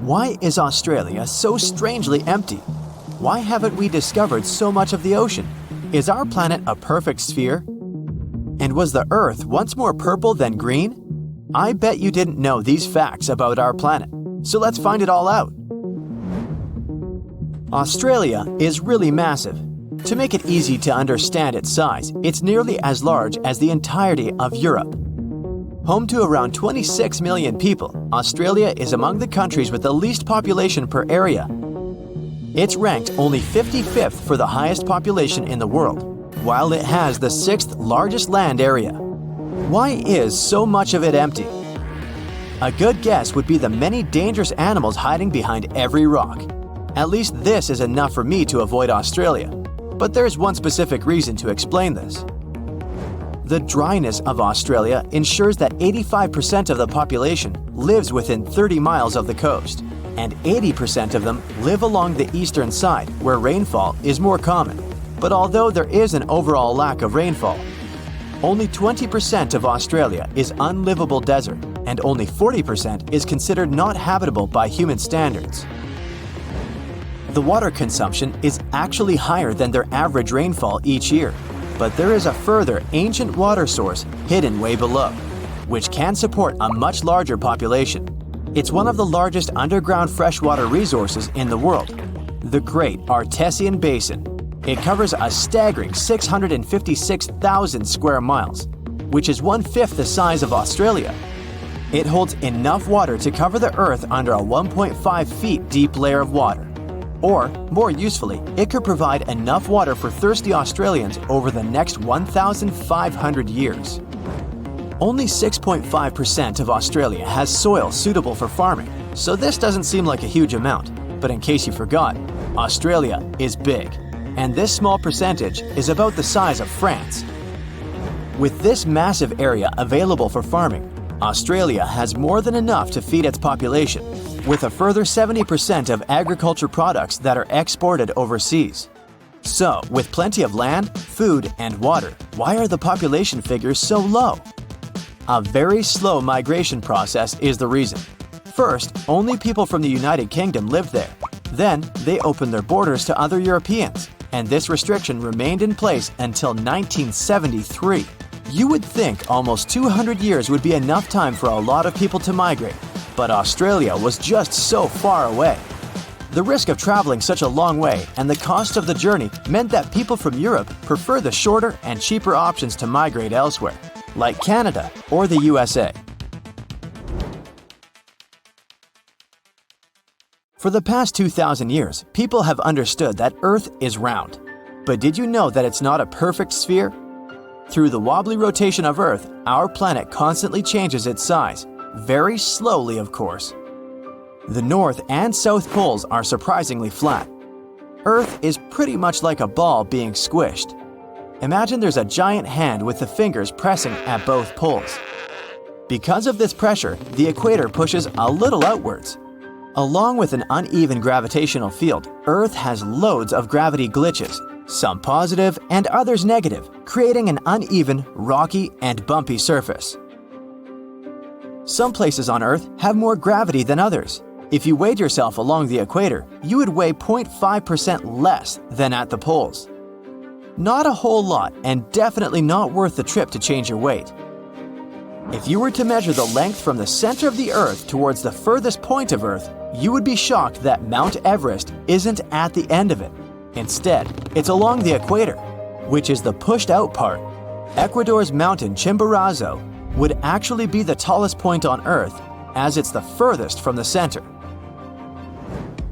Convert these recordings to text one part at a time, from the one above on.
Why is Australia so strangely empty? Why haven't we discovered so much of the ocean? Is our planet a perfect sphere? And was the Earth once more purple than green? I bet you didn't know these facts about our planet, so let's find it all out. Australia is really massive. To make it easy to understand its size, it's nearly as large as the entirety of Europe. Home to around 26 million people, Australia is among the countries with the least population per area. It's ranked only 55th for the highest population in the world, while it has the 6th largest land area. Why is so much of it empty? A good guess would be the many dangerous animals hiding behind every rock. At least this is enough for me to avoid Australia. But there's one specific reason to explain this. The dryness of Australia ensures that 85% of the population lives within 30 miles of the coast, and 80% of them live along the eastern side where rainfall is more common. But although there is an overall lack of rainfall, only 20% of Australia is unlivable desert, and only 40% is considered not habitable by human standards. The water consumption is actually higher than their average rainfall each year, but there is a further ancient water source hidden way below, which can support a much larger population. It's one of the largest underground freshwater resources in the world, the Great Artesian Basin. It covers a staggering 656,000 square miles, which is 1/5 the size of Australia. It holds enough water to cover the Earth under a 1.5 feet deep layer of water. Or, more usefully, it could provide enough water for thirsty Australians over the next 1,500 years. Only 6.5% of Australia has soil suitable for farming, so this doesn't seem like a huge amount. But in case you forgot, Australia is big, and this small percentage is about the size of France. With this massive area available for farming, Australia has more than enough to feed its population, with a further 70% of agriculture products that are exported overseas. So, with plenty of land, food, and water, why are the population figures so low? A very slow migration process is the reason. First, only people from the United Kingdom lived there. Then, they opened their borders to other Europeans, and this restriction remained in place until 1973. You would think almost 200 years would be enough time for a lot of people to migrate, but Australia was just so far away. The risk of traveling such a long way and the cost of the journey meant that people from Europe prefer the shorter and cheaper options to migrate elsewhere, like Canada or the USA. For the past 2,000 years, people have understood that Earth is round. But did you know that it's not a perfect sphere? Through the wobbly rotation of Earth, our planet constantly changes its size, very slowly of course. The North and South poles are surprisingly flat. Earth is pretty much like a ball being squished. Imagine there's a giant hand with the fingers pressing at both poles. Because of this pressure, the equator pushes a little outwards. Along with an uneven gravitational field, Earth has loads of gravity glitches, some positive and others negative, creating an uneven, rocky, and bumpy surface. Some places on Earth have more gravity than others. If you weighed yourself along the equator, you would weigh 0.5% less than at the poles. Not a whole lot, and definitely not worth the trip to change your weight. If you were to measure the length from the center of the Earth towards the furthest point of Earth, you would be shocked that Mount Everest isn't at the end of it. Instead, it's along the equator, which is the pushed out part. Ecuador's mountain Chimborazo would actually be the tallest point on Earth, as it's the furthest from the center.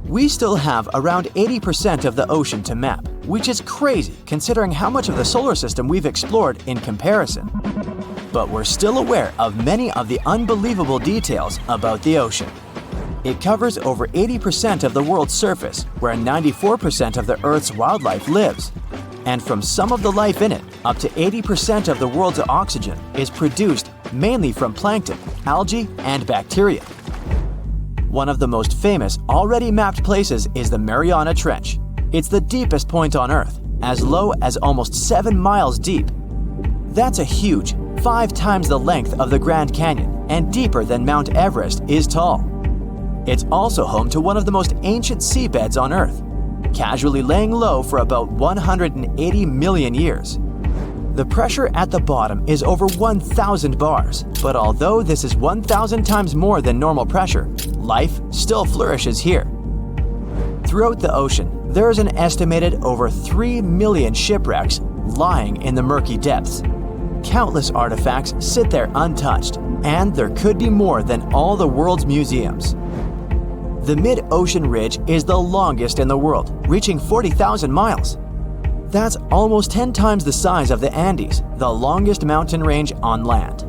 We still have around 80% of the ocean to map, which is crazy considering how much of the solar system we've explored in comparison. But we're still aware of many of the unbelievable details about the ocean. It covers over 80% of the world's surface, where 94% of the Earth's wildlife lives. And from some of the life in it, up to 80% of the world's oxygen is produced mainly from plankton, algae, and bacteria. One of the most famous, already mapped places is the Mariana Trench. It's the deepest point on Earth, as low as almost 7 miles deep. That's a huge, 5 times the length of the Grand Canyon, and deeper than Mount Everest is tall. It's also home to one of the most ancient seabeds on Earth, casually laying low for about 180 million years. The pressure at the bottom is over 1,000 bars, but although this is 1,000 times more than normal pressure, life still flourishes here. Throughout the ocean, there is an estimated over 3 million shipwrecks lying in the murky depths. Countless artifacts sit there untouched, and there could be more than all the world's museums. The mid-ocean ridge is the longest in the world, reaching 40,000 miles. That's almost 10 times the size of the Andes, the longest mountain range on land.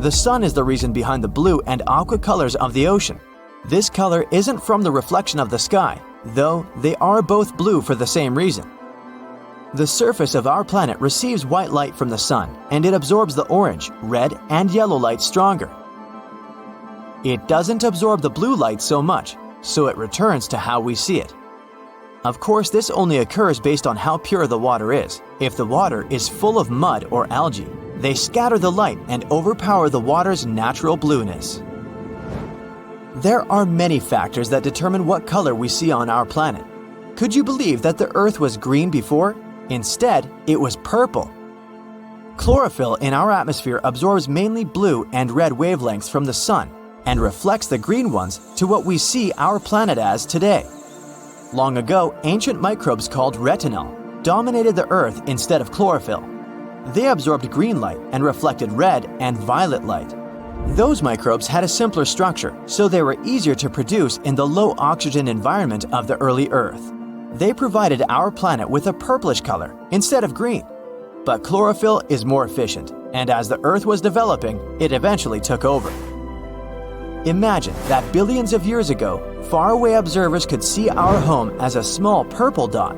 The sun is the reason behind the blue and aqua colors of the ocean. This color isn't from the reflection of the sky, though they are both blue for the same reason. The surface of our planet receives white light from the sun, and it absorbs the orange, red, and yellow light stronger. It doesn't absorb the blue light so much, so it returns to how we see it. Of course, this only occurs based on how pure the water is. If the water is full of mud or algae, they scatter the light and overpower the water's natural blueness. There are many factors that determine what color we see on our planet. Could you believe that the Earth was green before? Instead, it was purple. Chlorophyll in our atmosphere absorbs mainly blue and red wavelengths from the sun and reflects the green ones to what we see our planet as today. Long ago, ancient microbes called retinal dominated the Earth instead of chlorophyll. They absorbed green light and reflected red and violet light. Those microbes had a simpler structure, so they were easier to produce in the low oxygen environment of the early Earth. They provided our planet with a purplish color instead of green. But chlorophyll is more efficient, and as the Earth was developing, it eventually took over. Imagine that billions of years ago, faraway observers could see our home as a small purple dot.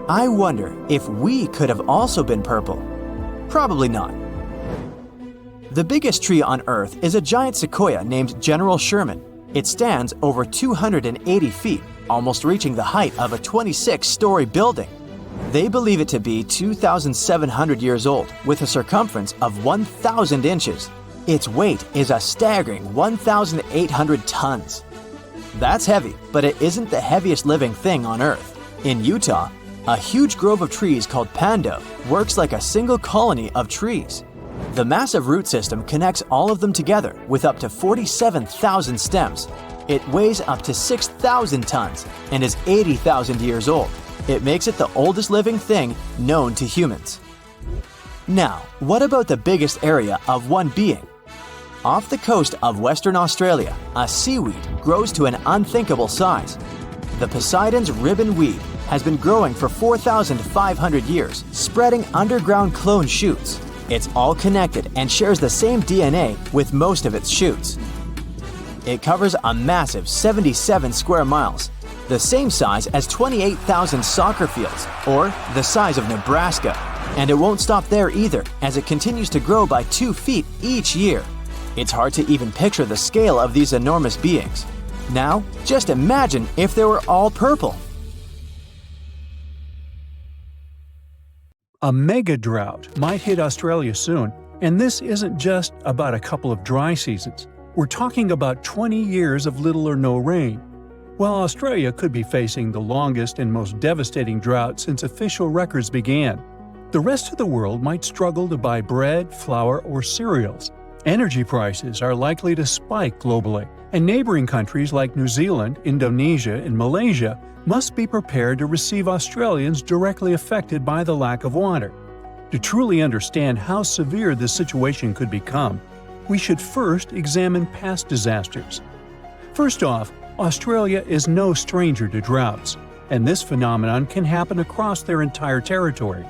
I wonder if we could have also been purple. Probably not. The biggest tree on Earth is a giant sequoia named General Sherman. It stands over 280 feet, almost reaching the height of a 26-story building. They believe it to be 2,700 years old, with a circumference of 1,000 inches. Its weight is a staggering 1,800 tons. That's heavy, but it isn't the heaviest living thing on Earth. In Utah, a huge grove of trees called Pando works like a single colony of trees. The massive root system connects all of them together with up to 47,000 stems. It weighs up to 6,000 tons and is 80,000 years old. It makes it the oldest living thing known to humans. Now, what about the biggest area of one being? Off the coast of Western Australia, a seaweed grows to an unthinkable size. The Poseidon's ribbon weed has been growing for 4,500 years, spreading underground clone shoots. It's all connected and shares the same DNA with most of its shoots. It covers a massive 77 square miles, the same size as 28,000 soccer fields, or the size of Nebraska. And it won't stop there either, as it continues to grow by 2 feet each year. It's hard to even picture the scale of these enormous beings. Now, just imagine if they were all purple. A mega drought might hit Australia soon, and this isn't just about a couple of dry seasons. We're talking about 20 years of little or no rain. While Australia could be facing the longest and most devastating drought since official records began, the rest of the world might struggle to buy bread, flour, or cereals. Energy prices are likely to spike globally, and neighboring countries like New Zealand, Indonesia, and Malaysia must be prepared to receive Australians directly affected by the lack of water. To truly understand how severe this situation could become, we should first examine past disasters. First off, Australia is no stranger to droughts, and this phenomenon can happen across their entire territory.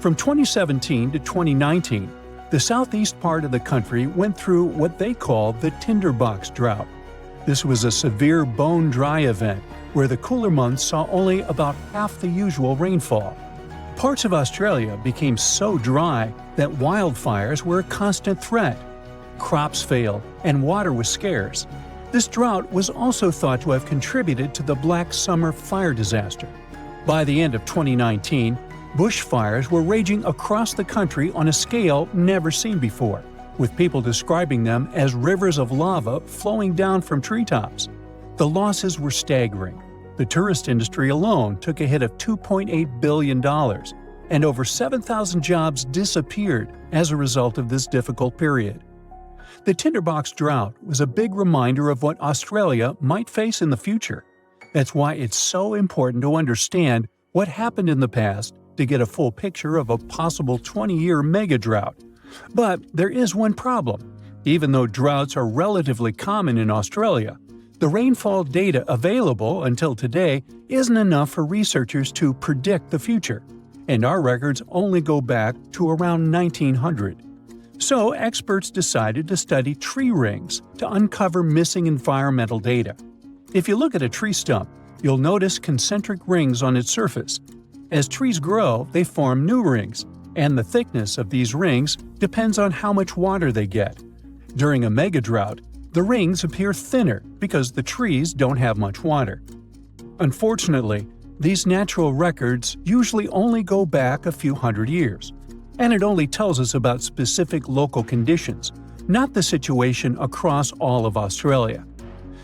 From 2017 to 2019, the southeast part of the country went through what they call the tinderbox drought. This was a severe bone-dry event where the cooler months saw only about half the usual rainfall. Parts of Australia became so dry that wildfires were a constant threat. Crops failed, and water was scarce. This drought was also thought to have contributed to the Black Summer fire disaster. By the end of 2019, bushfires were raging across the country on a scale never seen before. with people describing them as rivers of lava flowing down from treetops. The losses were staggering. The tourist industry alone took a hit of $2.8 billion, and over 7,000 jobs disappeared as a result of this difficult period. The tinderbox drought was a big reminder of what Australia might face in the future. That's why it's so important to understand what happened in the past to get a full picture of a possible 20-year mega-drought. But there is one problem. Even though droughts are relatively common in Australia, the rainfall data available until today isn't enough for researchers to predict the future, and our records only go back to around 1900. So experts decided to study tree rings to uncover missing environmental data. If you look at a tree stump, you'll notice concentric rings on its surface. As trees grow, they form new rings, and the thickness of these rings depends on how much water they get. During a mega-drought, the rings appear thinner because the trees don't have much water. Unfortunately, these natural records usually only go back a few hundred years, and it only tells us about specific local conditions, not the situation across all of Australia.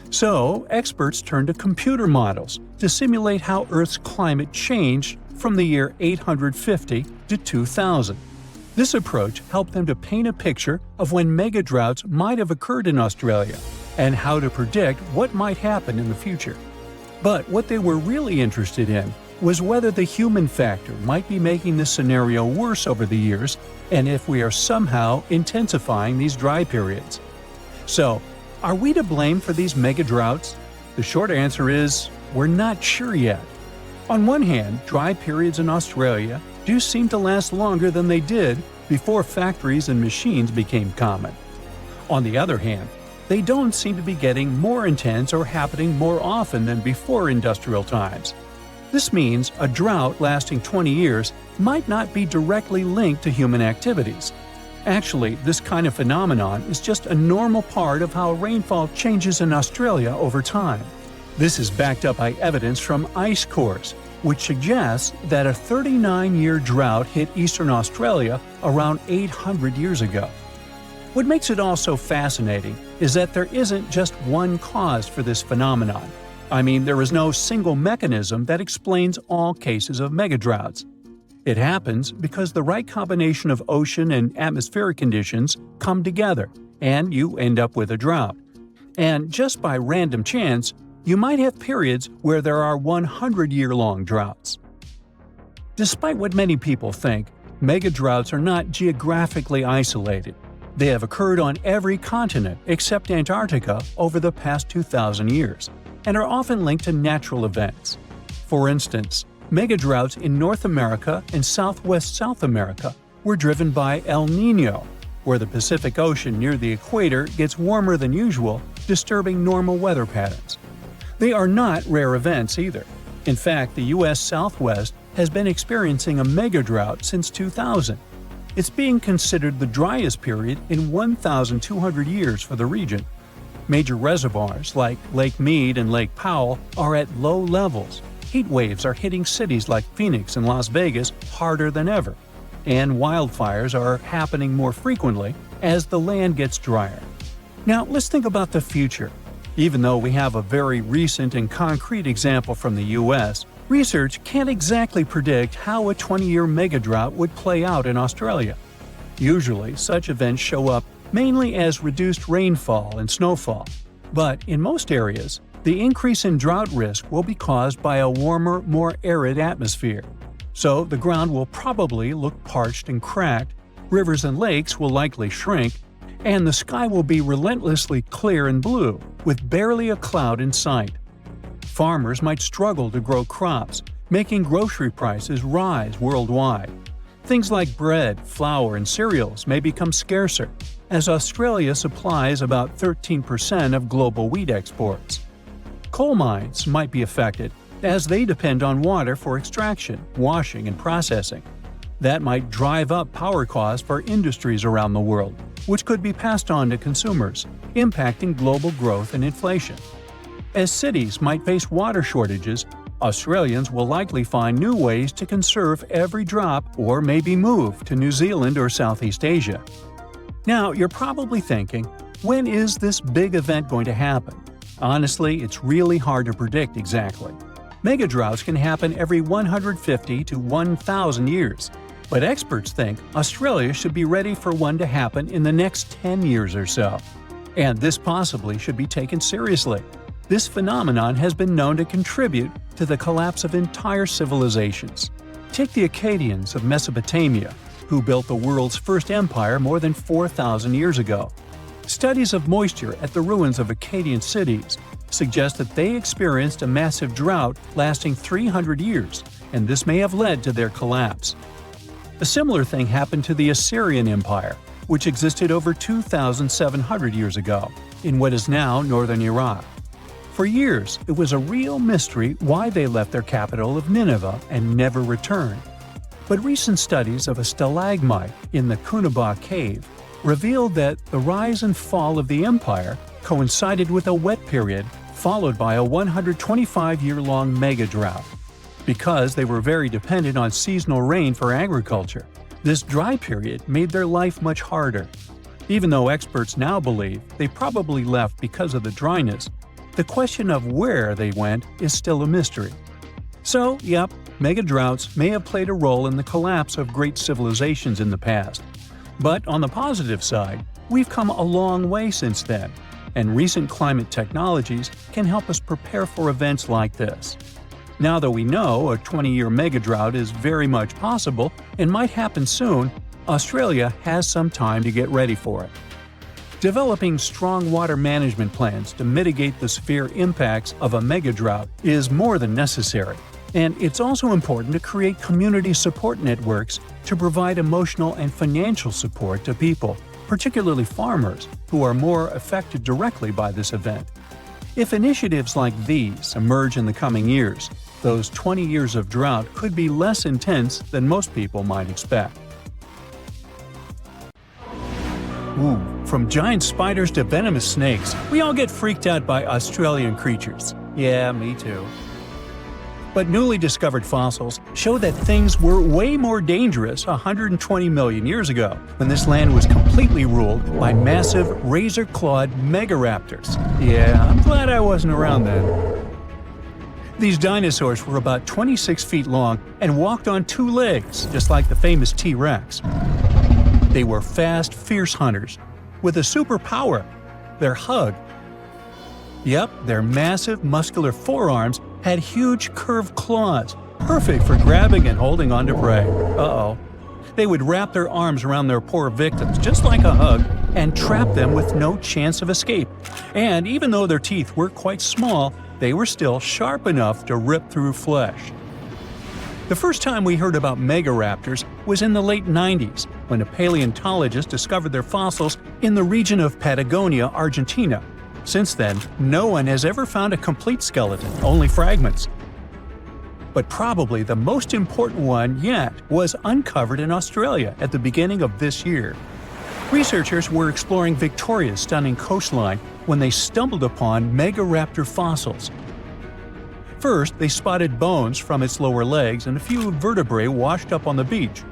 So, experts turn to computer models to simulate how Earth's climate changed from the year 850 to 2000. This approach helped them to paint a picture of when mega-droughts might have occurred in Australia and how to predict what might happen in the future. But what they were really interested in was whether the human factor might be making this scenario worse over the years and if we are somehow intensifying these dry periods. So, are we to blame for these mega-droughts? The short answer is, we're not sure yet. On one hand, dry periods in Australia do seem to last longer than they did before factories and machines became common. On the other hand, they don't seem to be getting more intense or happening more often than before industrial times. This means a drought lasting 20 years might not be directly linked to human activities. Actually, this kind of phenomenon is just a normal part of how rainfall changes in Australia over time. This is backed up by evidence from ice cores, which suggests that a 39-year drought hit eastern Australia around 800 years ago. What makes it all so fascinating is that there isn't just one cause for this phenomenon. I mean, there is no single mechanism that explains all cases of megadroughts. It happens because the right combination of ocean and atmospheric conditions come together, and you end up with a drought. And just by random chance, you might have periods where there are 100-year-long droughts. Despite what many people think, megadroughts are not geographically isolated. They have occurred on every continent except Antarctica over the past 2,000 years, and are often linked to natural events. For instance, megadroughts in North America and Southwest South America were driven by El Niño, where the Pacific Ocean near the equator gets warmer than usual, disturbing normal weather patterns. They are not rare events either. In fact, the U.S. Southwest has been experiencing a megadrought since 2000. It's being considered the driest period in 1,200 years for the region. Major reservoirs like Lake Mead and Lake Powell are at low levels. Heat waves are hitting cities like Phoenix and Las Vegas harder than ever, and wildfires are happening more frequently as the land gets drier. Now, let's think about the future. Even though we have a very recent and concrete example from the U.S., research can't exactly predict how a 20-year megadrought would play out in Australia. Usually, such events show up mainly as reduced rainfall and snowfall. But in most areas, the increase in drought risk will be caused by a warmer, more arid atmosphere. So the ground will probably look parched and cracked, rivers and lakes will likely shrink, and the sky will be relentlessly clear and blue, with barely a cloud in sight. Farmers might struggle to grow crops, making grocery prices rise worldwide. Things like bread, flour, and cereals may become scarcer, as Australia supplies about 13% of global wheat exports. Coal mines might be affected, as they depend on water for extraction, washing, and processing. That might drive up power costs for industries around the world, which could be passed on to consumers, impacting global growth and inflation. As cities might face water shortages, Australians will likely find new ways to conserve every drop or maybe move to New Zealand or Southeast Asia. Now, you're probably thinking, when is this big event going to happen? Honestly, it's really hard to predict exactly. Mega droughts can happen every 150 to 1,000 years, but experts think Australia should be ready for one to happen in the next 10 years or so. And this possibly should be taken seriously. This phenomenon has been known to contribute to the collapse of entire civilizations. Take the Akkadians of Mesopotamia, who built the world's first empire more than 4,000 years ago. Studies of moisture at the ruins of Akkadian cities suggest that they experienced a massive drought lasting 300 years, and this may have led to their collapse. A similar thing happened to the Assyrian Empire, which existed over 2,700 years ago, in what is now northern Iraq. For years, it was a real mystery why they left their capital of Nineveh and never returned. But recent studies of a stalagmite in the Cunaba cave revealed that the rise and fall of the empire coincided with a wet period followed by a 125-year-long mega-drought. Because they were very dependent on seasonal rain for agriculture, this dry period made their life much harder. Even though experts now believe they probably left because of the dryness, the question of where they went is still a mystery. So, yep, mega-droughts may have played a role in the collapse of great civilizations in the past. But on the positive side, we've come a long way since then, and recent climate technologies can help us prepare for events like this. Now that we know a 20-year mega-drought is very much possible and might happen soon, Australia has some time to get ready for it. Developing strong water management plans to mitigate the severe impacts of a mega-drought is more than necessary, and it's also important to create community support networks to provide emotional and financial support to people, particularly farmers, who are more affected directly by this event. If initiatives like these emerge in the coming years, those 20 years of drought could be less intense than most people might expect. Ooh, from giant spiders to venomous snakes, we all get freaked out by Australian creatures. Yeah, me too. But newly discovered fossils show that things were way more dangerous 120 million years ago, when this land was completely ruled by massive razor-clawed megaraptors. Yeah, I'm glad I wasn't around then. These dinosaurs were about 26 feet long and walked on two legs, just like the famous T-Rex. They were fast, fierce hunters, with a superpower: their hug. Yep, their massive, muscular forearms had huge curved claws, perfect for grabbing and holding onto prey. Uh-oh. They would wrap their arms around their poor victims, just like a hug, and trap them with no chance of escape. And even though their teeth were quite small, they were still sharp enough to rip through flesh. The first time we heard about megaraptors was in the late 90s, when a paleontologist discovered their fossils in the region of Patagonia, Argentina. Since then, no one has ever found a complete skeleton, only fragments. But probably the most important one yet was uncovered in Australia at the beginning of this year. Researchers were exploring Victoria's stunning coastline when they stumbled upon megaraptor fossils. First, they spotted bones from its lower legs and a few vertebrae washed up on the beach.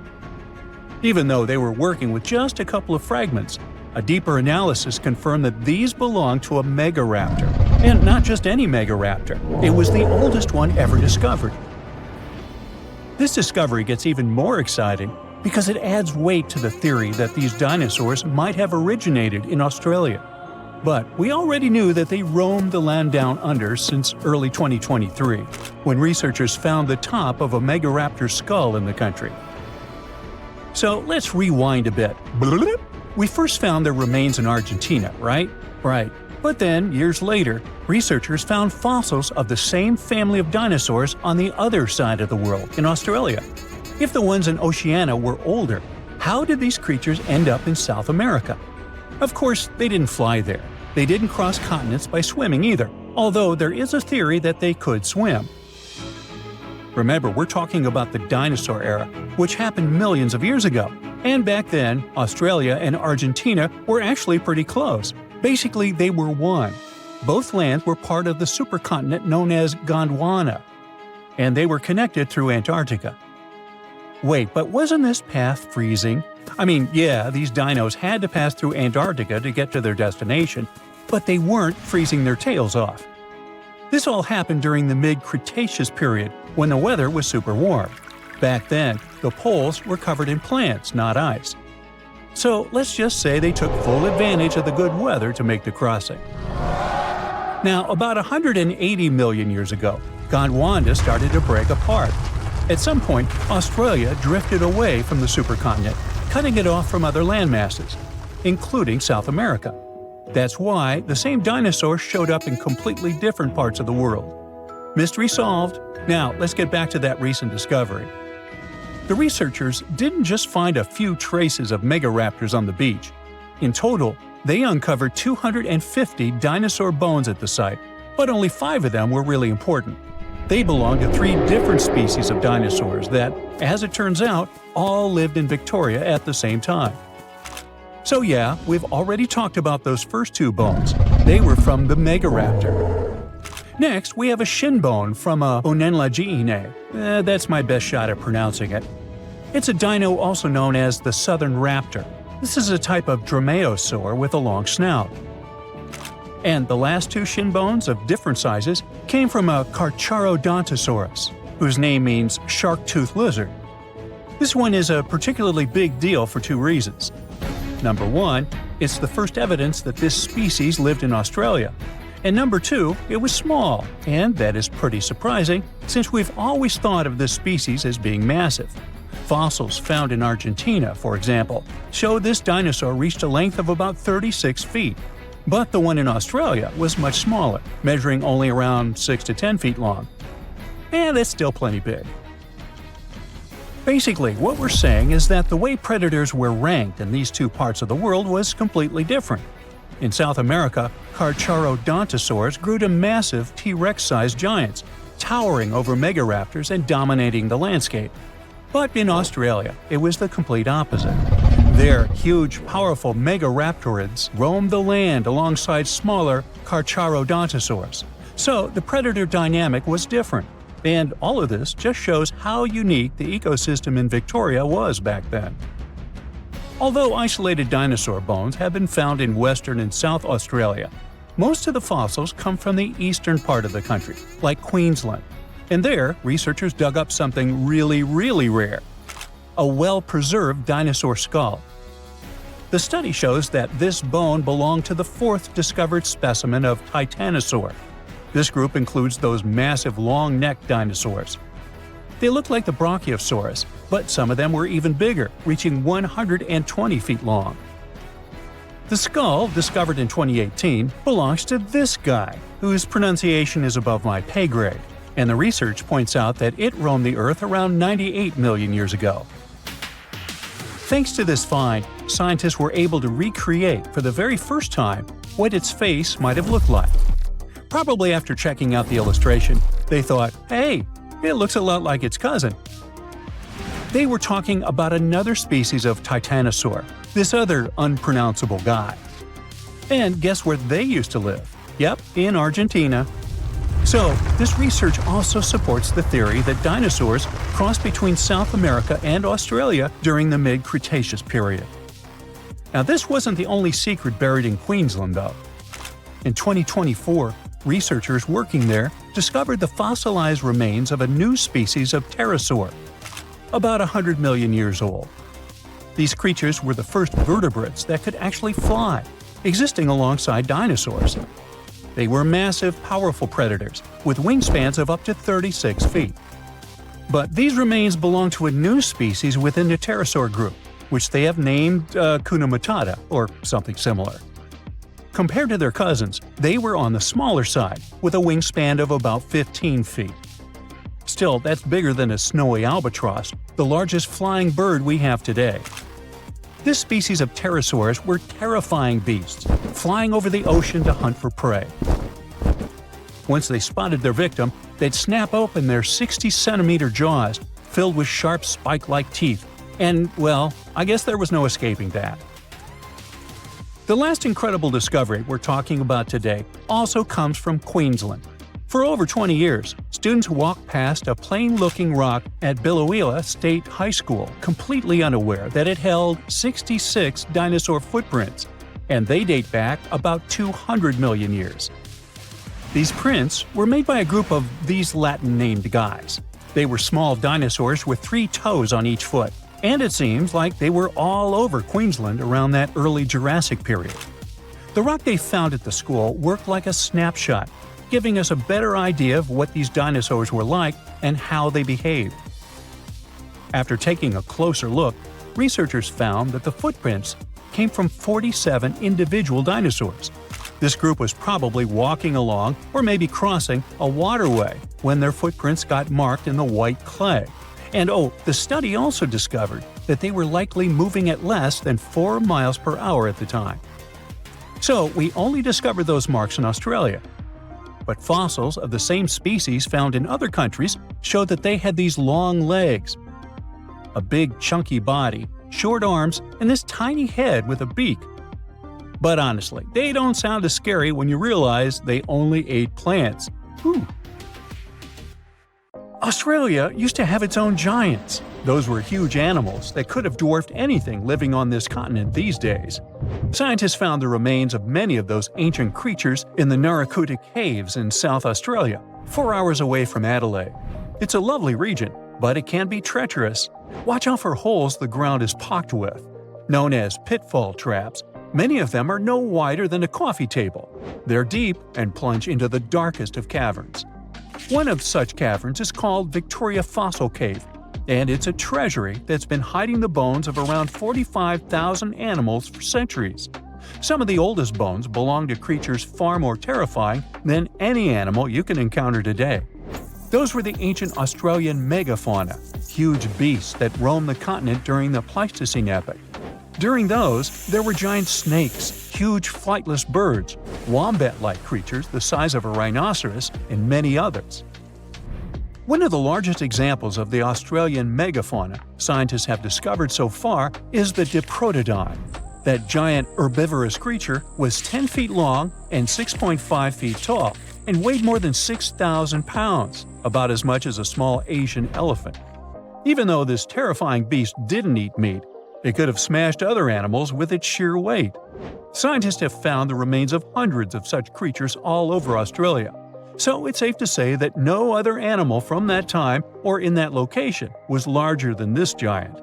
Even though they were working with just a couple of fragments, a deeper analysis confirmed that these belonged to a megaraptor. And not just any megaraptor, it was the oldest one ever discovered. This discovery gets even more exciting because it adds weight to the theory that these dinosaurs might have originated in Australia. But we already knew that they roamed the land down under since early 2023, when researchers found the top of a megaraptor skull in the country. So let's rewind a bit. We first found their remains in Argentina, right? Right. But then, years later, researchers found fossils of the same family of dinosaurs on the other side of the world, in Australia. If the ones in Oceania were older, how did these creatures end up in South America? Of course, they didn't fly there. They didn't cross continents by swimming either, although there is a theory that they could swim. Remember, we're talking about the dinosaur era, which happened millions of years ago. And back then, Australia and Argentina were actually pretty close. Basically, they were one. Both lands were part of the supercontinent known as Gondwana, and they were connected through Antarctica. Wait, but wasn't this path freezing? I mean, yeah, these dinos had to pass through Antarctica to get to their destination, but they weren't freezing their tails off. This all happened during the mid-Cretaceous period, when the weather was super warm. Back then, the poles were covered in plants, not ice. So let's just say they took full advantage of the good weather to make the crossing. Now, about 180 million years ago, Gondwana started to break apart. At some point, Australia drifted away from the supercontinent, cutting it off from other landmasses, including South America. That's why the same dinosaurs showed up in completely different parts of the world. Mystery solved. Now, let's get back to that recent discovery. The researchers didn't just find a few traces of megaraptors on the beach. In total, they uncovered 250 dinosaur bones at the site, but only 5 of them were really important. They belong to 3 different species of dinosaurs that, as it turns out, all lived in Victoria at the same time. So yeah, we've already talked about those first 2 bones. They were from the megaraptor. Next, we have a shin bone from a onenlagiine. That's my best shot at pronouncing it. It's a dino also known as the southern raptor. This is a type of dromaeosaur with a long snout. And the last 2 shin bones of different sizes came from a Carcharodontosaurus, whose name means shark-toothed lizard. This one is a particularly big deal for 2 reasons. Number 1, it's the first evidence that this species lived in Australia. And number 2, it was small, and that is pretty surprising since we've always thought of this species as being massive. Fossils found in Argentina, for example, show this dinosaur reached a length of about 36 feet. But the one in Australia was much smaller, measuring only around 6 to 10 feet long. And that's still plenty big. Basically, what we're saying is that the way predators were ranked in these 2 parts of the world was completely different. In South America, Carcharodontosaurs grew to massive T-Rex-sized giants, towering over megaraptors and dominating the landscape. But in Australia, it was the complete opposite. There, huge, powerful megaraptorids roamed the land alongside smaller Carcharodontosaurs. So the predator dynamic was different. And all of this just shows how unique the ecosystem in Victoria was back then. Although isolated dinosaur bones have been found in Western and South Australia, most of the fossils come from the eastern part of the country, like Queensland. And there, researchers dug up something really, really rare – a well-preserved dinosaur skull. The study shows that this bone belonged to the 4th discovered specimen of Titanosaur. This group includes those massive long-necked dinosaurs. They look like the Brachiosaurus, but some of them were even bigger, reaching 120 feet long. The skull, discovered in 2018, belongs to this guy, whose pronunciation is above my pay grade, and the research points out that it roamed the Earth around 98 million years ago. Thanks to this find, scientists were able to recreate, for the very first time, what its face might have looked like. Probably after checking out the illustration, they thought, hey, it looks a lot like its cousin. They were talking about another species of Titanosaur, this other unpronounceable guy. And guess where they used to live? Yep, in Argentina. So, this research also supports the theory that dinosaurs crossed between South America and Australia during the mid-Cretaceous period. Now, this wasn't the only secret buried in Queensland, though. In 2024, researchers working there discovered the fossilized remains of a new species of pterosaur, about 100 million years old. These creatures were the first vertebrates that could actually fly, existing alongside dinosaurs. They were massive, powerful predators, with wingspans of up to 36 feet. But these remains belong to a new species within the pterosaur group, which they have named Hakuna Matata, or something similar. Compared to their cousins, they were on the smaller side, with a wingspan of about 15 feet. Still, that's bigger than a snowy albatross, the largest flying bird we have today. This species of pterosaurs were terrifying beasts, flying over the ocean to hunt for prey. Once they spotted their victim, they'd snap open their 60-centimeter jaws, filled with sharp spike-like teeth, and, well, I guess there was no escaping that. The last incredible discovery we're talking about today also comes from Queensland. For over 20 years, students walked past a plain-looking rock at Biloela State High School completely unaware that it held 66 dinosaur footprints, and they date back about 200 million years. These prints were made by a group of these Latin-named guys. They were small dinosaurs with 3 toes on each foot, and it seems like they were all over Queensland around that early Jurassic period. The rock they found at the school worked like a snapshot, giving us a better idea of what these dinosaurs were like and how they behaved. After taking a closer look, researchers found that the footprints came from 47 individual dinosaurs. This group was probably walking along or maybe crossing a waterway when their footprints got marked in the white clay. And the study also discovered that they were likely moving at less than 4 miles per hour at the time. So we only discovered those marks in Australia. But fossils of the same species found in other countries showed that they had these long legs, a big chunky body, short arms, and this tiny head with a beak. But honestly, they don't sound as scary when you realize they only ate plants. Whew. Australia used to have its own giants. Those were huge animals that could have dwarfed anything living on this continent these days. Scientists found the remains of many of those ancient creatures in the Narracuta Caves in South Australia, 4 hours away from Adelaide. It's a lovely region, but it can be treacherous. Watch out for holes the ground is pocked with. Known as pitfall traps, many of them are no wider than a coffee table. They're deep and plunge into the darkest of caverns. One of such caverns is called Victoria Fossil Cave, and it's a treasury that's been hiding the bones of around 45,000 animals for centuries. Some of the oldest bones belong to creatures far more terrifying than any animal you can encounter today. Those were the ancient Australian megafauna, huge beasts that roamed the continent during the Pleistocene epoch. During those, there were giant snakes, huge flightless birds, wombat-like creatures the size of a rhinoceros, and many others. One of the largest examples of the Australian megafauna scientists have discovered so far is the Diprotodon. That giant herbivorous creature was 10 feet long and 6.5 feet tall, and weighed more than 6,000 pounds, about as much as a small Asian elephant. Even though this terrifying beast didn't eat meat, it could have smashed other animals with its sheer weight. Scientists have found the remains of hundreds of such creatures all over Australia, so it's safe to say that no other animal from that time or in that location was larger than this giant.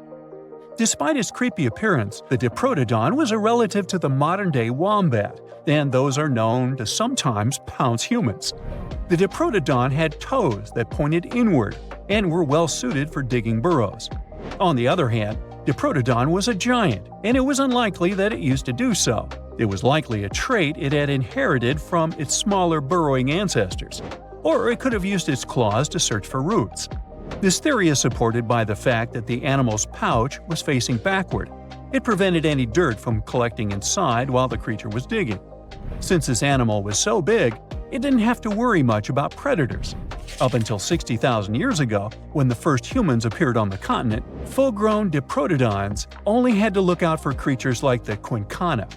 Despite its creepy appearance, the Diprotodon was a relative to the modern-day wombat, and those are known to sometimes pounce humans. The Diprotodon had toes that pointed inward and were well suited for digging burrows. On the other hand, Diprotodon was a giant, and it was unlikely that it used to do so. It was likely a trait it had inherited from its smaller burrowing ancestors, or it could have used its claws to search for roots. This theory is supported by the fact that the animal's pouch was facing backward. It prevented any dirt from collecting inside while the creature was digging. Since this animal was so big, it didn't have to worry much about predators. Up until 60,000 years ago, when the first humans appeared on the continent, full-grown Diprotodons only had to look out for creatures like the quincana.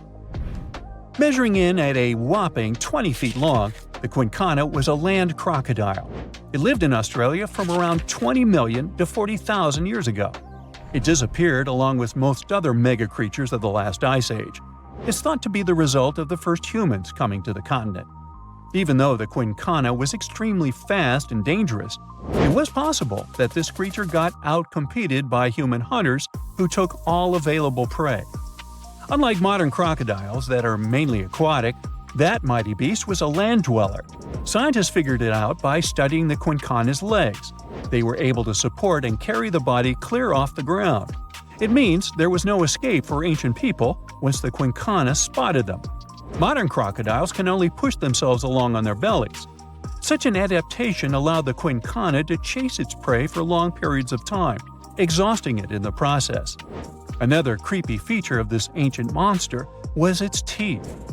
Measuring in at a whopping 20 feet long, the quincana was a land crocodile. It lived in Australia from around 20 million to 40,000 years ago. It disappeared along with most other mega creatures of the last ice age. It's thought to be the result of the first humans coming to the continent. Even though the quincana was extremely fast and dangerous, it was possible that this creature got outcompeted by human hunters who took all available prey. Unlike modern crocodiles that are mainly aquatic, that mighty beast was a land dweller. Scientists figured it out by studying the quincana's legs. They were able to support and carry the body clear off the ground. It means there was no escape for ancient people once the quincana spotted them. Modern crocodiles can only push themselves along on their bellies. Such an adaptation allowed the quincana to chase its prey for long periods of time, exhausting it in the process. Another creepy feature of this ancient monster was its teeth.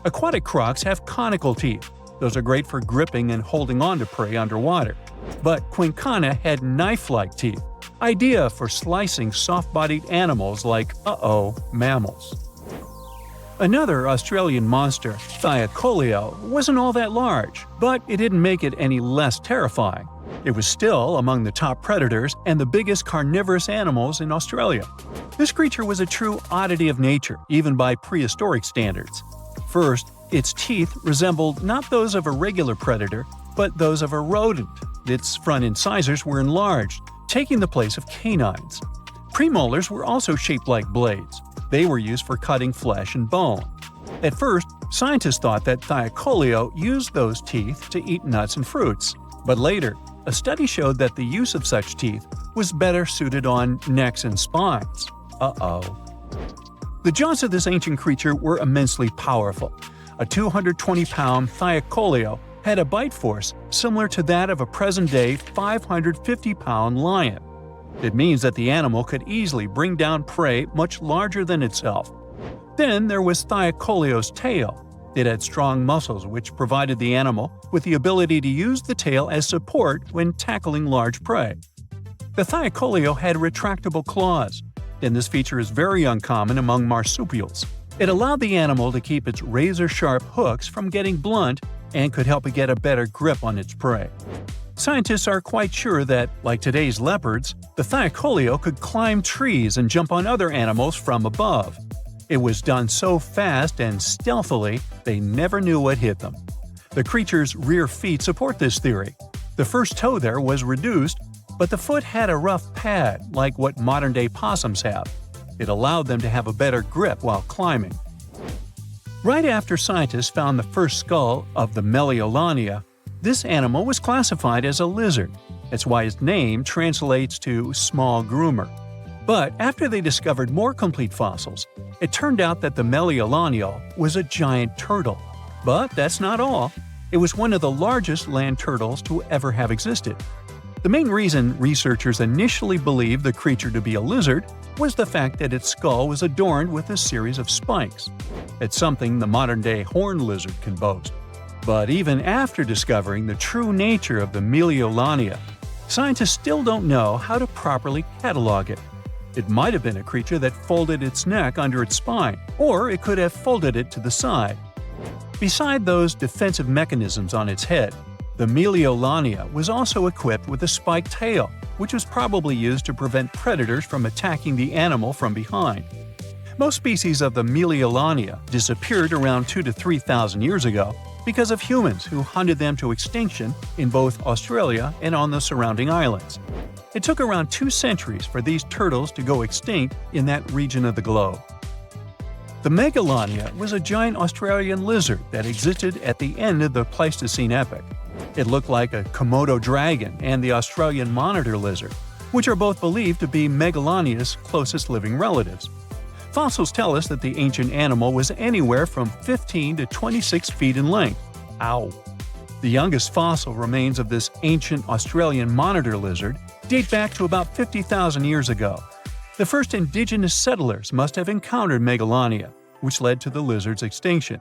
Aquatic crocs have conical teeth. Those are great for gripping and holding on to prey underwater. But quincana had knife-like teeth, ideal for slicing soft-bodied animals like mammals. Another Australian monster, Thylacoleo, wasn't all that large, but it didn't make it any less terrifying. It was still among the top predators and the biggest carnivorous animals in Australia. This creature was a true oddity of nature, even by prehistoric standards. First, its teeth resembled not those of a regular predator, but those of a rodent. Its front incisors were enlarged, taking the place of canines. Premolars were also shaped like blades. They were used for cutting flesh and bone. At first, scientists thought that Thylacoleo used those teeth to eat nuts and fruits. But later, a study showed that the use of such teeth was better suited on necks and spines. Uh-oh. The jaws of this ancient creature were immensely powerful. A 220-pound Thylacoleo had a bite force similar to that of a present-day 550-pound lion. It means that the animal could easily bring down prey much larger than itself. Then there was Thylacoleo's tail. It had strong muscles which provided the animal with the ability to use the tail as support when tackling large prey. The Thylacoleo had retractable claws, and this feature is very uncommon among marsupials. It allowed the animal to keep its razor-sharp hooks from getting blunt and could help it get a better grip on its prey. Scientists are quite sure that, like today's leopards, the Thylacoleo could climb trees and jump on other animals from above. It was done so fast and stealthily, they never knew what hit them. The creature's rear feet support this theory. The first toe there was reduced, but the foot had a rough pad like what modern-day possums have. It allowed them to have a better grip while climbing. Right after scientists found the first skull of the Megalania, this animal was classified as a lizard. That's why its name translates to small groomer. But after they discovered more complete fossils, it turned out that the Megalania was a giant turtle. But that's not all. It was one of the largest land turtles to ever have existed. The main reason researchers initially believed the creature to be a lizard was the fact that its skull was adorned with a series of spikes. It's something the modern-day horned lizard can boast. But even after discovering the true nature of the Megalania, scientists still don't know how to properly catalog it. It might have been a creature that folded its neck under its spine, or it could have folded it to the side. Beside those defensive mechanisms on its head, the Megalania was also equipped with a spiked tail, which was probably used to prevent predators from attacking the animal from behind. Most species of the Megalania disappeared around 2,000 to 3,000 years ago because of humans who hunted them to extinction in both Australia and on the surrounding islands. It took around 2 centuries for these turtles to go extinct in that region of the globe. The Megalania was a giant Australian lizard that existed at the end of the Pleistocene epoch. It looked like a Komodo dragon and the Australian monitor lizard, which are both believed to be Megalania's closest living relatives. Fossils tell us that the ancient animal was anywhere from 15 to 26 feet in length. Ow! The youngest fossil remains of this ancient Australian monitor lizard date back to about 50,000 years ago. The first indigenous settlers must have encountered Megalania, which led to the lizard's extinction.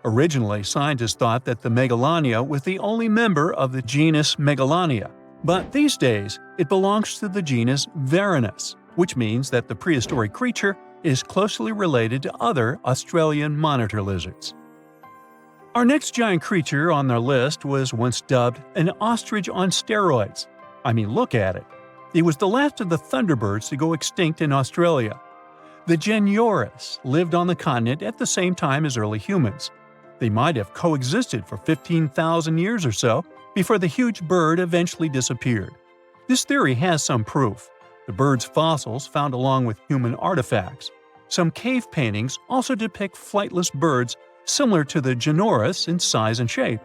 Originally, scientists thought that the Megalania was the only member of the genus Megalania, but these days it belongs to the genus Varanus, which means that the prehistoric creature is closely related to other Australian monitor lizards. Our next giant creature on our list was once dubbed an ostrich on steroids. I mean, look at it. It was the last of the thunderbirds to go extinct in Australia. The Dinosaurs lived on the continent at the same time as early humans. They might have coexisted for 15,000 years or so before the huge bird eventually disappeared. This theory has some proof. The bird's fossils found along with human artifacts. Some cave paintings also depict flightless birds similar to the Dinosaurs in size and shape.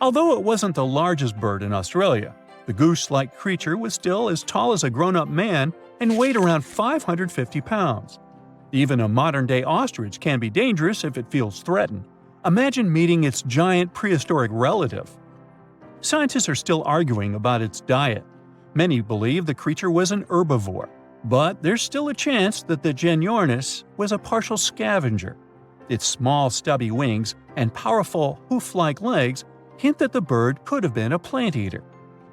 Although it wasn't the largest bird in Australia, the goose-like creature was still as tall as a grown-up man and weighed around 550 pounds. Even a modern-day ostrich can be dangerous if it feels threatened. Imagine meeting its giant prehistoric relative. Scientists are still arguing about its diet. Many believe the creature was an herbivore, but there's still a chance that the Dinosaurus was a partial scavenger. Its small, stubby wings and powerful hoof-like legs hint that the bird could have been a plant eater.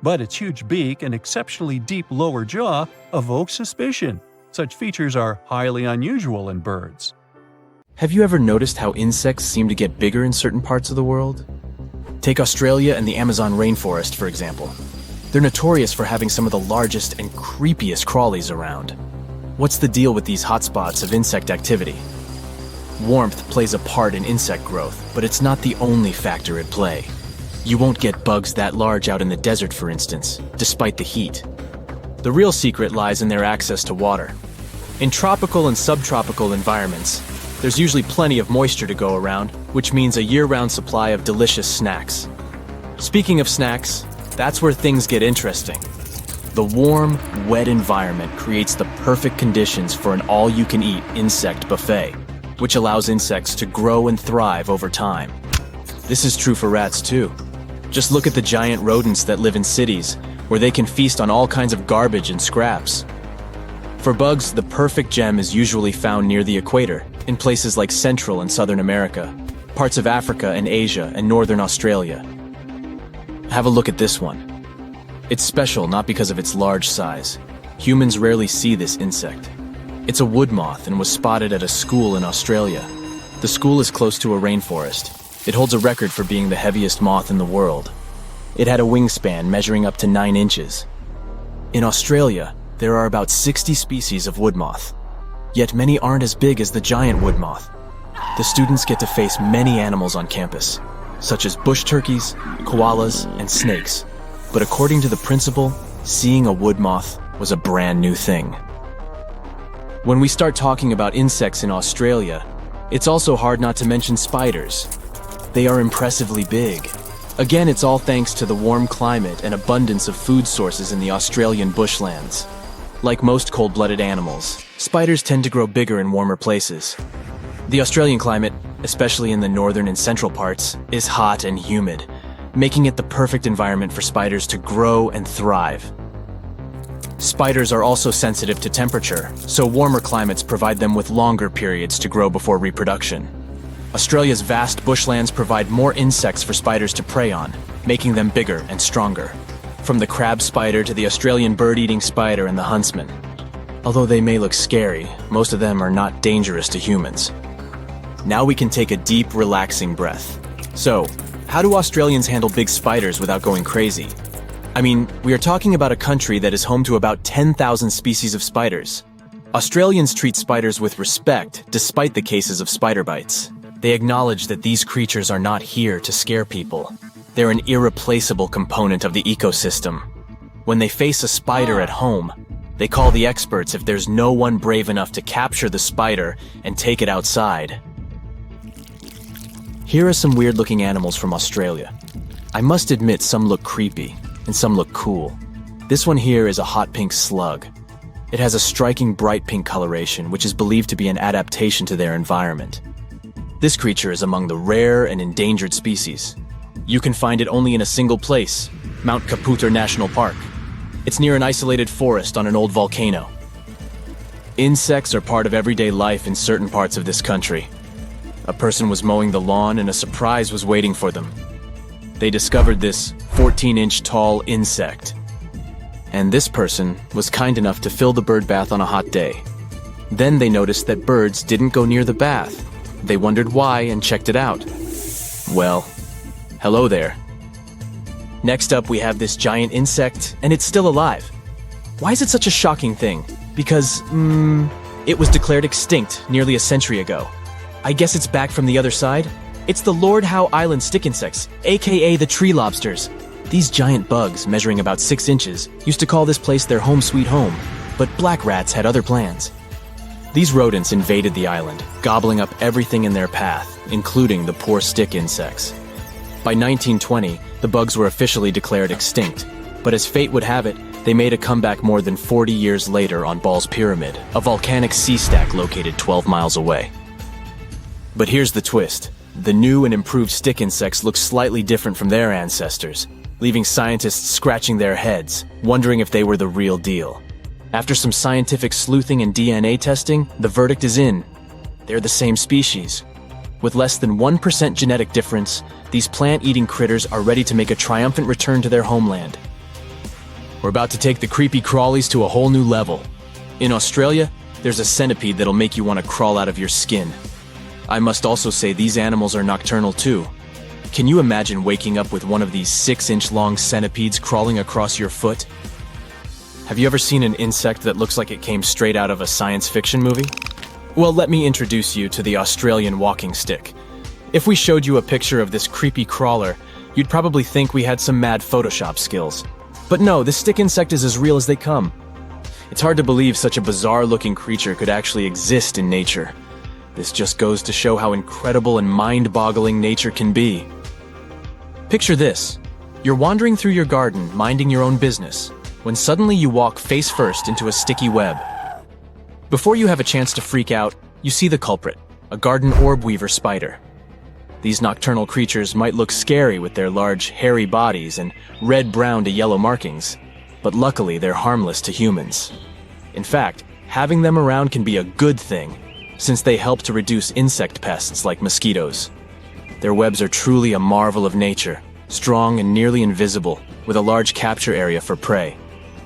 But its huge beak and exceptionally deep lower jaw evoke suspicion. Such features are highly unusual in birds. Have you ever noticed how insects seem to get bigger in certain parts of the world? Take Australia and the Amazon rainforest, for example. They're notorious for having some of the largest and creepiest crawlies around. What's the deal with these hotspots of insect activity? Warmth plays a part in insect growth, but it's not the only factor at play. You won't get bugs that large out in the desert, for instance, despite the heat. The real secret lies in their access to water. In tropical and subtropical environments, there's usually plenty of moisture to go around, which means a year-round supply of delicious snacks. Speaking of snacks, that's where things get interesting. The warm, wet environment creates the perfect conditions for an all-you-can-eat insect buffet, which allows insects to grow and thrive over time. This is true for rats too. Just look at the giant rodents that live in cities, where they can feast on all kinds of garbage and scraps. For bugs, the perfect gem is usually found near the equator, in places like Central and Southern America, parts of Africa and Asia and Northern Australia. Have a look at this one. It's special not because of its large size. Humans rarely see this insect. It's a wood moth and was spotted at a school in Australia. The school is close to a rainforest. It holds a record for being the heaviest moth in the world. It had a wingspan measuring up to 9 inches. In Australia, there are about 60 species of wood moth. Yet many aren't as big as the giant wood moth. The students get to face many animals on campus, such as bush turkeys, koalas, and snakes. But according to the principal, seeing a wood moth was a brand new thing. When we start talking about insects in Australia, it's also hard not to mention spiders. They are impressively big. Again, it's all thanks to the warm climate and abundance of food sources in the Australian bushlands. Like most cold-blooded animals, spiders tend to grow bigger in warmer places. The Australian climate, especially in the northern and central parts, is hot and humid, making it the perfect environment for spiders to grow and thrive. Spiders are also sensitive to temperature, so warmer climates provide them with longer periods to grow before reproduction. Australia's vast bushlands provide more insects for spiders to prey on, making them bigger and stronger. From the crab spider to the Australian bird-eating spider and the huntsman. Although they may look scary, most of them are not dangerous to humans. Now we can take a deep, relaxing breath. So, how do Australians handle big spiders without going crazy? I mean, we are talking about a country that is home to about 10,000 species of spiders. Australians treat spiders with respect despite the cases of spider bites. They acknowledge that these creatures are not here to scare people. They're an irreplaceable component of the ecosystem. When they face a spider at home, they call the experts if there's no one brave enough to capture the spider and take it outside. Here are some weird-looking animals from Australia. I must admit some look creepy, and some look cool. This one here is a hot pink slug. It has a striking bright pink coloration, which is believed to be an adaptation to their environment. This creature is among the rare and endangered species. You can find it only in a single place, Mount Kapooter National Park. It's near an isolated forest on an old volcano. Insects are part of everyday life in certain parts of this country. A person was mowing the lawn and a surprise was waiting for them. They discovered this 14-inch tall insect. And this person was kind enough to fill the bird bath on a hot day. Then they noticed that birds didn't go near the bath. They wondered why and checked it out. Well, hello there. Next up, we have this giant insect, and it's still alive. Why is it such a shocking thing? Because, it was declared extinct nearly a century ago. I guess it's back from the other side? It's the Lord Howe Island stick insects, aka the tree lobsters. These giant bugs, measuring about 6 inches, used to call this place their home sweet home, but black rats had other plans. These rodents invaded the island, gobbling up everything in their path, including the poor stick insects. By 1920, the bugs were officially declared extinct, but as fate would have it, they made a comeback more than 40 years later on Ball's Pyramid, a volcanic sea stack located 12 miles away. But here's the twist. The new and improved stick insects look slightly different from their ancestors, leaving scientists scratching their heads, wondering if they were the real deal. After some scientific sleuthing and DNA testing, the verdict is in. They're the same species. With less than 1% genetic difference, these plant-eating critters are ready to make a triumphant return to their homeland. We're about to take the creepy crawlies to a whole new level. In Australia, there's a centipede that'll make you want to crawl out of your skin. I must also say these animals are nocturnal too. Can you imagine waking up with one of these 6-inch long centipedes crawling across your foot? Have you ever seen an insect that looks like it came straight out of a science fiction movie? Well, let me introduce you to the Australian walking stick. If we showed you a picture of this creepy crawler, you'd probably think we had some mad Photoshop skills. But no, this stick insect is as real as they come. It's hard to believe such a bizarre-looking creature could actually exist in nature. This just goes to show how incredible and mind-boggling nature can be. Picture this. You're wandering through your garden, minding your own business, when suddenly you walk face first into a sticky web. Before you have a chance to freak out, you see the culprit, a garden orb weaver spider. These nocturnal creatures might look scary with their large, hairy bodies and red-brown to yellow markings, but luckily they're harmless to humans. In fact, having them around can be a good thing, since they help to reduce insect pests like mosquitoes. Their webs are truly a marvel of nature, strong and nearly invisible, with a large capture area for prey.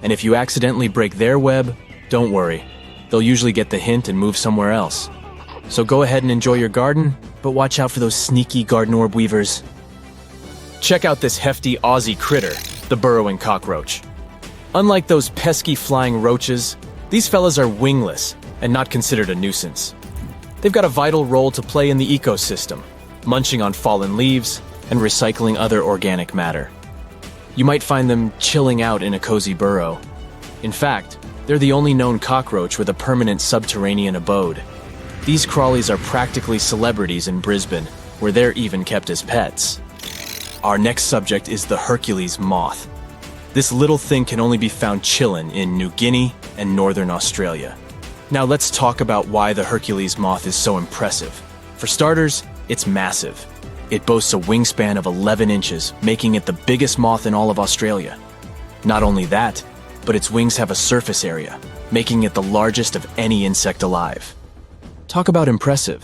And if you accidentally break their web, don't worry. They'll usually get the hint and move somewhere else. So go ahead and enjoy your garden, but watch out for those sneaky garden orb weavers. Check out this hefty Aussie critter, the burrowing cockroach. Unlike those pesky flying roaches, these fellas are wingless and not considered a nuisance. They've got a vital role to play in the ecosystem, munching on fallen leaves and recycling other organic matter. You might find them chilling out in a cozy burrow. In fact, they're the only known cockroach with a permanent subterranean abode. These crawlies are practically celebrities in Brisbane, where they're even kept as pets. Our next subject is the Hercules moth. This little thing can only be found chillin' in New Guinea and northern Australia. Now let's talk about why the Hercules moth is so impressive. For starters, it's massive. It boasts a wingspan of 11 inches, making it the biggest moth in all of Australia. Not only that, but its wings have a surface area, making it the largest of any insect alive. Talk about impressive.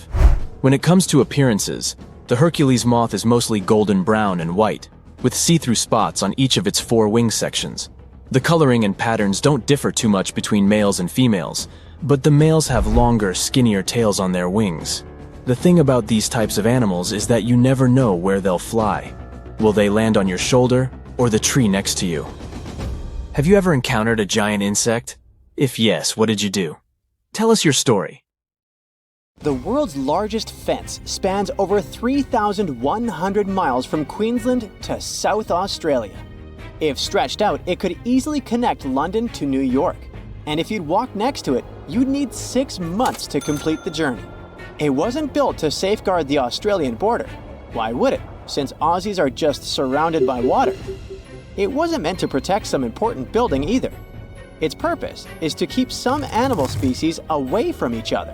When it comes to appearances, the Hercules moth is mostly golden brown and white, with see-through spots on each of its 4 wing sections. The coloring and patterns don't differ too much between males and females, but the males have longer, skinnier tails on their wings. The thing about these types of animals is that you never know where they'll fly. Will they land on your shoulder or the tree next to you? Have you ever encountered a giant insect? If yes, what did you do? Tell us your story. The world's largest fence spans over 3,100 miles from Queensland to South Australia. If stretched out, it could easily connect London to New York. And if you'd walk next to it, you'd need 6 months to complete the journey. It wasn't built to safeguard the Australian border. Why would it, since Aussies are just surrounded by water? It wasn't meant to protect some important building either. Its purpose is to keep some animal species away from each other.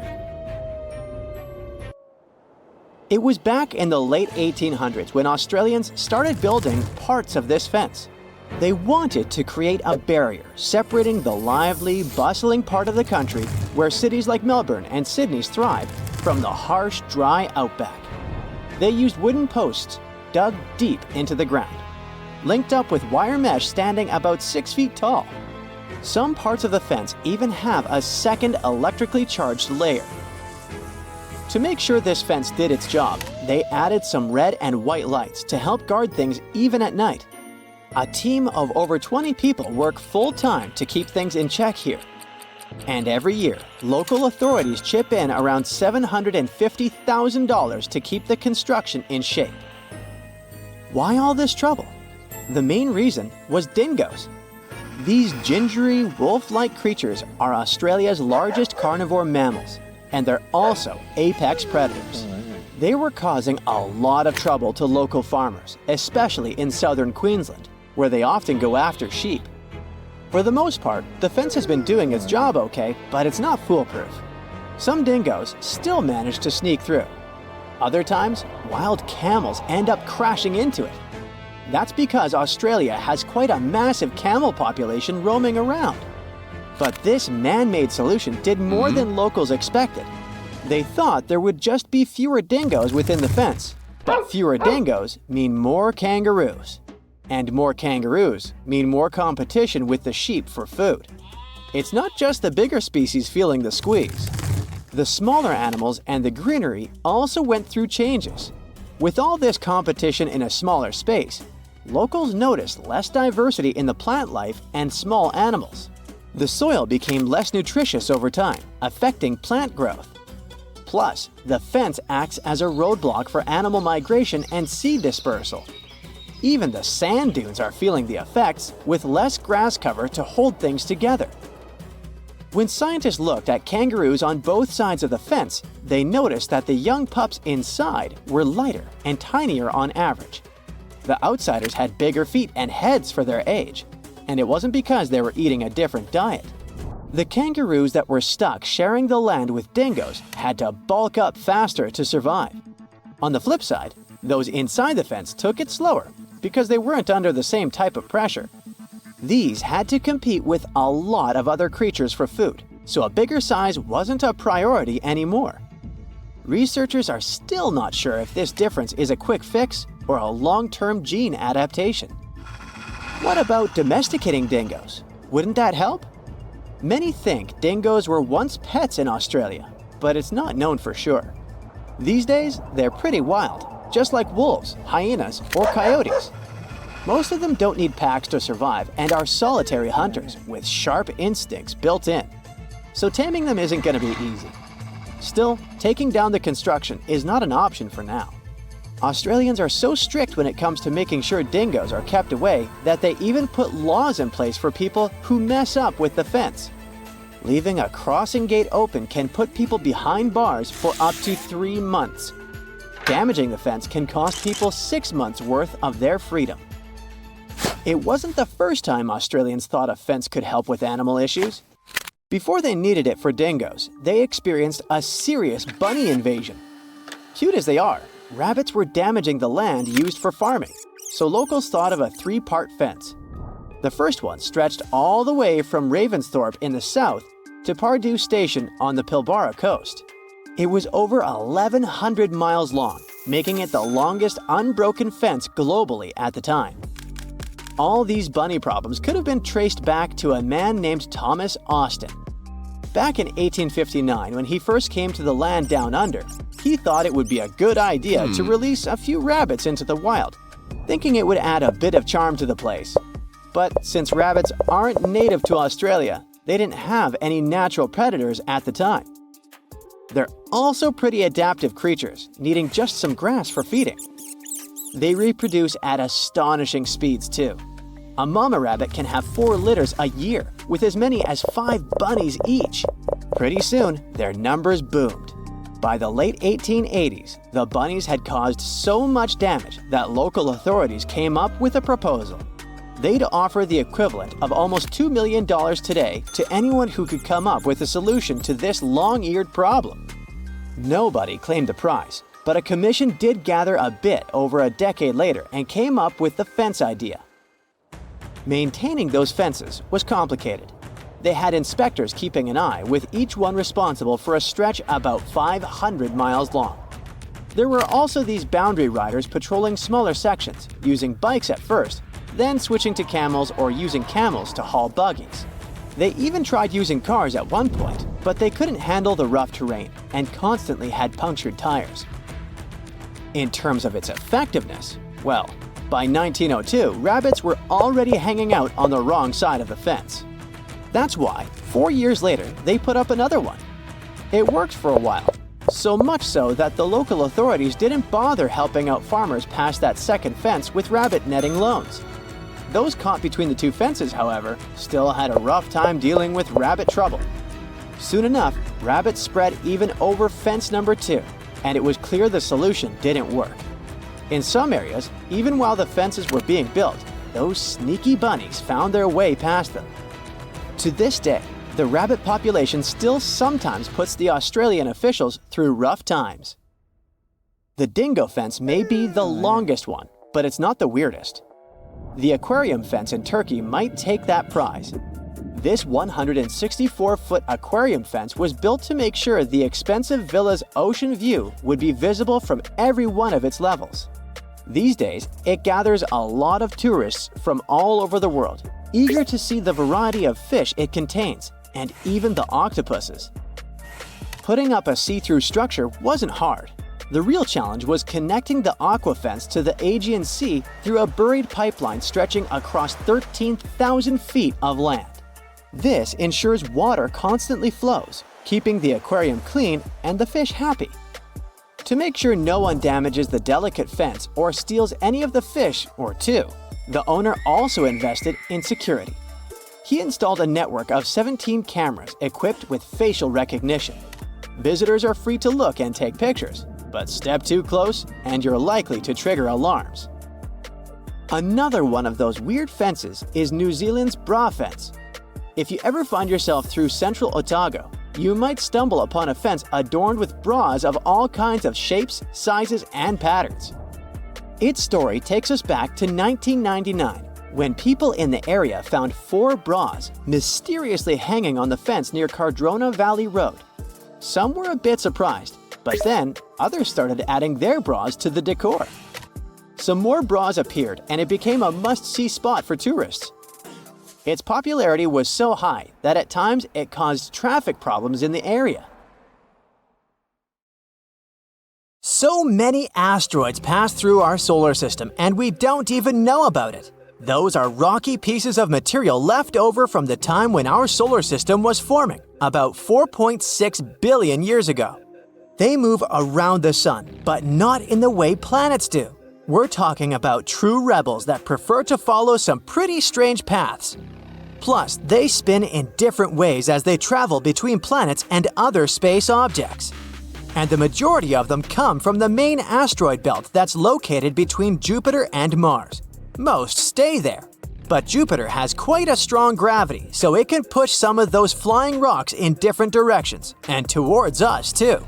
It was back in the late 1800s when Australians started building parts of this fence. They wanted to create a barrier separating the lively, bustling part of the country where cities like Melbourne and Sydney's thrive from the harsh, dry outback. They used wooden posts dug deep into the ground, linked up with wire mesh standing about 6 feet tall. Some parts of the fence even have a second electrically charged layer. To make sure this fence did its job, they added some red and white lights to help guard things even at night. A team of over 20 people work full-time to keep things in check here. And every year, local authorities chip in around $750,000 to keep the construction in shape. Why all this trouble? The main reason was dingoes. These gingery, wolf-like creatures are Australia's largest carnivore mammals, and they're also apex predators. They were causing a lot of trouble to local farmers, especially in southern Queensland, where they often go after sheep. For the most part, the fence has been doing its job okay, but it's not foolproof. Some dingoes still manage to sneak through. Other times, wild camels end up crashing into it. That's because Australia has quite a massive camel population roaming around. But this man-made solution did more than locals expected. They thought there would just be fewer dingoes within the fence, but fewer dingoes mean more kangaroos. And more kangaroos mean more competition with the sheep for food. It's not just the bigger species feeling the squeeze. The smaller animals and the greenery also went through changes. With all this competition in a smaller space, locals noticed less diversity in the plant life and small animals. The soil became less nutritious over time, affecting plant growth. Plus, the fence acts as a roadblock for animal migration and seed dispersal. Even the sand dunes are feeling the effects, with less grass cover to hold things together. When scientists looked at kangaroos on both sides of the fence, they noticed that the young pups inside were lighter and tinier on average. The outsiders had bigger feet and heads for their age, and it wasn't because they were eating a different diet. The kangaroos that were stuck sharing the land with dingoes had to bulk up faster to survive. On the flip side, those inside the fence took it slower because they weren't under the same type of pressure. These had to compete with a lot of other creatures for food, so a bigger size wasn't a priority anymore. Researchers are still not sure if this difference is a quick fix or a long-term gene adaptation. What about domesticating dingoes? Wouldn't that help? Many think dingoes were once pets in Australia, but it's not known for sure. These days, they're pretty wild, just like wolves, hyenas, or coyotes. Most of them don't need packs to survive and are solitary hunters with sharp instincts built in. So taming them isn't going to be easy. Still, taking down the construction is not an option for now. Australians are so strict when it comes to making sure dingoes are kept away that they even put laws in place for people who mess up with the fence. Leaving a crossing gate open can put people behind bars for up to 3 months. Damaging the fence can cost people 6 months' worth of their freedom. It wasn't the first time Australians thought a fence could help with animal issues. Before they needed it for dingoes, they experienced a serious bunny invasion. Cute as they are, rabbits were damaging the land used for farming, so locals thought of a 3-part fence. The first one stretched all the way from Ravensthorpe in the south to Pardue Station on the Pilbara coast. It was over 1,100 miles long, making it the longest unbroken fence globally at the time. All these bunny problems could have been traced back to a man named Thomas Austin. Back in 1859, when he first came to the land down under, he thought it would be a good idea to release a few rabbits into the wild, thinking it would add a bit of charm to the place. But since rabbits aren't native to Australia, they didn't have any natural predators at the time. They're also pretty adaptive creatures, needing just some grass for feeding. They reproduce at astonishing speeds too. A mama rabbit can have 4 litters a year, with as many as 5 bunnies each. Pretty soon, their numbers boomed. By the late 1880s, the bunnies had caused so much damage that local authorities came up with a proposal. They'd offer the equivalent of almost $2 million today to anyone who could come up with a solution to this long-eared problem. Nobody claimed the prize, but a commission did gather a bit over a decade later and came up with the fence idea. Maintaining those fences was complicated. They had inspectors keeping an eye, with each one responsible for a stretch about 500 miles long. There were also these boundary riders patrolling smaller sections, using bikes at first, then switching to camels or using camels to haul buggies. They even tried using cars at one point, but they couldn't handle the rough terrain and constantly had punctured tires. In terms of its effectiveness, well, by 1902, rabbits were already hanging out on the wrong side of the fence. That's why, 4 years later, they put up another one. It worked for a while, so much so that the local authorities didn't bother helping out farmers past that second fence with rabbit netting loans. Those caught between the two fences, however, still had a rough time dealing with rabbit trouble. Soon enough, rabbits spread even over fence number 2, and it was clear the solution didn't work. In some areas, even while the fences were being built, those sneaky bunnies found their way past them. To this day, the rabbit population still sometimes puts the Australian officials through rough times. The dingo fence may be the longest one, but it's not the weirdest. The aquarium fence in Turkey might take that prize. This 164-foot aquarium fence was built to make sure the expensive villa's ocean view would be visible from every one of its levels. These days, it gathers a lot of tourists from all over the world, eager to see the variety of fish it contains, and even the octopuses. Putting up a see-through structure wasn't hard. The real challenge was connecting the aquafence to the Aegean Sea through a buried pipeline stretching across 13,000 feet of land. This ensures water constantly flows, keeping the aquarium clean and the fish happy. To make sure no one damages the delicate fence or steals any of the fish or two, the owner also invested in security. He installed a network of 17 cameras equipped with facial recognition. Visitors are free to look and take pictures, but step too close and you're likely to trigger alarms. Another one of those weird fences is New Zealand's bra fence. If you ever find yourself through central Otago, you might stumble upon a fence adorned with bras of all kinds of shapes, sizes, and patterns. Its story takes us back to 1999, when people in the area found 4 bras mysteriously hanging on the fence near Cardrona Valley Road. Some were a bit surprised, but then others started adding their bras to the decor. Some more bras appeared and it became a must-see spot for tourists. Its popularity was so high that at times it caused traffic problems in the area. So many asteroids pass through our solar system and we don't even know about it. Those are rocky pieces of material left over from the time when our solar system was forming, about 4.6 billion years ago. They move around the sun, but not in the way planets do. We're talking about true rebels that prefer to follow some pretty strange paths. Plus, they spin in different ways as they travel between planets and other space objects. And the majority of them come from the main asteroid belt that's located between Jupiter and Mars. Most stay there. But Jupiter has quite a strong gravity, so it can push some of those flying rocks in different directions, and towards us too.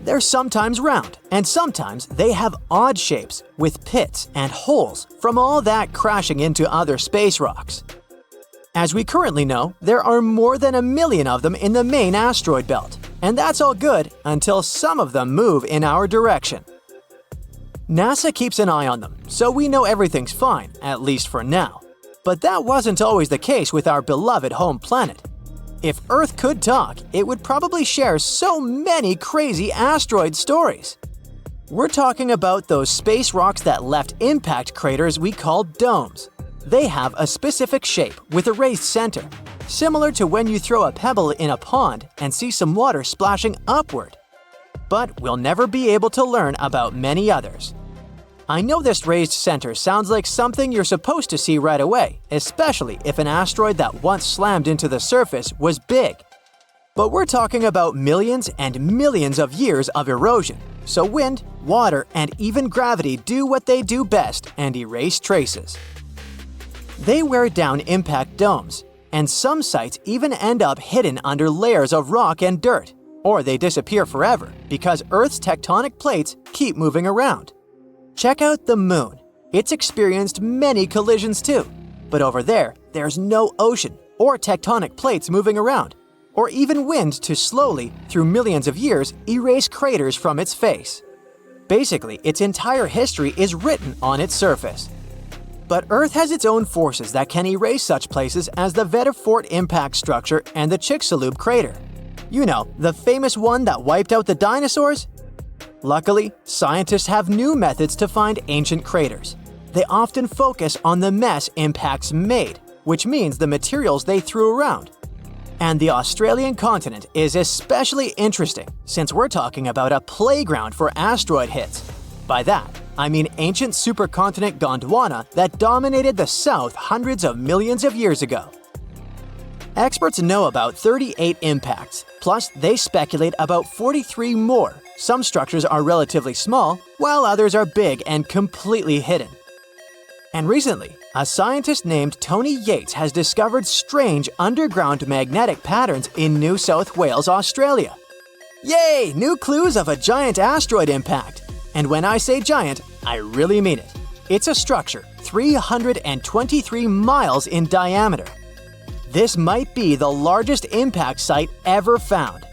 They're sometimes round, and sometimes they have odd shapes, with pits and holes from all that crashing into other space rocks. As we currently know, there are more than 1 million of them in the main asteroid belt, and that's all good until some of them move in our direction. NASA keeps an eye on them, so we know everything's fine, at least for now. But that wasn't always the case with our beloved home planet. If Earth could talk, it would probably share so many crazy asteroid stories. We're talking about those space rocks that left impact craters we call domes. They have a specific shape with a raised center, similar to when you throw a pebble in a pond and see some water splashing upward. But we'll never be able to learn about many others. I know this raised center sounds like something you're supposed to see right away, especially if an asteroid that once slammed into the surface was big. But we're talking about millions and millions of years of erosion, so wind, water, and even gravity do what they do best and erase traces. They wear down impact domes, and some sites even end up hidden under layers of rock and dirt, or they disappear forever because Earth's tectonic plates keep moving around. Check out the Moon. It's experienced many collisions too, but over there, there's no ocean or tectonic plates moving around, or even wind to slowly, through millions of years, erase craters from its face. Basically, its entire history is written on its surface. But Earth has its own forces that can erase such places as the Vedafort impact structure and the Chicxulub crater. You know, the famous one that wiped out the dinosaurs? Luckily, scientists have new methods to find ancient craters. They often focus on the mess impacts made, which means the materials they threw around. And the Australian continent is especially interesting since we're talking about a playground for asteroid hits. By that, I mean ancient supercontinent Gondwana that dominated the South hundreds of millions of years ago. Experts know about 38 impacts, plus they speculate about 43 more. Some structures are relatively small, while others are big and completely hidden. And recently, a scientist named Tony Yates has discovered strange underground magnetic patterns in New South Wales, Australia. Yay! New clues of a giant asteroid impact! And when I say giant, I really mean it. It's a structure 323 miles in diameter. This might be the largest impact site ever found.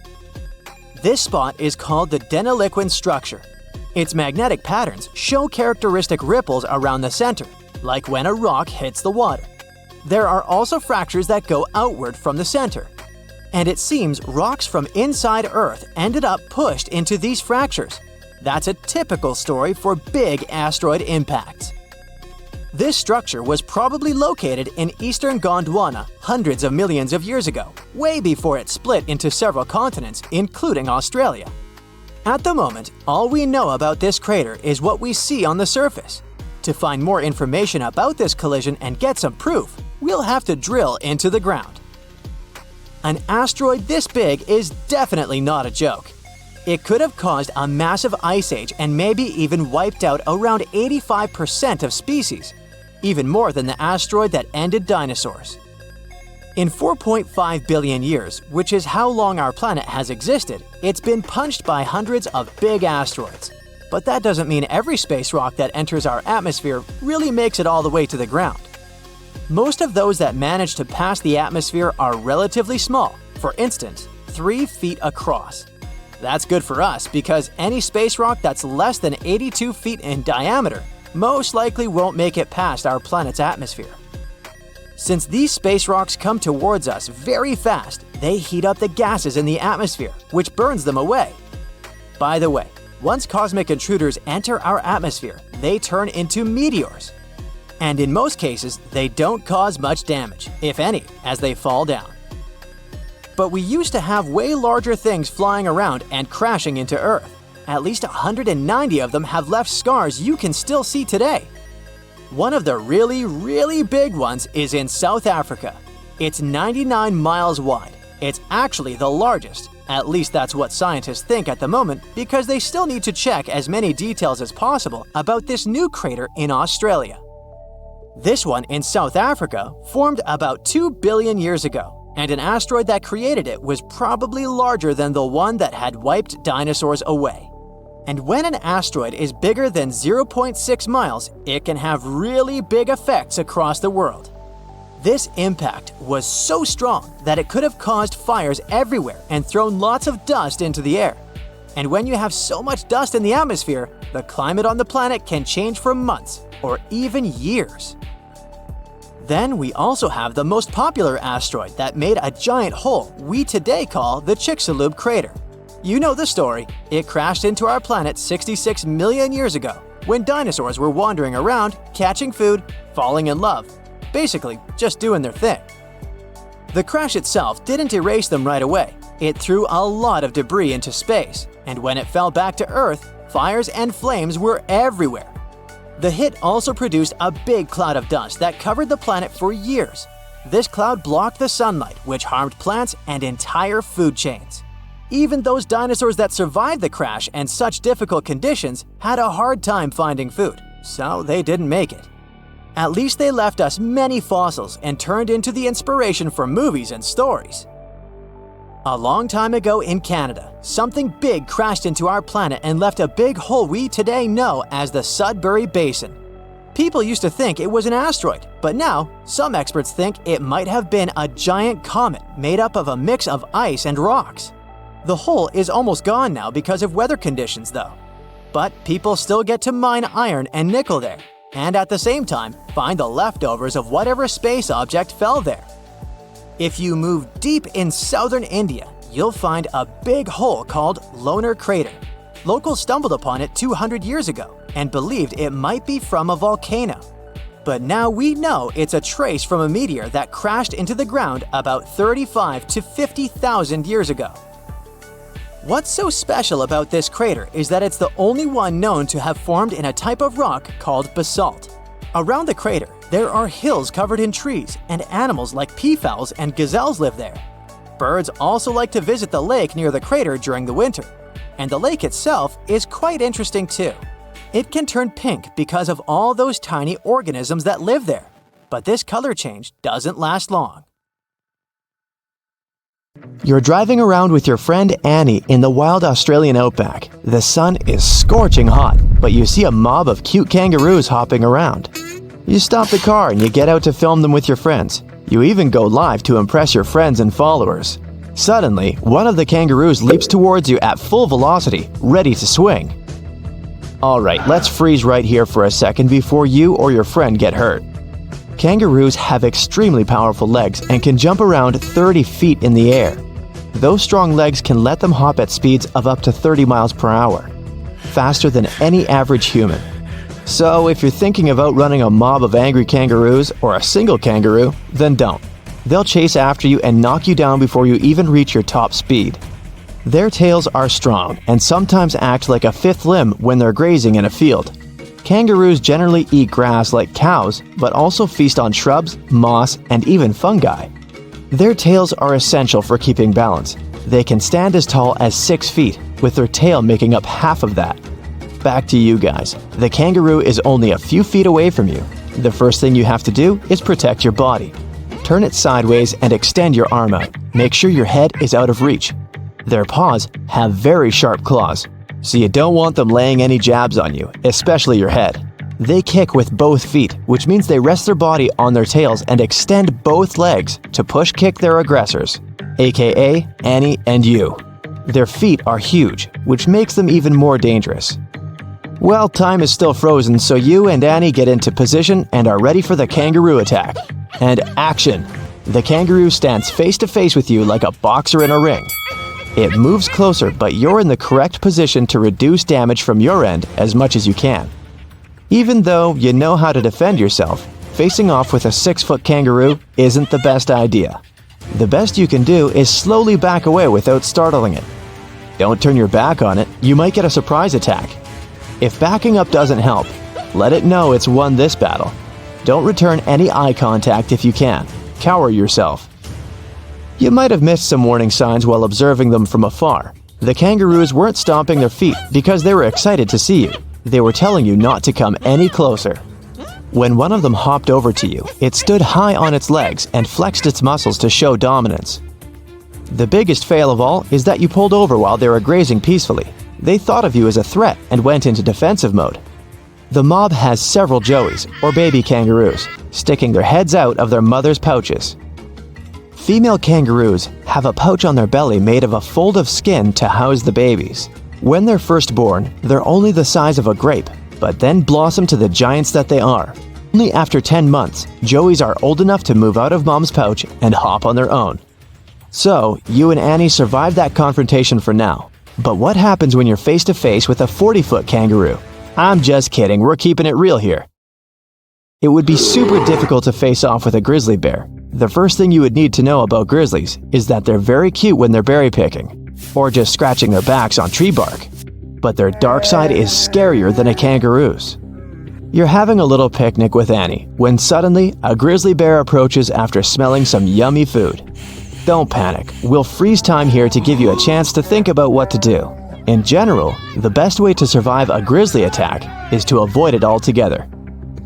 This spot is called the Deniliquin structure. Its magnetic patterns show characteristic ripples around the center, like when a rock hits the water. There are also fractures that go outward from the center. And it seems rocks from inside Earth ended up pushed into these fractures. That's a typical story for big asteroid impacts. This structure was probably located in eastern Gondwana hundreds of millions of years ago, way before it split into several continents, including Australia. At the moment, all we know about this crater is what we see on the surface. To find more information about this collision and get some proof, we'll have to drill into the ground. An asteroid this big is definitely not a joke. It could have caused a massive ice age and maybe even wiped out around 85% of species, even more than the asteroid that ended dinosaurs. In 4.5 billion years, which is how long our planet has existed, it's been punched by hundreds of big asteroids. But that doesn't mean every space rock that enters our atmosphere really makes it all the way to the ground. Most of those that manage to pass the atmosphere are relatively small, for instance, 3 feet across. That's good for us because any space rock that's less than 82 feet in diameter most likely won't make it past our planet's atmosphere. Since these space rocks come towards us very fast, they heat up the gases in the atmosphere, which burns them away. By the way, once cosmic intruders enter our atmosphere, they turn into meteors. And in most cases, they don't cause much damage, if any, as they fall down. But we used to have way larger things flying around and crashing into Earth. At least 190 of them have left scars you can still see today. One of the really big ones is in South Africa. It's 99 miles wide. It's actually the largest. At least that's what scientists think at the moment because they still need to check as many details as possible about this new crater in Australia. This one in South Africa formed about 2 billion years ago, and an asteroid that created it was probably larger than the one that had wiped dinosaurs away. And when an asteroid is bigger than 0.6 miles, it can have really big effects across the world. This impact was so strong that it could have caused fires everywhere and thrown lots of dust into the air. And when you have so much dust in the atmosphere, the climate on the planet can change for months or even years. Then we also have the most popular asteroid that made a giant hole we today call the Chicxulub crater. You know the story. It crashed into our planet 66 million years ago when dinosaurs were wandering around, catching food, falling in love. Basically, just doing their thing. The crash itself didn't erase them right away. It threw a lot of debris into space, and when it fell back to Earth, fires and flames were everywhere. The hit also produced a big cloud of dust that covered the planet for years. This cloud blocked the sunlight, which harmed plants and entire food chains. Even those dinosaurs that survived the crash and such difficult conditions had a hard time finding food, so they didn't make it. At least they left us many fossils and turned into the inspiration for movies and stories. A long time ago in Canada, something big crashed into our planet and left a big hole we today know as the Sudbury Basin. People used to think it was an asteroid, but now some experts think it might have been a giant comet made up of a mix of ice and rocks. The hole is almost gone now because of weather conditions though. But people still get to mine iron and nickel there, and at the same time find the leftovers of whatever space object fell there. If you move deep in southern India, you'll find a big hole called Lonar Crater. Locals stumbled upon it 200 years ago and believed it might be from a volcano. But now we know it's a trace from a meteor that crashed into the ground about 35 to 50,000 years ago. What's so special about this crater is that it's the only one known to have formed in a type of rock called basalt. Around the crater, there are hills covered in trees, and animals like peafowls and gazelles live there. Birds also like to visit the lake near the crater during the winter. And the lake itself is quite interesting too. It can turn pink because of all those tiny organisms that live there. But this color change doesn't last long. You're driving around with your friend Annie in the wild Australian outback. The sun is scorching hot, but you see a mob of cute kangaroos hopping around. You stop the car and you get out to film them with your friends. You even go live to impress your friends and followers. Suddenly, one of the kangaroos leaps towards you at full velocity, ready to swing. Alright, let's freeze right here for a second before you or your friend get hurt. Kangaroos have extremely powerful legs and can jump around 30 feet in the air. Those strong legs can let them hop at speeds of up to 30 miles per hour, faster than any average human. So if you're thinking of outrunning a mob of angry kangaroos or a single kangaroo, then don't. They'll chase after you and knock you down before you even reach your top speed. Their tails are strong and sometimes act like a fifth limb when they're grazing in a field. Kangaroos generally eat grass like cows, but also feast on shrubs, moss, and even fungi. Their tails are essential for keeping balance. They can stand as tall as 6 feet, with their tail making up half of that. Back to you guys. The kangaroo is only a few feet away from you. The first thing you have to do is protect your body. Turn it sideways and extend your arm out. Make sure your head is out of reach. Their paws have very sharp claws, so you don't want them laying any jabs on you, especially your head. They kick with both feet, which means they rest their body on their tails and extend both legs to push kick their aggressors, aka Annie and you. Their feet are huge, which makes them even more dangerous. Well, time is still frozen, so you and Annie get into position and are ready for the kangaroo attack. And action! The kangaroo stands face to face with you like a boxer in a ring. It moves closer, but you're in the correct position to reduce damage from your end as much as you can. Even though you know how to defend yourself, facing off with a 6-foot kangaroo isn't the best idea. The best you can do is slowly back away without startling it. Don't turn your back on it, you might get a surprise attack. If backing up doesn't help, let it know it's won this battle. Don't return any eye contact if you can. Cower yourself. You might have missed some warning signs while observing them from afar. The kangaroos weren't stomping their feet because they were excited to see you. They were telling you not to come any closer. When one of them hopped over to you, it stood high on its legs and flexed its muscles to show dominance. The biggest fail of all is that you pulled over while they were grazing peacefully. They thought of you as a threat and went into defensive mode. The mob has several joeys, or baby kangaroos, sticking their heads out of their mother's pouches. Female kangaroos have a pouch on their belly made of a fold of skin to house the babies. When they're first born, they're only the size of a grape, but then blossom to the giants that they are. Only after 10 months, joeys are old enough to move out of mom's pouch and hop on their own. So, you and Annie survived that confrontation for now. But what happens when you're face to face with a 40-foot kangaroo? I'm just kidding, we're keeping it real here. It would be super difficult to face off with a grizzly bear. The first thing you would need to know about grizzlies is that they're very cute when they're berry picking, or just scratching their backs on tree bark. But their dark side is scarier than a kangaroo's. You're having a little picnic with Annie when suddenly a grizzly bear approaches after smelling some yummy food. Don't panic, we'll freeze time here to give you a chance to think about what to do. In general, the best way to survive a grizzly attack is to avoid it altogether.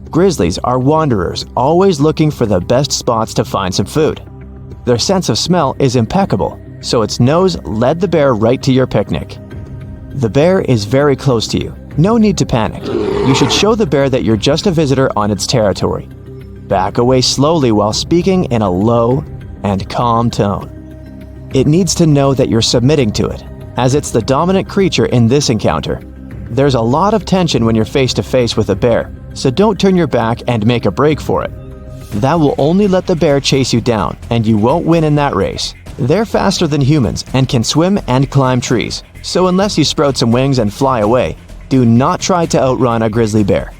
Grizzlies are wanderers, always looking for the best spots to find some food. Their sense of smell is impeccable, so its nose led the bear right to your picnic. The bear is very close to you. No need to panic. You should show the bear that you're just a visitor on its territory. Back away slowly while speaking in a low and calm tone. It needs to know that you're submitting to it, as it's the dominant creature in this encounter. There's a lot of tension when you're face to face with a bear, so don't turn your back and make a break for it. That will only let the bear chase you down, and you won't win in that race. They're faster than humans and can swim and climb trees, so unless you sprout some wings and fly away, do not try to outrun a grizzly bear.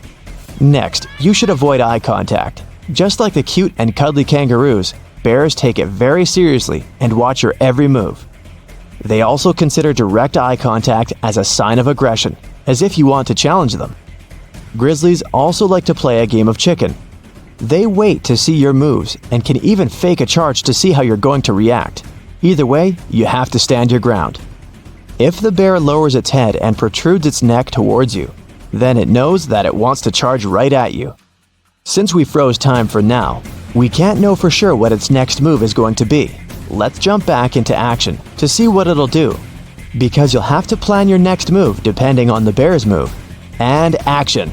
Next, you should avoid eye contact. Just like the cute and cuddly kangaroos, bears take it very seriously and watch your every move. They also consider direct eye contact as a sign of aggression, as if you want to challenge them. Grizzlies also like to play a game of chicken. They wait to see your moves and can even fake a charge to see how you're going to react. Either way, you have to stand your ground. If the bear lowers its head and protrudes its neck towards you, then it knows that it wants to charge right at you. Since we froze time for now, we can't know for sure what its next move is going to be. Let's jump back into action to see what it'll do, because you'll have to plan your next move depending on the bear's move. And action!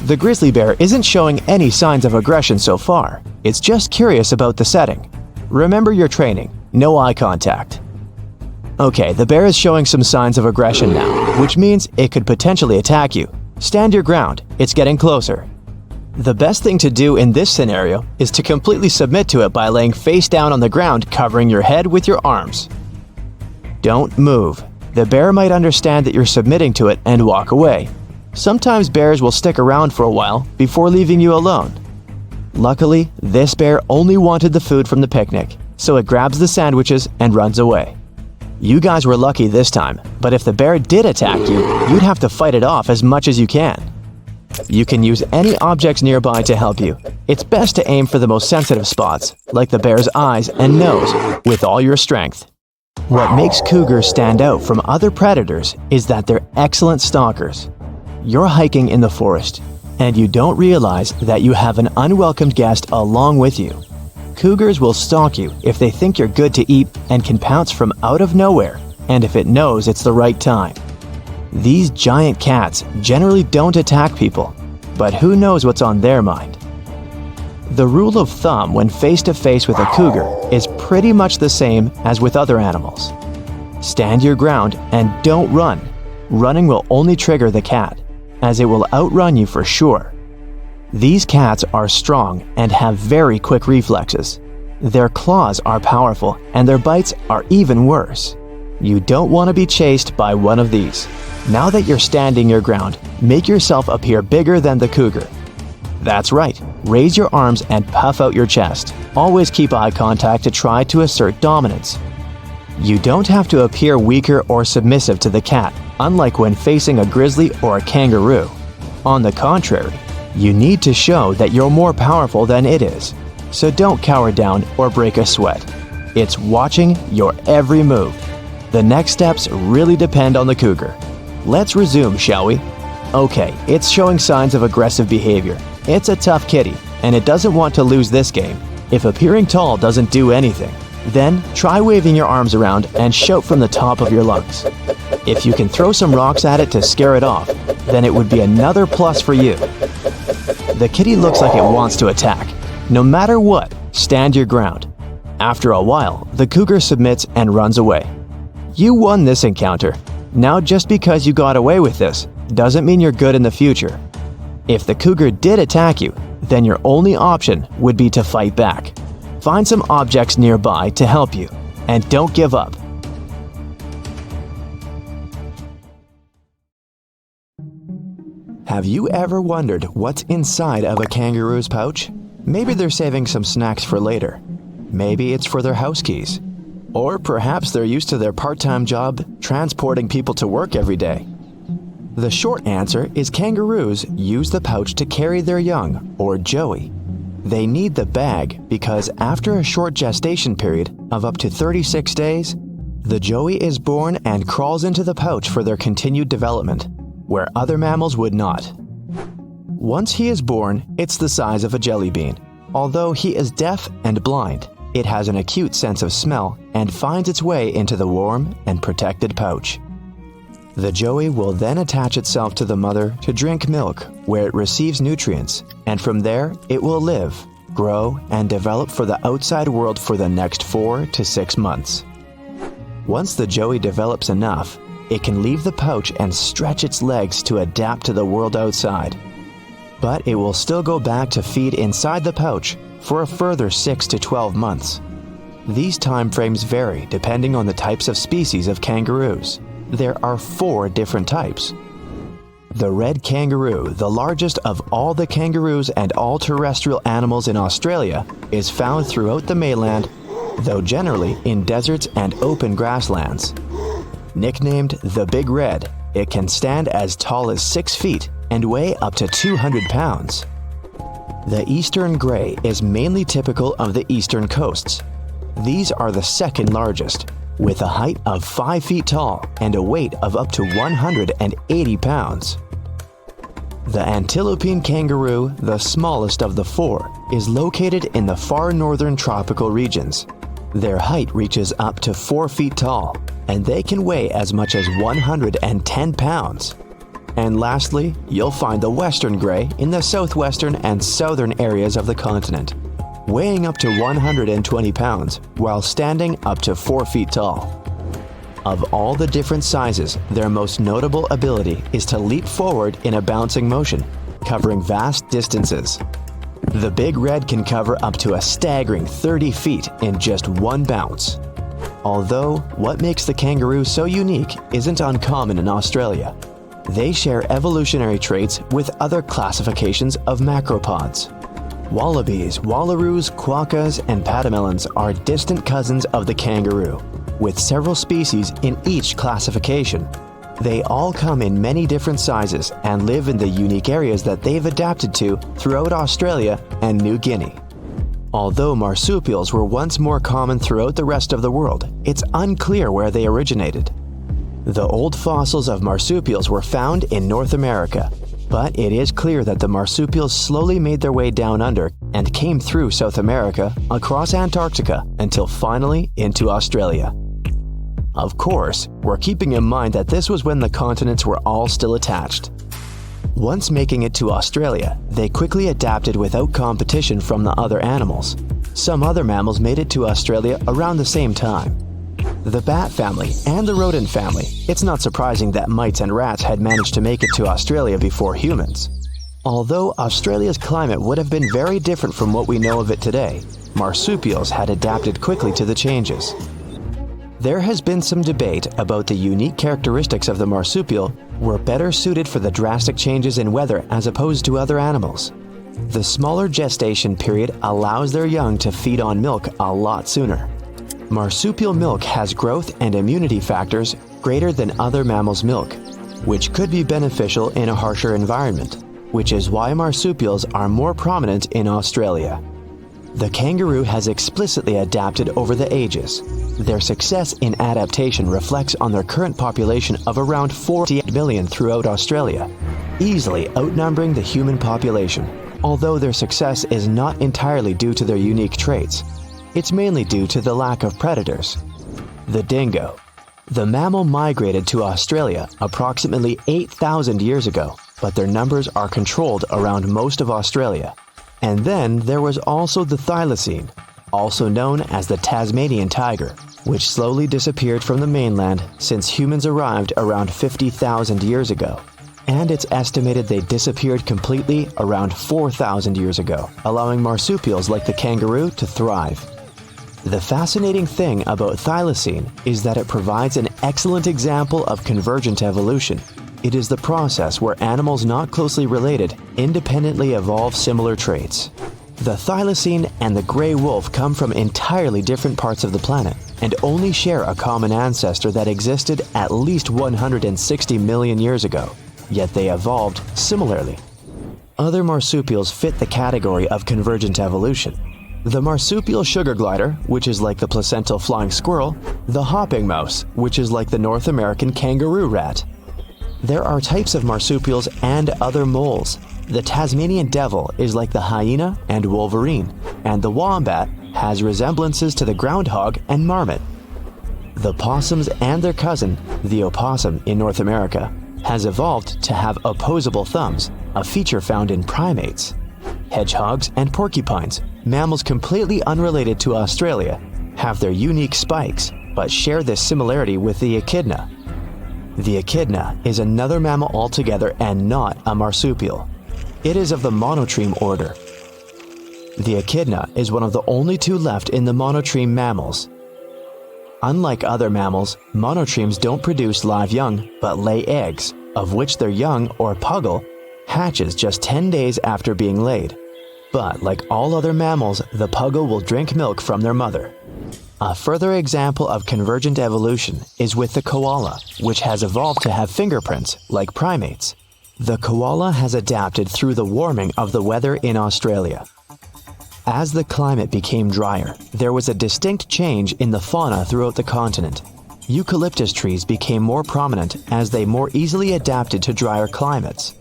The grizzly bear isn't showing any signs of aggression so far. It's just curious about the setting. Remember your training, no eye contact. Okay, the bear is showing some signs of aggression now, which means it could potentially attack you. Stand your ground, it's getting closer. The best thing to do in this scenario is to completely submit to it by laying face down on the ground, covering your head with your arms. Don't move. The bear might understand that you're submitting to it and walk away. Sometimes bears will stick around for a while before leaving you alone. Luckily, this bear only wanted the food from the picnic, so it grabs the sandwiches and runs away. You guys were lucky this time, but if the bear did attack you, you'd have to fight it off as much as you can. You can use any objects nearby to help you. It's best to aim for the most sensitive spots, like the bear's eyes and nose, with all your strength. What makes cougars stand out from other predators is that they're excellent stalkers. You're hiking in the forest, and you don't realize that you have an unwelcome guest along with you. Cougars will stalk you if they think you're good to eat and can pounce from out of nowhere, and if it knows it's the right time. These giant cats generally don't attack people, but who knows what's on their mind? The rule of thumb when face-to-face with a cougar is pretty much the same as with other animals. Stand your ground and don't run. Running will only trigger the cat, as it will outrun you for sure. These cats are strong and have very quick reflexes. Their claws are powerful and their bites are even worse. You don't want to be chased by one of these. Now that you're standing your ground, make yourself appear bigger than the cougar. That's right, raise your arms and puff out your chest. Always keep eye contact to try to assert dominance. You don't have to appear weaker or submissive to the cat, unlike when facing a grizzly or a kangaroo. On the contrary, you need to show that you're more powerful than it is. So don't cower down or break a sweat. It's watching your every move. The next steps really depend on the cougar. Let's resume, shall we? Okay, it's showing signs of aggressive behavior. It's a tough kitty, and it doesn't want to lose this game. If appearing tall doesn't do anything, then try waving your arms around and shout from the top of your lungs. If you can throw some rocks at it to scare it off, then it would be another plus for you. The kitty looks like it wants to attack. No matter what, stand your ground. After a while, the cougar submits and runs away. You won this encounter. Now, just because you got away with this doesn't mean you're good in the future. If the cougar did attack you, then your only option would be to fight back. Find some objects nearby to help you, and don't give up. Have you ever wondered what's inside of a kangaroo's pouch? Maybe they're saving some snacks for later. Maybe it's for their house keys. Or perhaps they're used to their part-time job transporting people to work every day. The short answer is kangaroos use the pouch to carry their young, or joey. They need the bag because after a short gestation period of up to 36 days, the joey is born and crawls into the pouch for their continued development, where other mammals would not. Once he is born, it's the size of a jelly bean. Although he is deaf and blind, it has an acute sense of smell and finds its way into the warm and protected pouch. The joey will then attach itself to the mother to drink milk, where it receives nutrients, and from there it will live, grow, and develop for the outside world for the next 4 to 6 months. Once the joey develops enough, it can leave the pouch and stretch its legs to adapt to the world outside. But it will still go back to feed inside the pouch for a further 6 to 12 months. These time frames vary depending on the types of species of kangaroos. There are 4 different types. The red kangaroo, the largest of all the kangaroos and all terrestrial animals in Australia, is found throughout the mainland, though generally in deserts and open grasslands. Nicknamed the Big Red, it can stand as tall as 6 feet and weigh up to 200 pounds. The eastern grey is mainly typical of the eastern coasts. These are the second largest, with a height of 5 feet tall and a weight of up to 180 pounds. The Antilopean kangaroo, the smallest of the 4, is located in the far northern tropical regions. Their height reaches up to 4 feet tall, and they can weigh as much as 110 pounds. And lastly, you'll find the western grey in the southwestern and southern areas of the continent, weighing up to 120 pounds while standing up to 4 feet tall. Of all the different sizes, their most notable ability is to leap forward in a bouncing motion, covering vast distances. The Big Red can cover up to a staggering 30 feet in just one bounce. Although, what makes the kangaroo so unique isn't uncommon in Australia. They share evolutionary traits with other classifications of macropods. Wallabies, wallaroos, quokkas, and pademelons are distant cousins of the kangaroo, with several species in each classification. They all come in many different sizes and live in the unique areas that they've adapted to throughout Australia and New Guinea. Although marsupials were once more common throughout the rest of the world, it's unclear where they originated. The old fossils of marsupials were found in North America, but it is clear that the marsupials slowly made their way down under and came through South America, across Antarctica, until finally into Australia. Of course, we're keeping in mind that this was when the continents were all still attached. Once making it to Australia, they quickly adapted without competition from the other animals. Some other mammals made it to Australia around the same time. The bat family and the rodent family. It's not surprising that mites and rats had managed to make it to Australia before humans. Although Australia's climate would have been very different from what we know of it today, marsupials had adapted quickly to the changes. There has been some debate about the unique characteristics of the marsupial were better suited for the drastic changes in weather as opposed to other animals. The smaller gestation period allows their young to feed on milk a lot sooner. Marsupial milk has growth and immunity factors greater than other mammals' milk, which could be beneficial in a harsher environment, which is why marsupials are more prominent in Australia. The kangaroo has explicitly adapted over the ages. Their success in adaptation reflects on their current population of around 48 million throughout Australia, easily outnumbering the human population. Although their success is not entirely due to their unique traits, it's mainly due to the lack of predators. The dingo. The mammal migrated to Australia approximately 8,000 years ago, but their numbers are controlled around most of Australia. And then there was also the thylacine, also known as the Tasmanian tiger, which slowly disappeared from the mainland since humans arrived around 50,000 years ago. And it's estimated they disappeared completely around 4,000 years ago, allowing marsupials like the kangaroo to thrive. The fascinating thing about thylacine is that it provides an excellent example of convergent evolution. It is the process where animals not closely related independently evolve similar traits. The thylacine and the gray wolf come from entirely different parts of the planet and only share a common ancestor that existed at least 160 million years ago, yet they evolved similarly. Other marsupials fit the category of convergent evolution. The marsupial sugar glider, which is like the placental flying squirrel, the hopping mouse, which is like the North American kangaroo rat. There are types of marsupials and other moles. The Tasmanian devil is like the hyena and wolverine, and the wombat has resemblances to the groundhog and marmot. The possums and their cousin, the opossum in North America, has evolved to have opposable thumbs, a feature found in primates. Hedgehogs and porcupines, mammals completely unrelated to Australia, have their unique spikes, but share this similarity with the echidna. The echidna is another mammal altogether and not a marsupial. It is of the monotreme order. The echidna is one of the only two left in the monotreme mammals. Unlike other mammals, monotremes don't produce live young, but lay eggs, of which their young, or puggle, hatches just 10 days after being laid. But like all other mammals, the puggle will drink milk from their mother. A further example of convergent evolution is with the koala, which has evolved to have fingerprints, like primates. The koala has adapted through the warming of the weather in Australia. As the climate became drier, there was a distinct change in the fauna throughout the continent. Eucalyptus trees became more prominent as they more easily adapted to drier climates.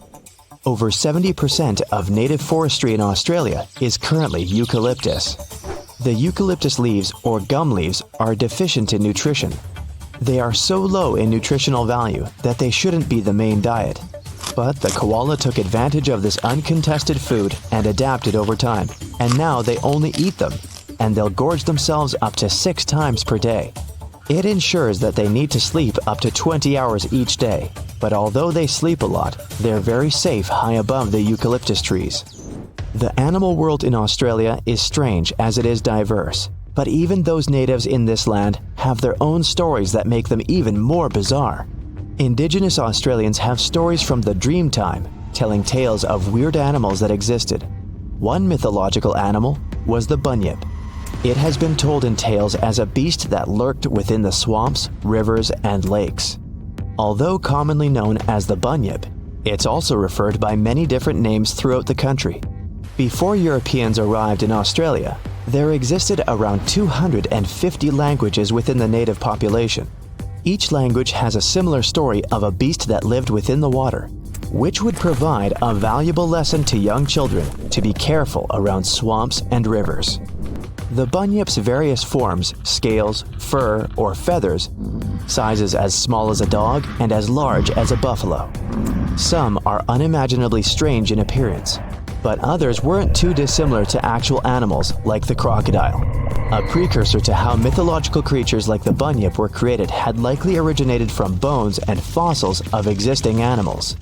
Over 70% of native forestry in Australia is currently eucalyptus. The eucalyptus leaves, or gum leaves, are deficient in nutrition. They are so low in nutritional value that they shouldn't be the main diet. But the koala took advantage of this uncontested food and adapted over time, and now they only eat them, and they'll gorge themselves up to 6 times per day. It ensures that they need to sleep up to 20 hours each day, but although they sleep a lot, they're very safe high above the eucalyptus trees. The animal world in Australia is strange as it is diverse. But even those natives in this land have their own stories that make them even more bizarre. Indigenous Australians have stories from the dream time, telling tales of weird animals that existed. One mythological animal was the bunyip. It has been told in tales as a beast that lurked within the swamps, rivers, and lakes. Although commonly known as the bunyip, it's also referred by many different names throughout the country. Before Europeans arrived in Australia, there existed around 250 languages within the native population. Each language has a similar story of a beast that lived within the water, which would provide a valuable lesson to young children to be careful around swamps and rivers. The bunyip's various forms, scales, fur, or feathers, sizes as small as a dog and as large as a buffalo. Some are unimaginably strange in appearance, but others weren't too dissimilar to actual animals like the crocodile. A precursor to how mythological creatures like the bunyip were created had likely originated from bones and fossils of existing animals.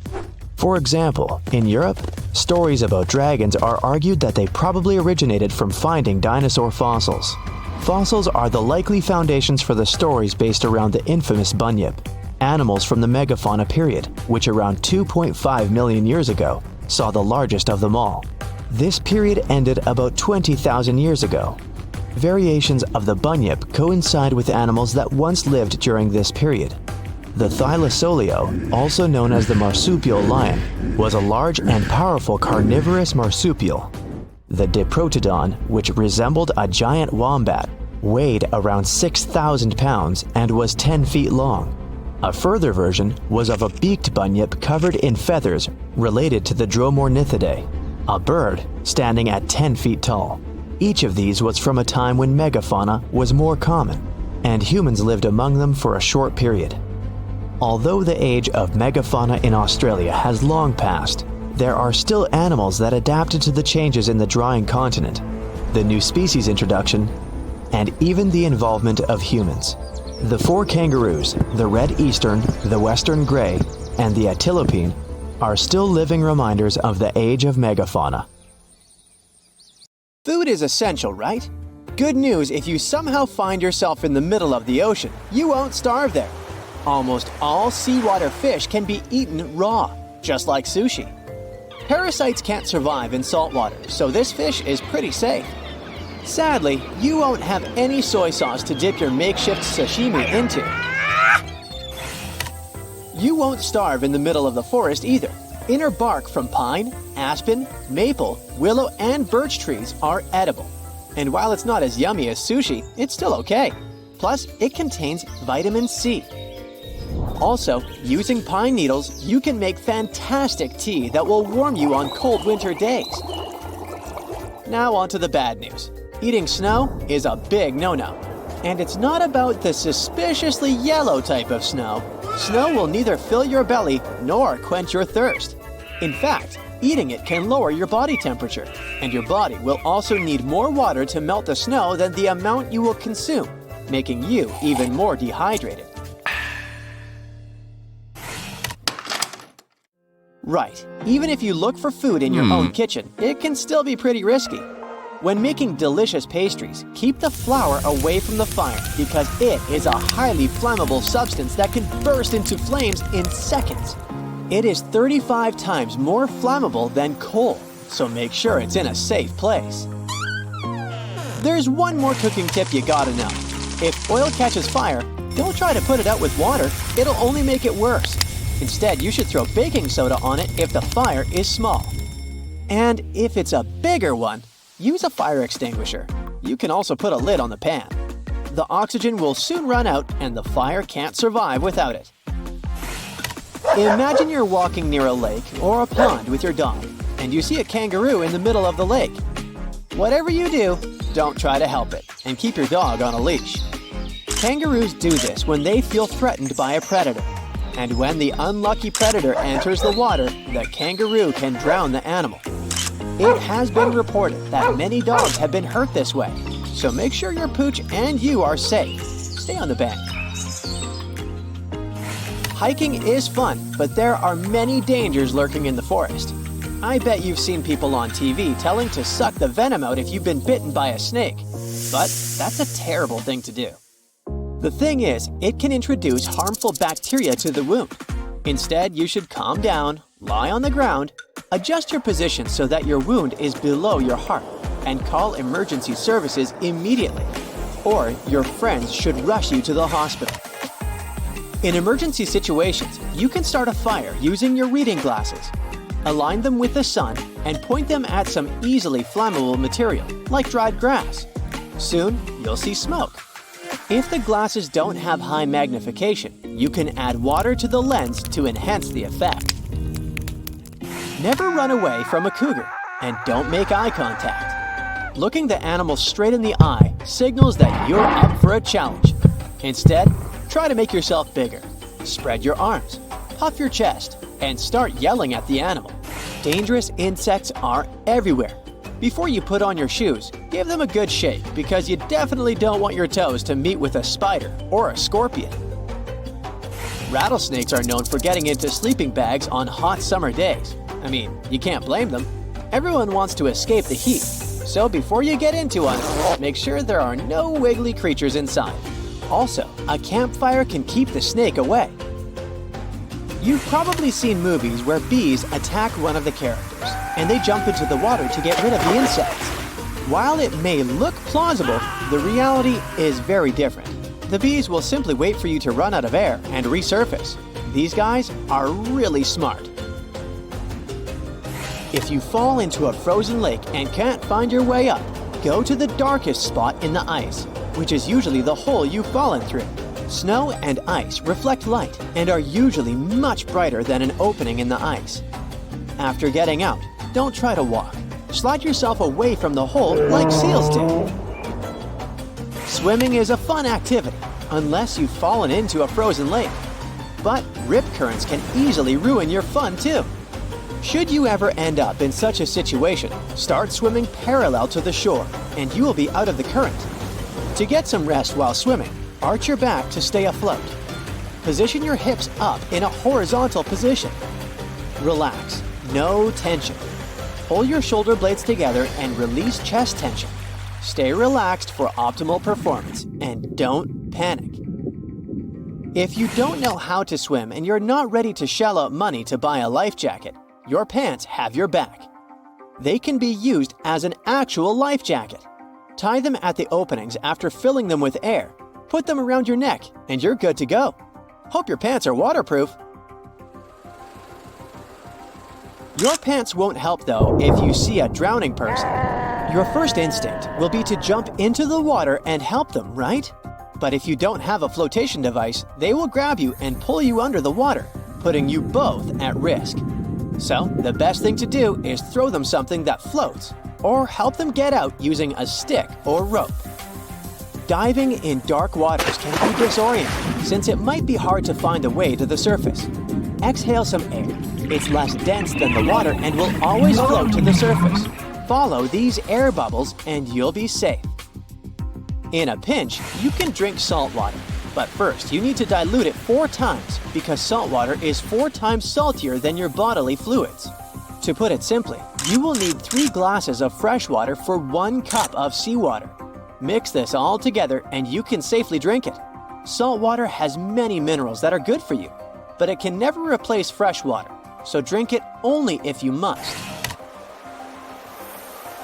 For example, in Europe, stories about dragons are argued that they probably originated from finding dinosaur fossils. Fossils are the likely foundations for the stories based around the infamous bunyip, animals from the megafauna period, which around 2.5 million years ago saw the largest of them all. This period ended about 20,000 years ago. Variations of the bunyip coincide with animals that once lived during this period. The Thylacoleo, also known as the Marsupial lion, was a large and powerful carnivorous marsupial. The Diprotodon, which resembled a giant wombat, weighed around 6,000 pounds and was 10 feet long. A further version was of a beaked bunyip covered in feathers related to the Dromornithidae, a bird standing at 10 feet tall. Each of these was from a time when megafauna was more common, and humans lived among them for a short period. Although the age of megafauna in Australia has long passed, there are still animals that adapted to the changes in the drying continent, the new species introduction, and even the involvement of humans. The four kangaroos, the red eastern, the western grey, and the antilopine, are still living reminders of the age of megafauna. Food is essential, right? Good news, if you somehow find yourself in the middle of the ocean, you won't starve there. Almost all seawater fish can be eaten raw, just like sushi. Parasites can't survive in saltwater, so this fish is pretty safe. Sadly, you won't have any soy sauce to dip your makeshift sashimi into. You won't starve in the middle of the forest either. Inner bark from pine, aspen, maple, willow, and birch trees are edible. And while it's not as yummy as sushi, it's still okay. Plus, it contains vitamin C. Also, using pine needles, you can make fantastic tea that will warm you on cold winter days. Now on to the bad news. Eating snow is a big no-no. And it's not about the suspiciously yellow type of snow. Snow will neither fill your belly nor quench your thirst. In fact, eating it can lower your body temperature, and your body will also need more water to melt the snow than the amount you will consume, making you even more dehydrated. Right, even if you look for food in your own kitchen, it can still be pretty risky. When making delicious pastries, keep the flour away from the fire because it is a highly flammable substance that can burst into flames in seconds. It is 35 times more flammable than coal, so make sure it's in a safe place. There's one more cooking tip you gotta know. If oil catches fire, don't try to put it out with water, it'll only make it worse. Instead, you should throw baking soda on it if the fire is small. And if it's a bigger one, use a fire extinguisher. You can also put a lid on the pan. The oxygen will soon run out and the fire can't survive without it. Imagine you're walking near a lake or a pond with your dog, and you see a kangaroo in the middle of the lake. Whatever you do, don't try to help it, and keep your dog on a leash. Kangaroos do this when they feel threatened by a predator. And when the unlucky predator enters the water, the kangaroo can drown the animal. It has been reported that many dogs have been hurt this way, so make sure your pooch and you are safe. Stay on the bank. Hiking is fun, but there are many dangers lurking in the forest. I bet you've seen people on TV telling to suck the venom out if you've been bitten by a snake. But that's a terrible thing to do. The thing is, it can introduce harmful bacteria to the wound. Instead, you should calm down, lie on the ground, adjust your position so that your wound is below your heart, and call emergency services immediately. Or your friends should rush you to the hospital. In emergency situations, you can start a fire using your reading glasses. Align them with the sun and point them at some easily flammable material, like dried grass. Soon, you'll see smoke. If the glasses don't have high magnification, you can add water to the lens to enhance the effect. Never run away from a cougar, and don't make eye contact. Looking the animal straight in the eye signals that you're up for a challenge. Instead, try to make yourself bigger. Spread your arms, puff your chest, and start yelling at the animal. Dangerous insects are everywhere. Before you put on your shoes, give them a good shake because you definitely don't want your toes to meet with a spider or a scorpion. Rattlesnakes are known for getting into sleeping bags on hot summer days. I mean, you can't blame them. Everyone wants to escape the heat. So before you get into one, make sure there are no wiggly creatures inside. Also, a campfire can keep the snake away. You've probably seen movies where bees attack one of the characters, and they jump into the water to get rid of the insects. While it may look plausible, the reality is very different. The bees will simply wait for you to run out of air and resurface. These guys are really smart. If you fall into a frozen lake and can't find your way up, go to the darkest spot in the ice, which is usually the hole you've fallen through. Snow and ice reflect light and are usually much brighter than an opening in the ice. After getting out, don't try to walk. Slide yourself away from the hole like seals do. Swimming is a fun activity, unless you've fallen into a frozen lake. But rip currents can easily ruin your fun too. Should you ever end up in such a situation, start swimming parallel to the shore, and you will be out of the current. To get some rest while swimming, arch your back to stay afloat. Position your hips up in a horizontal position. Relax, no tension. Pull your shoulder blades together and release chest tension. Stay relaxed for optimal performance and don't panic. If you don't know how to swim and you're not ready to shell out money to buy a life jacket, your pants have your back. They can be used as an actual life jacket. Tie them at the openings after filling them with air. Put them around your neck and you're good to go. Hope your pants are waterproof. Your pants won't help though if you see a drowning person. Your first instinct will be to jump into the water and help them, right? But if you don't have a flotation device, they will grab you and pull you under the water, putting you both at risk. So, the best thing to do is throw them something that floats, or help them get out using a stick or rope. Diving in dark waters can be disorienting, since it might be hard to find a way to the surface. Exhale some air. It's less dense than the water and will always float to the surface. Follow these air bubbles and you'll be safe. In a pinch, you can drink salt water, but first you need to dilute it 4 times because salt water is 4 times saltier than your bodily fluids. To put it simply, you will need 3 glasses of fresh water for 1 cup of seawater. Mix this all together and you can safely drink it. Salt water has many minerals that are good for you, but it can never replace fresh water, so drink it only if you must.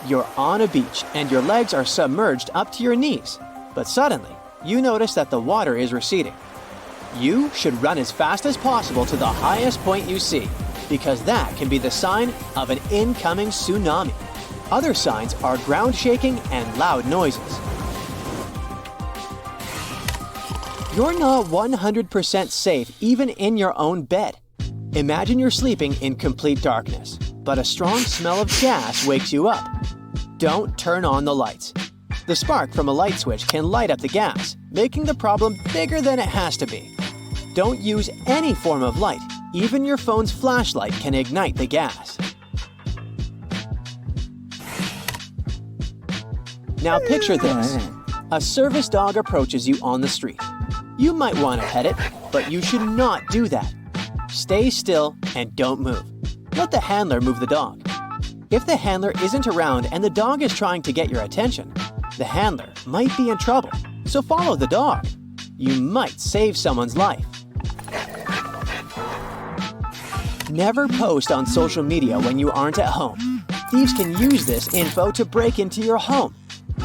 You're on a beach and your legs are submerged up to your knees, but suddenly, you notice that the water is receding. You should run as fast as possible to the highest point you see, because that can be the sign of an incoming tsunami. Other signs are ground shaking and loud noises. You're not 100% safe even in your own bed. Imagine you're sleeping in complete darkness, but a strong smell of gas wakes you up. Don't turn on the lights. The spark from a light switch can light up the gas, making the problem bigger than it has to be. Don't use any form of light. Even your phone's flashlight can ignite the gas. Now picture this. A service dog approaches you on the street. You might want to pet it, but you should not do that. Stay still and don't move. Let the handler move the dog. If the handler isn't around and the dog is trying to get your attention, The handler might be in trouble, so follow the dog. You might save someone's life. Never post on social media when you aren't at home. Thieves can use this info to break into your home.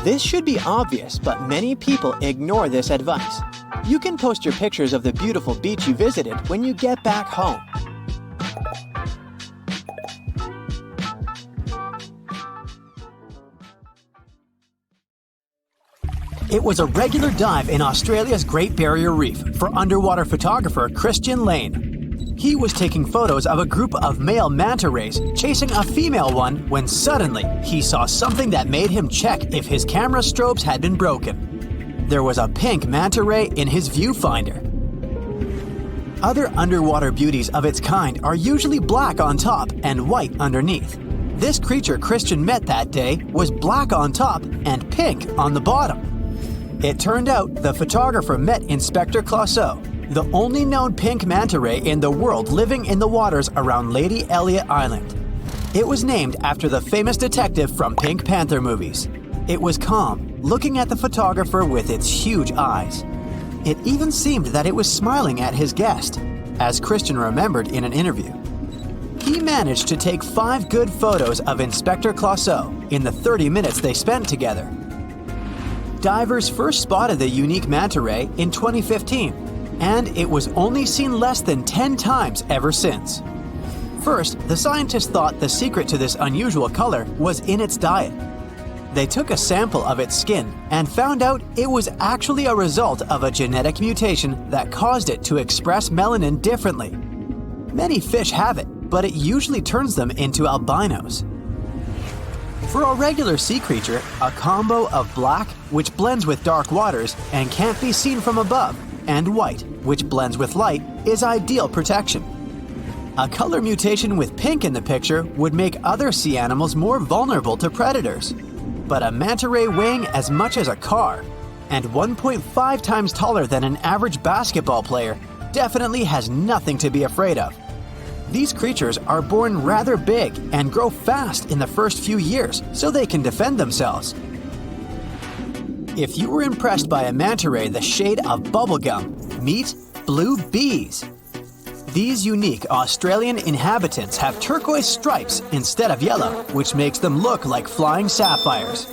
This should be obvious, but many people ignore this advice. You can post your pictures of the beautiful beach you visited when you get back home. It was a regular dive in Australia's Great Barrier Reef for underwater photographer Christian Lane. He was taking photos of a group of male manta rays chasing a female one when suddenly he saw something that made him check if his camera strobes had been broken. There was a pink manta ray in his viewfinder. Other underwater beauties of its kind are usually black on top and white underneath. This creature Christian met that day was black on top and pink on the bottom. It turned out the photographer met Inspector Clouseau, the only known pink manta ray in the world living in the waters around Lady Elliot Island. It was named after the famous detective from Pink Panther movies. It was calm, looking at the photographer with its huge eyes. It even seemed that it was smiling at his guest, as Christian remembered in an interview. He managed to take 5 good photos of Inspector Clouseau in the 30 minutes they spent together. Divers first spotted the unique manta ray in 2015, and it was only seen less than 10 times ever since. First, the scientists thought the secret to this unusual color was in its diet. They took a sample of its skin and found out it was actually a result of a genetic mutation that caused it to express melanin differently. Many fish have it, but it usually turns them into albinos. For a regular sea creature, a combo of black, which blends with dark waters and can't be seen from above, and white, which blends with light, is ideal protection. A color mutation with pink in the picture would make other sea animals more vulnerable to predators. But a manta ray weighing as much as a car and 1.5 times taller than an average basketball player definitely has nothing to be afraid of. These creatures are born rather big and grow fast in the first few years so they can defend themselves. If you were impressed by a manta ray the shade of bubblegum, meet blue bees. These unique Australian inhabitants have turquoise stripes instead of yellow, which makes them look like flying sapphires.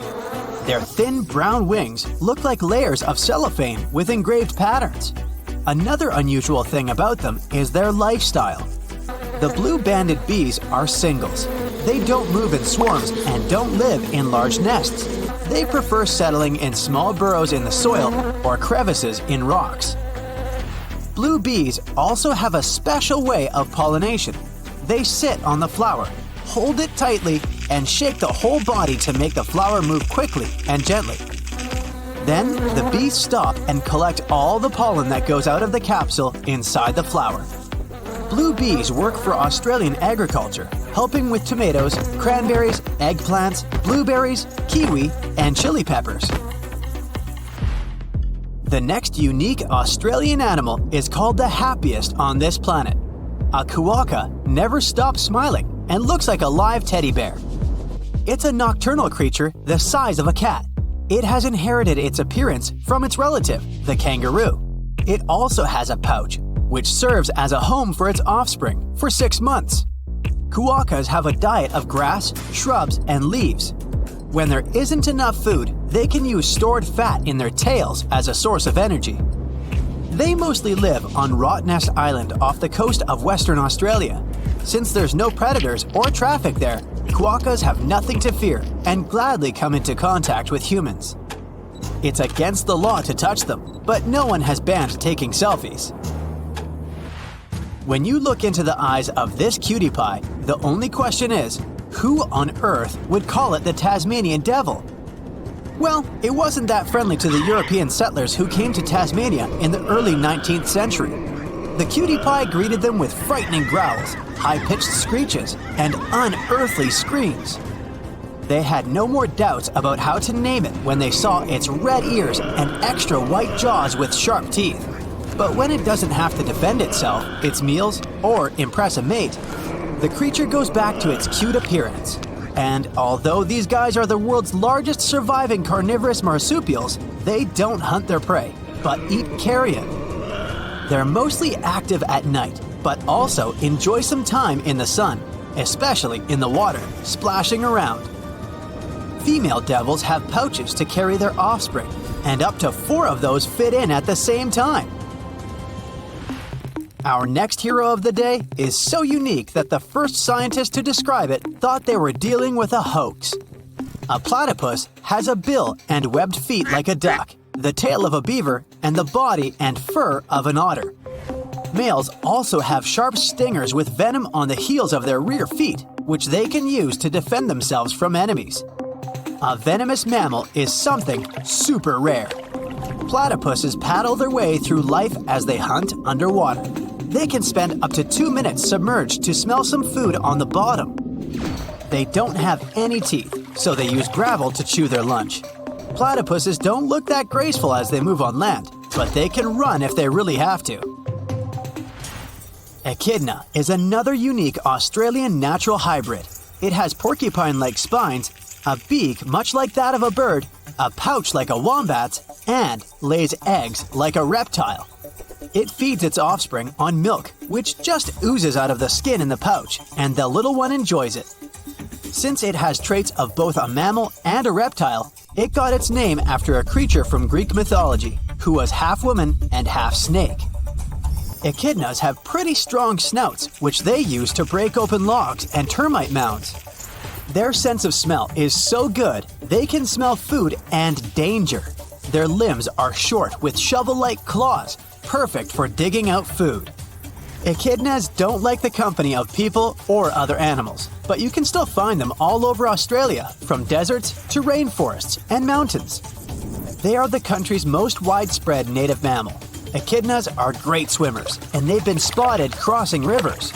Their thin brown wings look like layers of cellophane with engraved patterns. Another unusual thing about them is their lifestyle. The blue-banded bees are singles. They don't move in swarms and don't live in large nests. They prefer settling in small burrows in the soil or crevices in rocks. Blue bees also have a special way of pollination. They sit on the flower, hold it tightly, and shake the whole body to make the flower move quickly and gently. Then the bees stop and collect all the pollen that goes out of the capsule inside the flower. Blue bees work for Australian agriculture, helping with tomatoes, cranberries, eggplants, blueberries, kiwi, and chili peppers. The next unique Australian animal is called the happiest on this planet. A quokka never stops smiling and looks like a live teddy bear. It's a nocturnal creature the size of a cat. It has inherited its appearance from its relative, the kangaroo. It also has a pouch, which serves as a home for its offspring for 6 months. Quokkas have a diet of grass, shrubs, and leaves. When there isn't enough food, they can use stored fat in their tails as a source of energy. They mostly live on Rottnest Island off the coast of Western Australia. Since there's no predators or traffic there, quokkas have nothing to fear and gladly come into contact with humans. It's against the law to touch them, but no one has banned taking selfies. When you look into the eyes of this cutie pie, the only question is, who on earth would call it the Tasmanian devil? Well, it wasn't that friendly to the European settlers who came to Tasmania in the early 19th century. The cutie pie greeted them with frightening growls, high-pitched screeches, and unearthly screams. They had no more doubts about how to name it when they saw its red ears and extra white jaws with sharp teeth. But when it doesn't have to defend itself, its meals, or impress a mate, the creature goes back to its cute appearance, And although these guys are the world's largest surviving carnivorous marsupials, they don't hunt their prey, but eat carrion. They're mostly active at night, but also enjoy some time in the sun, especially in the water, splashing around. Female devils have pouches to carry their offspring, and up to 4 of those fit in at the same time. Our next hero of the day is so unique that the first scientist to describe it thought they were dealing with a hoax. A platypus has a bill and webbed feet like a duck, the tail of a beaver, and the body and fur of an otter. Males also have sharp stingers with venom on the heels of their rear feet, which they can use to defend themselves from enemies. A venomous mammal is something super rare. Platypuses paddle their way through life as they hunt underwater. They can spend up to 2 minutes submerged to smell some food on the bottom. They don't have any teeth, so they use gravel to chew their lunch. Platypuses don't look that graceful as they move on land, but they can run if they really have to. Echidna is another unique Australian natural hybrid. It has porcupine-like spines, a beak much like that of a bird, a pouch like a wombat's, and lays eggs like a reptile. It feeds its offspring on milk, which just oozes out of the skin in the pouch, and the little one enjoys it. Since it has traits of both a mammal and a reptile, it got its name after a creature from Greek mythology, who was half woman and half snake. Echidnas have pretty strong snouts, which they use to break open logs and termite mounds. Their sense of smell is so good, they can smell food and danger. Their limbs are short with shovel-like claws, perfect for digging out food. Echidnas don't like the company of people or other animals, but you can still find them all over Australia, from deserts to rainforests and mountains. They are the country's most widespread native mammal. Echidnas are great swimmers, and they've been spotted crossing rivers.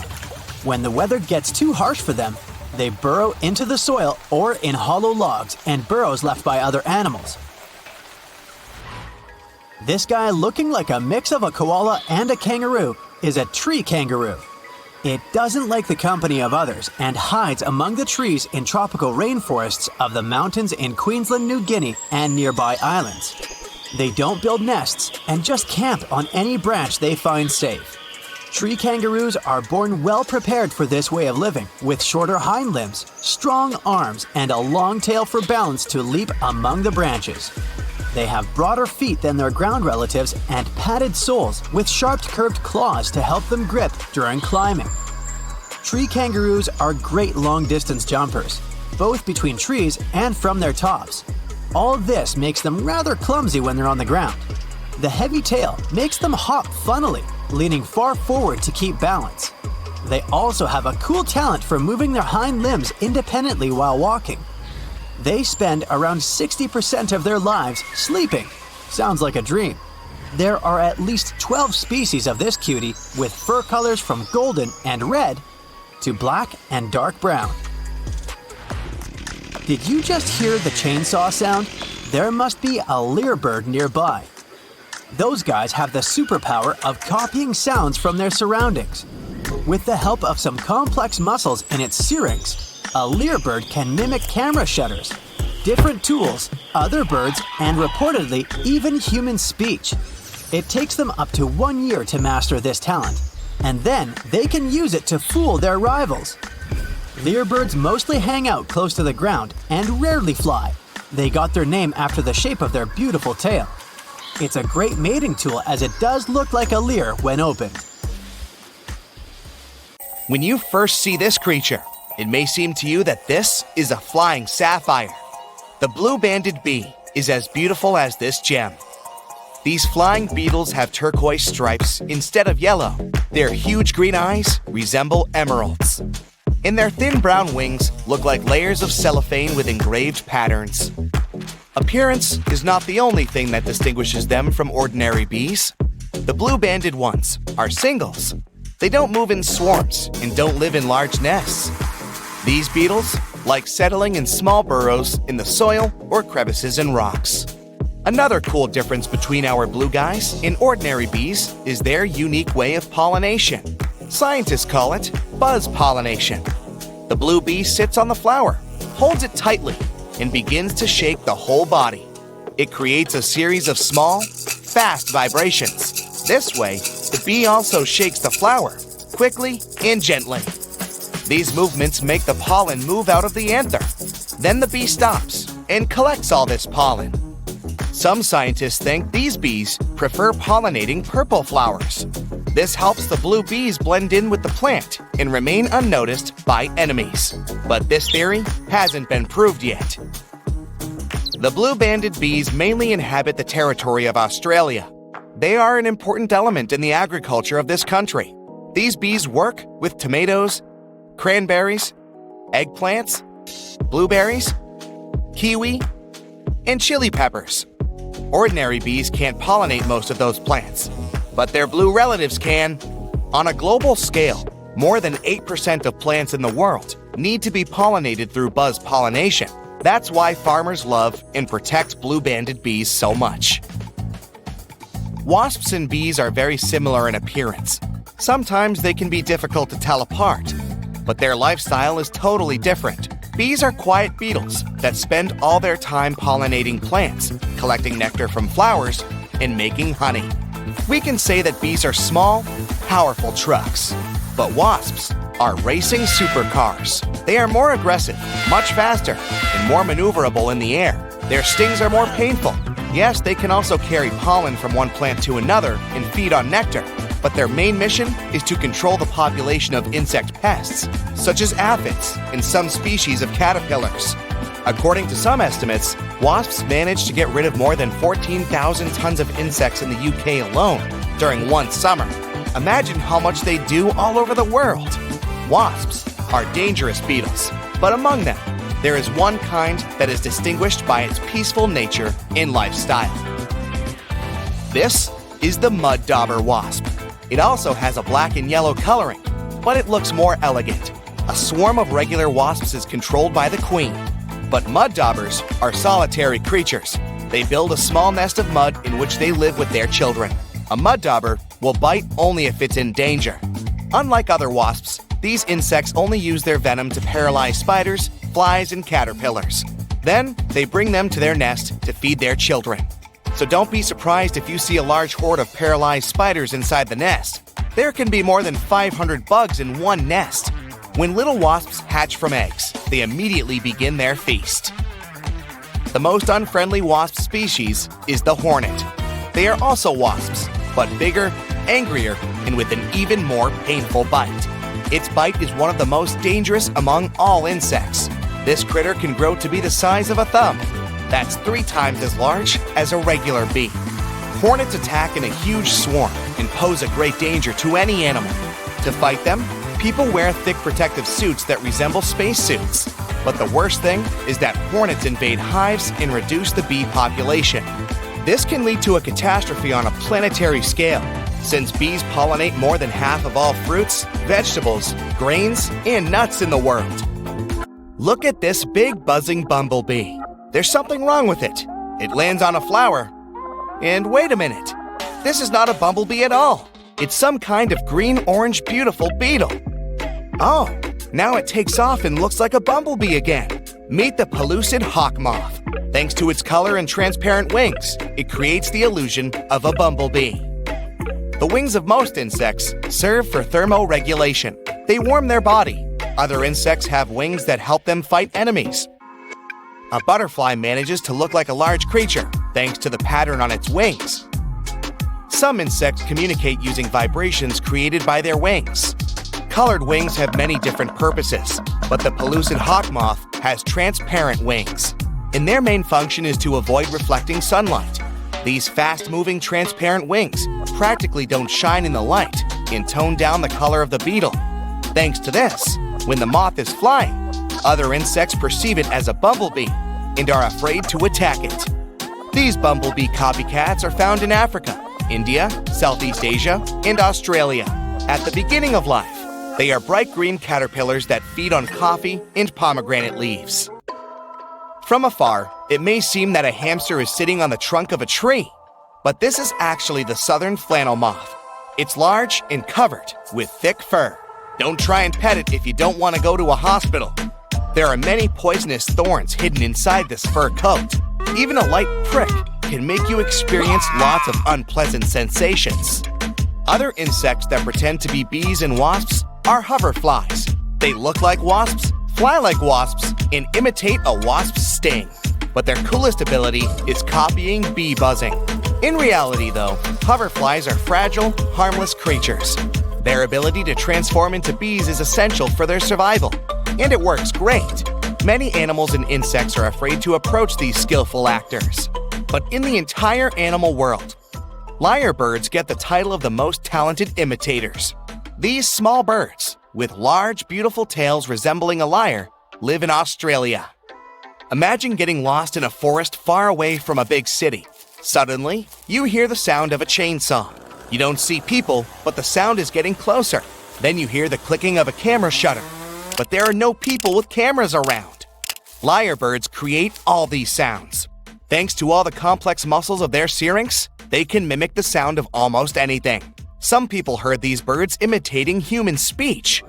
When the weather gets too harsh for them, they burrow into the soil or in hollow logs and burrows left by other animals. This guy, looking like a mix of a koala and a kangaroo, is a tree kangaroo. It doesn't like the company of others and hides among the trees in tropical rainforests of the mountains in Queensland, New Guinea, and nearby islands. They don't build nests and just camp on any branch they find safe. Tree kangaroos are born well prepared for this way of living, with shorter hind limbs, strong arms, and a long tail for balance to leap among the branches. They have broader feet than their ground relatives and padded soles with sharp curved claws to help them grip during climbing. Tree kangaroos are great long-distance jumpers, both between trees and from their tops. All this makes them rather clumsy when they're on the ground. The heavy tail makes them hop funnily, leaning far forward to keep balance. They also have a cool talent for moving their hind limbs independently while walking. They spend around 60% of their lives sleeping. Sounds like a dream. There are at least 12 species of this cutie, with fur colors from golden and red to black and dark brown. Did you just hear the chainsaw sound? There must be a lyrebird nearby. Those guys have the superpower of copying sounds from their surroundings. With the help of some complex muscles in its syrinx, a lyrebird can mimic camera shutters, different tools, other birds, and reportedly even human speech. It takes them up to 1 year to master this talent, and then they can use it to fool their rivals. Lyrebirds mostly hang out close to the ground and rarely fly. They got their name after the shape of their beautiful tail. It's a great mating tool as it does look like a lyre when opened. When you first see this creature, it may seem to you that this is a flying sapphire. The blue-banded bee is as beautiful as this gem. These flying beetles have turquoise stripes instead of yellow. Their huge green eyes resemble emeralds. And their thin brown wings look like layers of cellophane with engraved patterns. Appearance is not the only thing that distinguishes them from ordinary bees. The blue-banded ones are singles. They don't move in swarms and don't live in large nests. These beetles like settling in small burrows in the soil or crevices in rocks. Another cool difference between our blue guys and ordinary bees is their unique way of pollination. Scientists call it buzz pollination. The blue bee sits on the flower, holds it tightly and begins to shake the whole body. It creates a series of small, fast vibrations. This way, the bee also shakes the flower, quickly and gently. These movements make the pollen move out of the anther. Then the bee stops and collects all this pollen. Some scientists think these bees prefer pollinating purple flowers. This helps the blue bees blend in with the plant and remain unnoticed by enemies. But this theory hasn't been proved yet. The blue-banded bees mainly inhabit the territory of Australia. They are an important element in the agriculture of this country. These bees work with tomatoes, cranberries, eggplants, blueberries, kiwi, and chili peppers. Ordinary bees can't pollinate most of those plants, but their blue relatives can. On a global scale, more than 8% of plants in the world need to be pollinated through buzz pollination. That's why farmers love and protect blue-banded bees so much. Wasps and bees are very similar in appearance. Sometimes they can be difficult to tell apart, but their lifestyle is totally different. Bees are quiet beetles that spend all their time pollinating plants, collecting nectar from flowers, and making honey. We can say that bees are small, powerful trucks, but wasps are racing supercars. They are more aggressive, much faster, and more maneuverable in the air. Their stings are more painful. Yes, they can also carry pollen from one plant to another and feed on nectar, but their main mission is to control the population of insect pests, such as aphids and some species of caterpillars. According to some estimates, wasps manage to get rid of more than 14,000 tons of insects in the UK alone during one summer. Imagine how much they do all over the world. Wasps are dangerous beetles, but among them, there is one kind that is distinguished by its peaceful nature and lifestyle. This is the mud dauber wasp. It also has a black and yellow coloring, but it looks more elegant. A swarm of regular wasps is controlled by the queen, but mud daubers are solitary creatures. They build a small nest of mud in which they live with their children. A mud dauber will bite only if it's in danger. Unlike other wasps, these insects only use their venom to paralyze spiders, flies, and caterpillars. Then, they bring them to their nest to feed their children. So don't be surprised if you see a large horde of paralyzed spiders inside the nest. There can be more than 500 bugs in one nest. When little wasps hatch from eggs, they immediately begin their feast. The most unfriendly wasp species is the hornet. They are also wasps, but bigger, angrier, and with an even more painful bite. Its bite is one of the most dangerous among all insects. This critter can grow to be the size of a thumb. That's 3 times as large as a regular bee. Hornets attack in a huge swarm and pose a great danger to any animal. To fight them, people wear thick protective suits that resemble spacesuits. But the worst thing is that hornets invade hives and reduce the bee population. This can lead to a catastrophe on a planetary scale, since bees pollinate more than half of all fruits, vegetables, grains, and nuts in the world. Look at this big buzzing bumblebee. There's something wrong with it. It lands on a flower. And wait a minute. This is not a bumblebee at all. It's some kind of green-orange beautiful beetle. Oh, now it takes off and looks like a bumblebee again. Meet the pellucid hawk moth. Thanks to its color and transparent wings, it creates the illusion of a bumblebee. The wings of most insects serve for thermoregulation. They warm their body. Other insects have wings that help them fight enemies. A butterfly manages to look like a large creature, thanks to the pattern on its wings. Some insects communicate using vibrations created by their wings. Colored wings have many different purposes, but the pellucid hawk moth has transparent wings, and their main function is to avoid reflecting sunlight. These fast-moving transparent wings practically don't shine in the light and tone down the color of the beetle. Thanks to this, when the moth is flying, other insects perceive it as a bumblebee and are afraid to attack it. These bumblebee copycats are found in Africa, India, Southeast Asia, and Australia. At the beginning of life, they are bright green caterpillars that feed on coffee and pomegranate leaves. From afar, it may seem that a hamster is sitting on the trunk of a tree, but this is actually the southern flannel moth. It's large and covered with thick fur. Don't try and pet it if you don't want to go to a hospital. There are many poisonous thorns hidden inside this fur coat. Even a light prick can make you experience lots of unpleasant sensations. Other insects that pretend to be bees and wasps are hoverflies. They look like wasps, fly like wasps, and imitate a wasp's sting. But their coolest ability is copying bee buzzing. In reality, though, hoverflies are fragile, harmless creatures. Their ability to transform into bees is essential for their survival, and it works great. Many animals and insects are afraid to approach these skillful actors. But in the entire animal world, lyrebirds get the title of the most talented imitators. These small birds, with large, beautiful tails resembling a lyre, live in Australia. Imagine getting lost in a forest far away from a big city. Suddenly, you hear the sound of a chainsaw. You don't see people, but the sound is getting closer. Then you hear the clicking of a camera shutter. But there are no people with cameras around. Lyrebirds create all these sounds. Thanks to all the complex muscles of their syrinx, they can mimic the sound of almost anything. Some people heard these birds imitating human speech.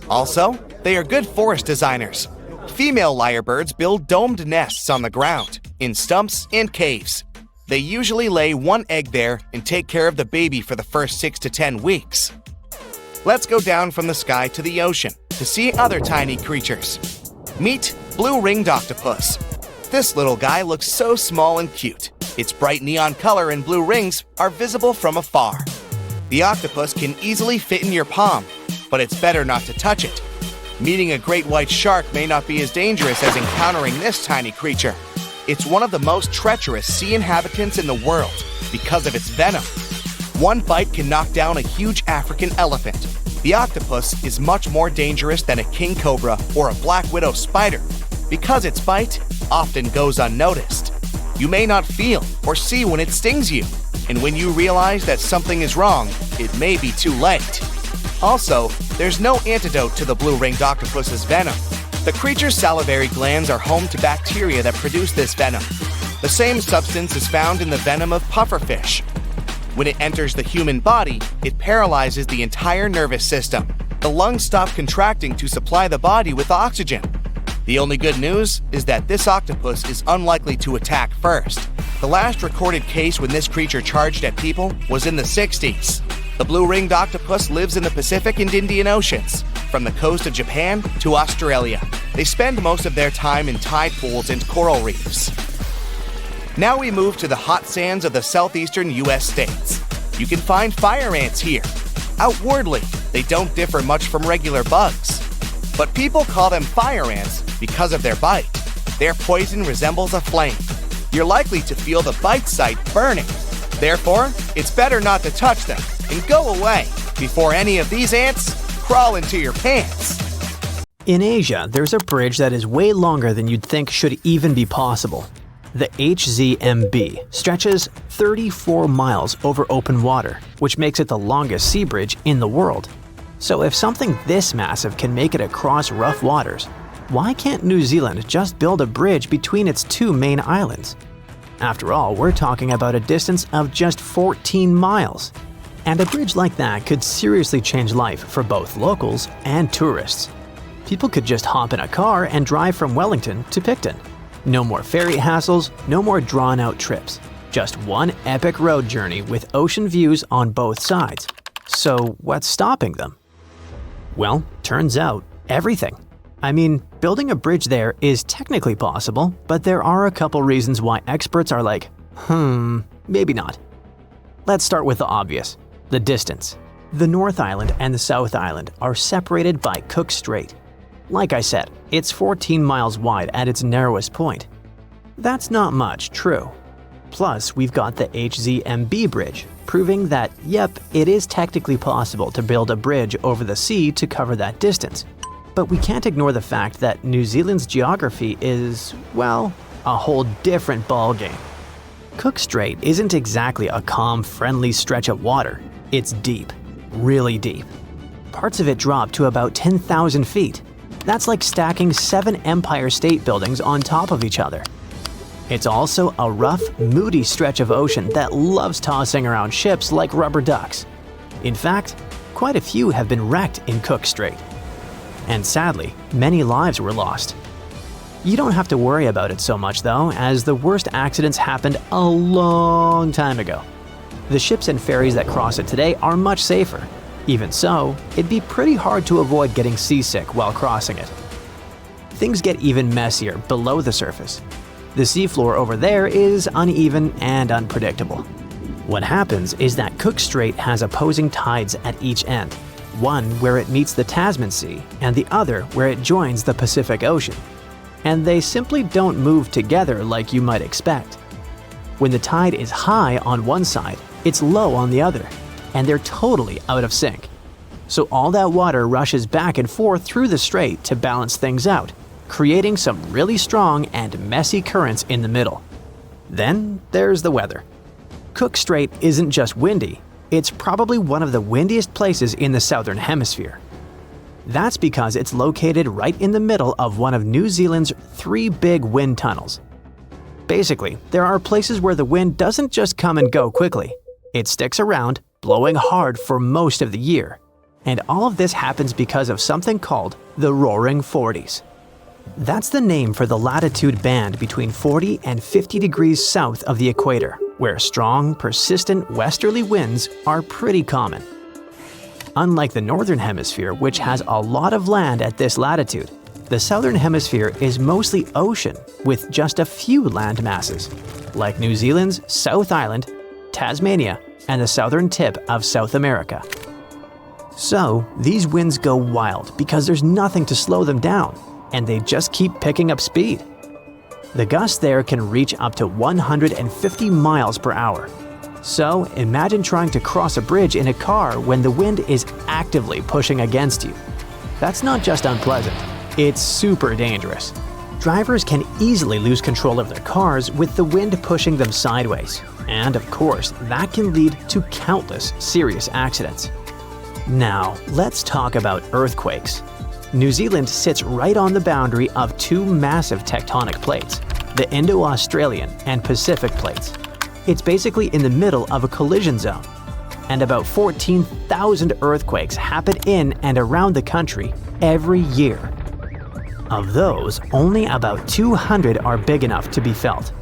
Also, they are good forest designers. Female lyrebirds build domed nests on the ground, in stumps and caves. They usually lay one egg there and take care of the baby for the first 6 to 10 weeks. Let's go down from the sky to the ocean to see other tiny creatures. Meet blue-ringed octopus. This little guy looks so small and cute. Its bright neon color and blue rings are visible from afar. The octopus can easily fit in your palm, but it's better not to touch it. Meeting a great white shark may not be as dangerous as encountering this tiny creature. It's one of the most treacherous sea inhabitants in the world because of its venom. One bite can knock down a huge African elephant. The octopus is much more dangerous than a king cobra or a black widow spider because its bite often goes unnoticed. You may not feel or see when it stings you, and when you realize that something is wrong, it may be too late. Also, there's no antidote to the blue-ringed octopus's venom. The creature's salivary glands are home to bacteria that produce this venom. The same substance is found in the venom of pufferfish. When it enters the human body, it paralyzes the entire nervous system. The lungs stop contracting to supply the body with oxygen. The only good news is that this octopus is unlikely to attack first. The last recorded case when this creature charged at people was in the 60s. The blue-ringed octopus lives in the Pacific and Indian Oceans, from the coast of Japan to Australia. They spend most of their time in tide pools and coral reefs. Now we move to the hot sands of the southeastern U.S. states. You can find fire ants here. Outwardly, they don't differ much from regular bugs. But people call them fire ants because of their bite. Their poison resembles a flame. You're likely to feel the bite site burning. Therefore, it's better not to touch them and go away before any of these ants crawl into your pants. In Asia, there's a bridge that is way longer than you'd think should even be possible. The HZMB stretches 34 miles over open water, which makes it the longest sea bridge in the world. So if something this massive can make it across rough waters, why can't New Zealand just build a bridge between its two main islands? After all, we're talking about a distance of just 14 miles. And a bridge like that could seriously change life for both locals and tourists. People could just hop in a car and drive from Wellington to Picton. No more ferry hassles, no more drawn-out trips. Just one epic road journey with ocean views on both sides. So what's stopping them? Well, turns out, everything. I mean, building a bridge there is technically possible, but there are a couple reasons why experts are like, maybe not. Let's start with the obvious, the distance. The North Island and the South Island are separated by Cook Strait. Like I said, it's 14 miles wide at its narrowest point. That's not much, true. Plus, we've got the HZMB bridge, proving that, yep, it is technically possible to build a bridge over the sea to cover that distance. But we can't ignore the fact that New Zealand's geography is, well, a whole different ballgame. Cook Strait isn't exactly a calm, friendly stretch of water. It's deep, really deep. Parts of it drop to about 10,000 feet. That's like stacking 7 Empire State Buildings on top of each other. It's also a rough, moody stretch of ocean that loves tossing around ships like rubber ducks. In fact, quite a few have been wrecked in Cook Strait. And sadly, many lives were lost. You don't have to worry about it so much though, as the worst accidents happened a long time ago. The ships and ferries that cross it today are much safer. Even so, it'd be pretty hard to avoid getting seasick while crossing it. Things get even messier below the surface. The seafloor over there is uneven and unpredictable. What happens is that Cook Strait has opposing tides at each end, one where it meets the Tasman Sea and the other where it joins the Pacific Ocean. And they simply don't move together like you might expect. When the tide is high on one side, it's low on the other, and they're totally out of sync. So all that water rushes back and forth through the strait to balance things out, creating some really strong and messy currents in the middle. Then there's the weather. Cook Strait isn't just windy, it's probably one of the windiest places in the southern hemisphere. That's because it's located right in the middle of one of New Zealand's 3 big wind tunnels. Basically, there are places where the wind doesn't just come and go quickly. It sticks around, blowing hard for most of the year. And all of this happens because of something called the Roaring Forties. That's the name for the latitude band between 40 and 50 degrees south of the equator, where strong, persistent westerly winds are pretty common. Unlike the northern hemisphere, which has a lot of land at this latitude, the southern hemisphere is mostly ocean with just a few land masses, like New Zealand's South Island, Tasmania, and the southern tip of South America. So, these winds go wild because there's nothing to slow them down, and they just keep picking up speed. The gusts there can reach up to 150 miles per hour. So, imagine trying to cross a bridge in a car when the wind is actively pushing against you. That's not just unpleasant, it's super dangerous. Drivers can easily lose control of their cars with the wind pushing them sideways. And of course, that can lead to countless serious accidents. Now, let's talk about earthquakes. New Zealand sits right on the boundary of 2 massive tectonic plates, the Indo-Australian and Pacific plates. It's basically in the middle of a collision zone. And about 14,000 earthquakes happen in and around the country every year. Of those, only about 200 are big enough to be felt.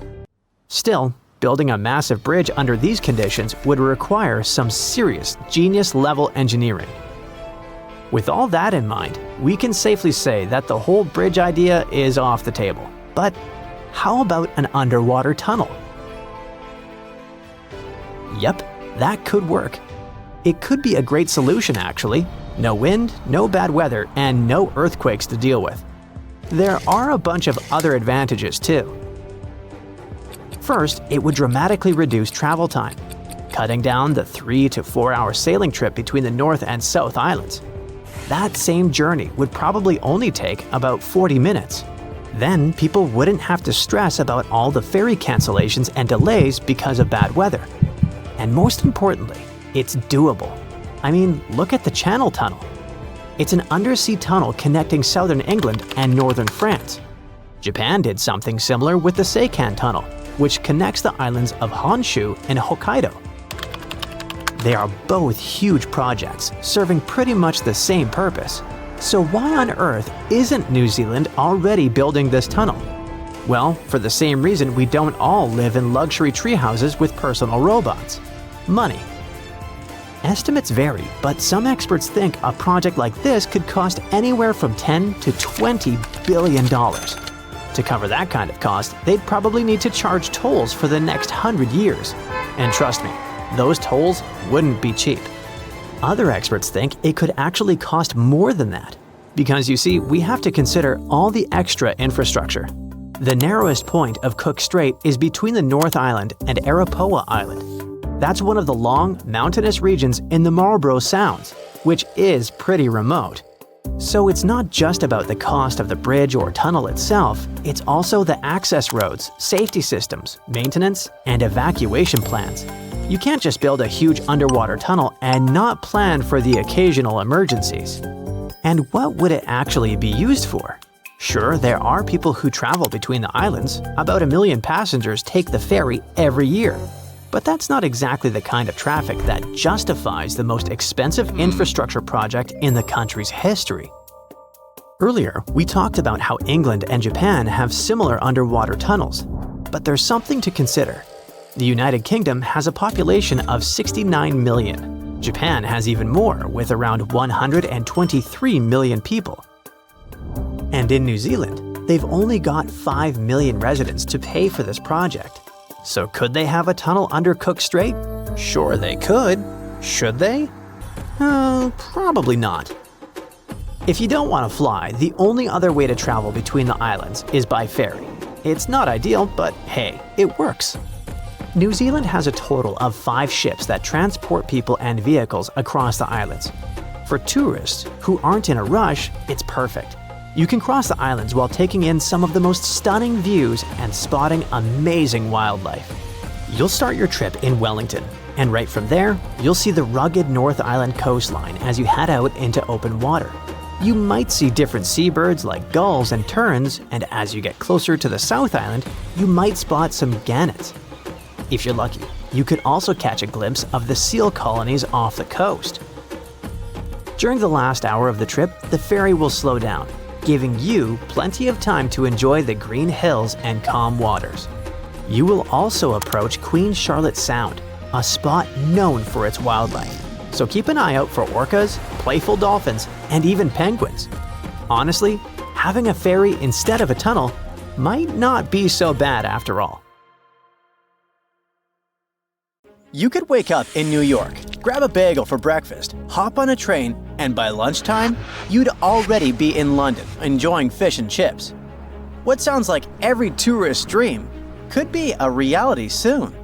Still, building a massive bridge under these conditions would require some serious genius-level engineering. With all that in mind, we can safely say that the whole bridge idea is off the table. But how about an underwater tunnel? Yep, that could work. It could be a great solution actually. No wind, no bad weather, and no earthquakes to deal with. There are a bunch of other advantages too. First, it would dramatically reduce travel time, cutting down the 3 to 4 hour sailing trip between the North and South Islands. That same journey would probably only take about 40 minutes. Then people wouldn't have to stress about all the ferry cancellations and delays because of bad weather. And most importantly, it's doable. I mean, look at the Channel Tunnel. It's an undersea tunnel connecting southern England and northern France. Japan did something similar with the Seikan Tunnel, which connects the islands of Honshu and Hokkaido. They are both huge projects, serving pretty much the same purpose. So why on earth isn't New Zealand already building this tunnel? Well, for the same reason we don't all live in luxury treehouses with personal robots: money. Estimates vary, but some experts think a project like this could cost anywhere from $10 to $20 billion. To cover that kind of cost, they'd probably need to charge tolls for the next 100 years. And trust me, those tolls wouldn't be cheap. Other experts think it could actually cost more than that. Because you see, we have to consider all the extra infrastructure. The narrowest point of Cook Strait is between the North Island and Arapawa Island. That's one of the long, mountainous regions in the Marlborough Sounds, which is pretty remote. So it's not just about the cost of the bridge or tunnel itself, it's also the access roads, safety systems, maintenance, and evacuation plans. You can't just build a huge underwater tunnel and not plan for the occasional emergencies. And what would it actually be used for? Sure, there are people who travel between the islands. About 1 million passengers take the ferry every year. But that's not exactly the kind of traffic that justifies the most expensive infrastructure project in the country's history. Earlier, we talked about how England and Japan have similar underwater tunnels. But there's something to consider. The United Kingdom has a population of 69 million. Japan has even more, with around 123 million people. And in New Zealand, they've only got 5 million residents to pay for this project. So could they have a tunnel under Cook Strait? Sure they could. Should they? Probably not. If you don't want to fly, the only other way to travel between the islands is by ferry. It's not ideal, but hey, it works. New Zealand has a total of 5 ships that transport people and vehicles across the islands. For tourists who aren't in a rush, it's perfect. You can cross the islands while taking in some of the most stunning views and spotting amazing wildlife. You'll start your trip in Wellington, and right from there, you'll see the rugged North Island coastline as you head out into open water. You might see different seabirds like gulls and terns, and as you get closer to the South Island, you might spot some gannets. If you're lucky, you could also catch a glimpse of the seal colonies off the coast. During the last hour of the trip, the ferry will slow down, giving you plenty of time to enjoy the green hills and calm waters. You will also approach Queen Charlotte Sound, a spot known for its wildlife. So keep an eye out for orcas, playful dolphins, and even penguins. Honestly, having a ferry instead of a tunnel might not be so bad after all. You could wake up in New York, grab a bagel for breakfast, hop on a train, and by lunchtime, you'd already be in London enjoying fish and chips. What sounds like every tourist's dream could be a reality soon.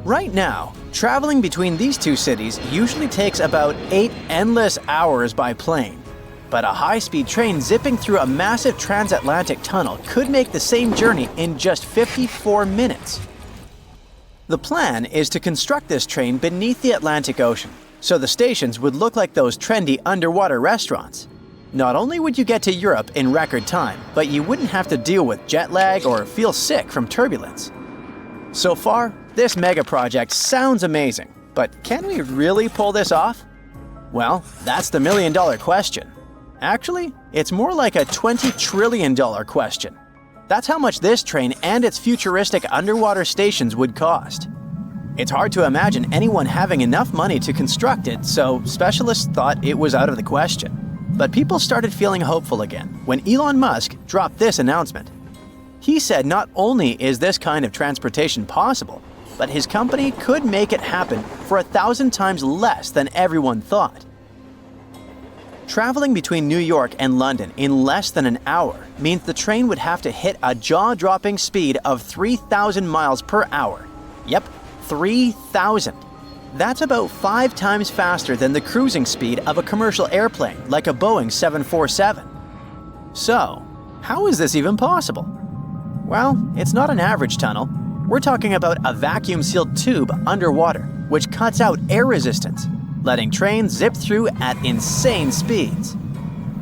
Right now, traveling between these two cities usually takes about 8 endless hours by plane. But a high-speed train zipping through a massive transatlantic tunnel could make the same journey in just 54 minutes. The plan is to construct this train beneath the Atlantic Ocean, so the stations would look like those trendy underwater restaurants. Not only would you get to Europe in record time, but you wouldn't have to deal with jet lag or feel sick from turbulence. So far, this mega project sounds amazing, but can we really pull this off? Well, that's the million-dollar question. Actually, it's more like a $20 trillion question. That's how much this train and its futuristic underwater stations would cost. It's hard to imagine anyone having enough money to construct it, so specialists thought it was out of the question. But people started feeling hopeful again when Elon Musk dropped this announcement. He said not only is this kind of transportation possible, but his company could make it happen for 1,000 times less than everyone thought. Traveling between New York and London in less than an hour means the train would have to hit a jaw-dropping speed of 3,000 miles per hour. Yep, 3,000. That's about 5 times faster than the cruising speed of a commercial airplane like a Boeing 747. So, how is this even possible? Well, it's not an average tunnel. We're talking about a vacuum-sealed tube underwater, which cuts out air resistance, letting trains zip through at insane speeds.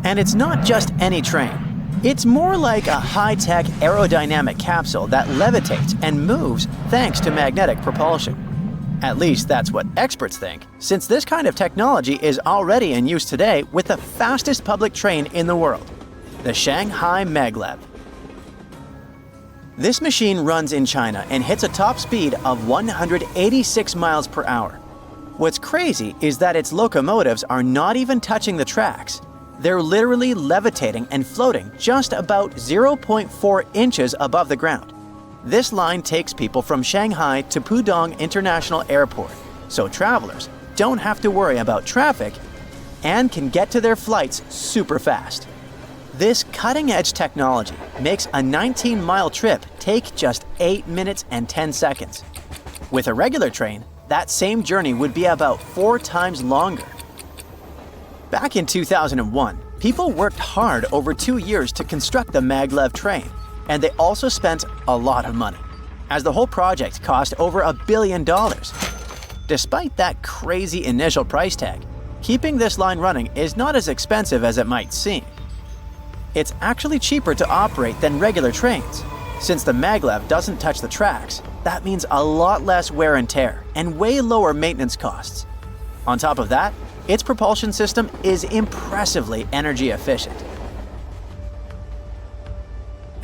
And it's not just any train. It's more like a high-tech aerodynamic capsule that levitates and moves thanks to magnetic propulsion. At least that's what experts think, since this kind of technology is already in use today with the fastest public train in the world, the Shanghai Maglev. This machine runs in China and hits a top speed of 186 miles per hour. What's crazy is that its locomotives are not even touching the tracks. They're literally levitating and floating just about 0.4 inches above the ground. This line takes people from Shanghai to Pudong International Airport, so travelers don't have to worry about traffic and can get to their flights super fast. This cutting-edge technology makes a 19-mile trip take just 8 minutes and 10 seconds. With a regular train, that same journey would be about 4 times longer. Back in 2001, people worked hard over 2 years to construct the maglev train, and they also spent a lot of money, as the whole project cost over $1 billion. Despite that crazy initial price tag, keeping this line running is not as expensive as it might seem. It's actually cheaper to operate than regular trains. Since the maglev doesn't touch the tracks, that means a lot less wear and tear and way lower maintenance costs. On top of that, its propulsion system is impressively energy efficient.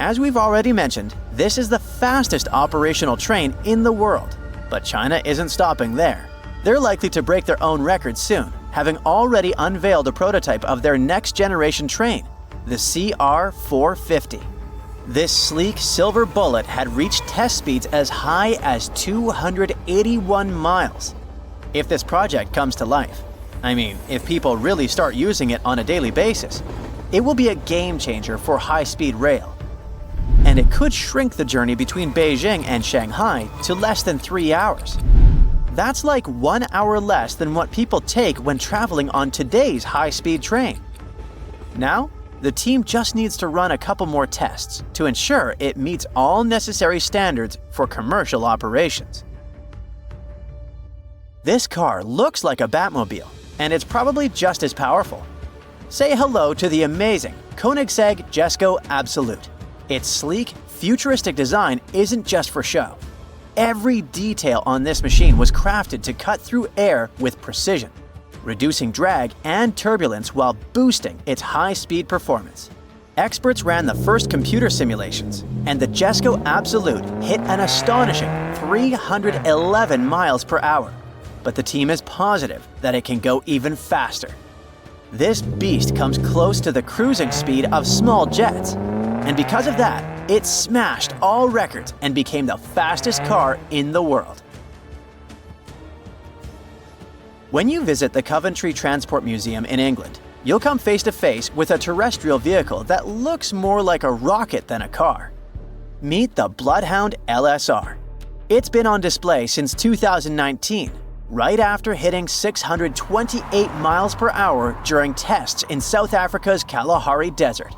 As we've already mentioned, this is the fastest operational train in the world. But China isn't stopping there. They're likely to break their own record soon, having already unveiled a prototype of their next generation train, the CR450. This sleek silver bullet had reached test speeds as high as 281 miles. If this project comes to life, if people really start using it on a daily basis, it will be a game changer for high-speed rail. And it could shrink the journey between Beijing and Shanghai to less than 3 hours. That's like 1 hour less than what people take when traveling on today's high-speed train. Now, the team just needs to run a couple more tests to ensure it meets all necessary standards for commercial operations. This car looks like a Batmobile, and it's probably just as powerful. Say hello to the amazing Koenigsegg Jesko Absolute. Its sleek, futuristic design isn't just for show. Every detail on this machine was crafted to cut through air with precision, reducing drag and turbulence while boosting its high-speed performance. Experts ran the first computer simulations, and the Jesko Absolute hit an astonishing 311 miles per hour. But the team is positive that it can go even faster. This beast comes close to the cruising speed of small jets, and because of that, it smashed all records and became the fastest car in the world. When you visit the Coventry Transport Museum in England, you'll come face to face with a terrestrial vehicle that looks more like a rocket than a car. Meet the Bloodhound LSR. It's been on display since 2019, right after hitting 628 miles per hour during tests in South Africa's Kalahari Desert.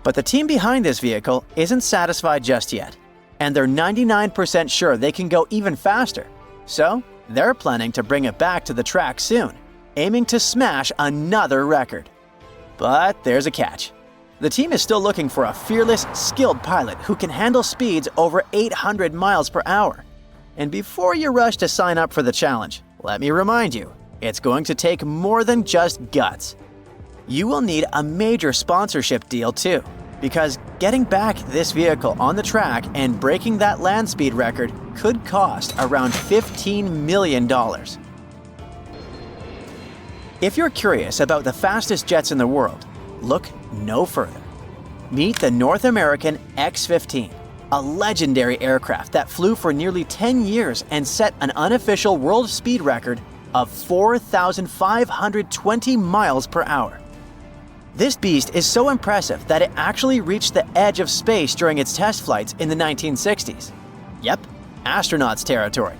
But the team behind this vehicle isn't satisfied just yet, and they're 99% sure they can go even faster. So, they're planning to bring it back to the track soon, aiming to smash another record. But there's a catch. The team is still looking for a fearless, skilled pilot who can handle speeds over 800 miles per hour. And before you rush to sign up for the challenge, let me remind you, it's going to take more than just guts. You will need a major sponsorship deal too, because getting back this vehicle on the track and breaking that land speed record could cost around $15 million. If you're curious about the fastest jets in the world, look no further. Meet the North American X-15, a legendary aircraft that flew for nearly 10 years and set an unofficial world speed record of 4,520 miles per hour. This beast is so impressive that it actually reached the edge of space during its test flights in the 1960s. Yep, astronauts territory.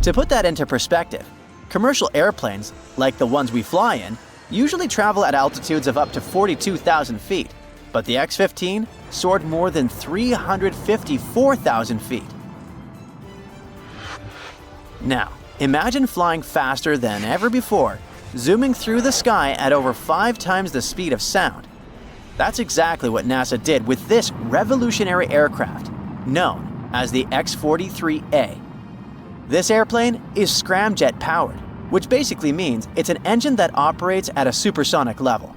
To put that into perspective, commercial airplanes, like the ones we fly in, usually travel at altitudes of up to 42,000 feet, but the X-15 soared more than 354,000 feet. Now, imagine flying faster than ever before, zooming through the sky at over 5 times the speed of sound. That's exactly what NASA did with this revolutionary aircraft, known as the X-43A. This airplane is scramjet powered, which basically means it's an engine that operates at a supersonic level.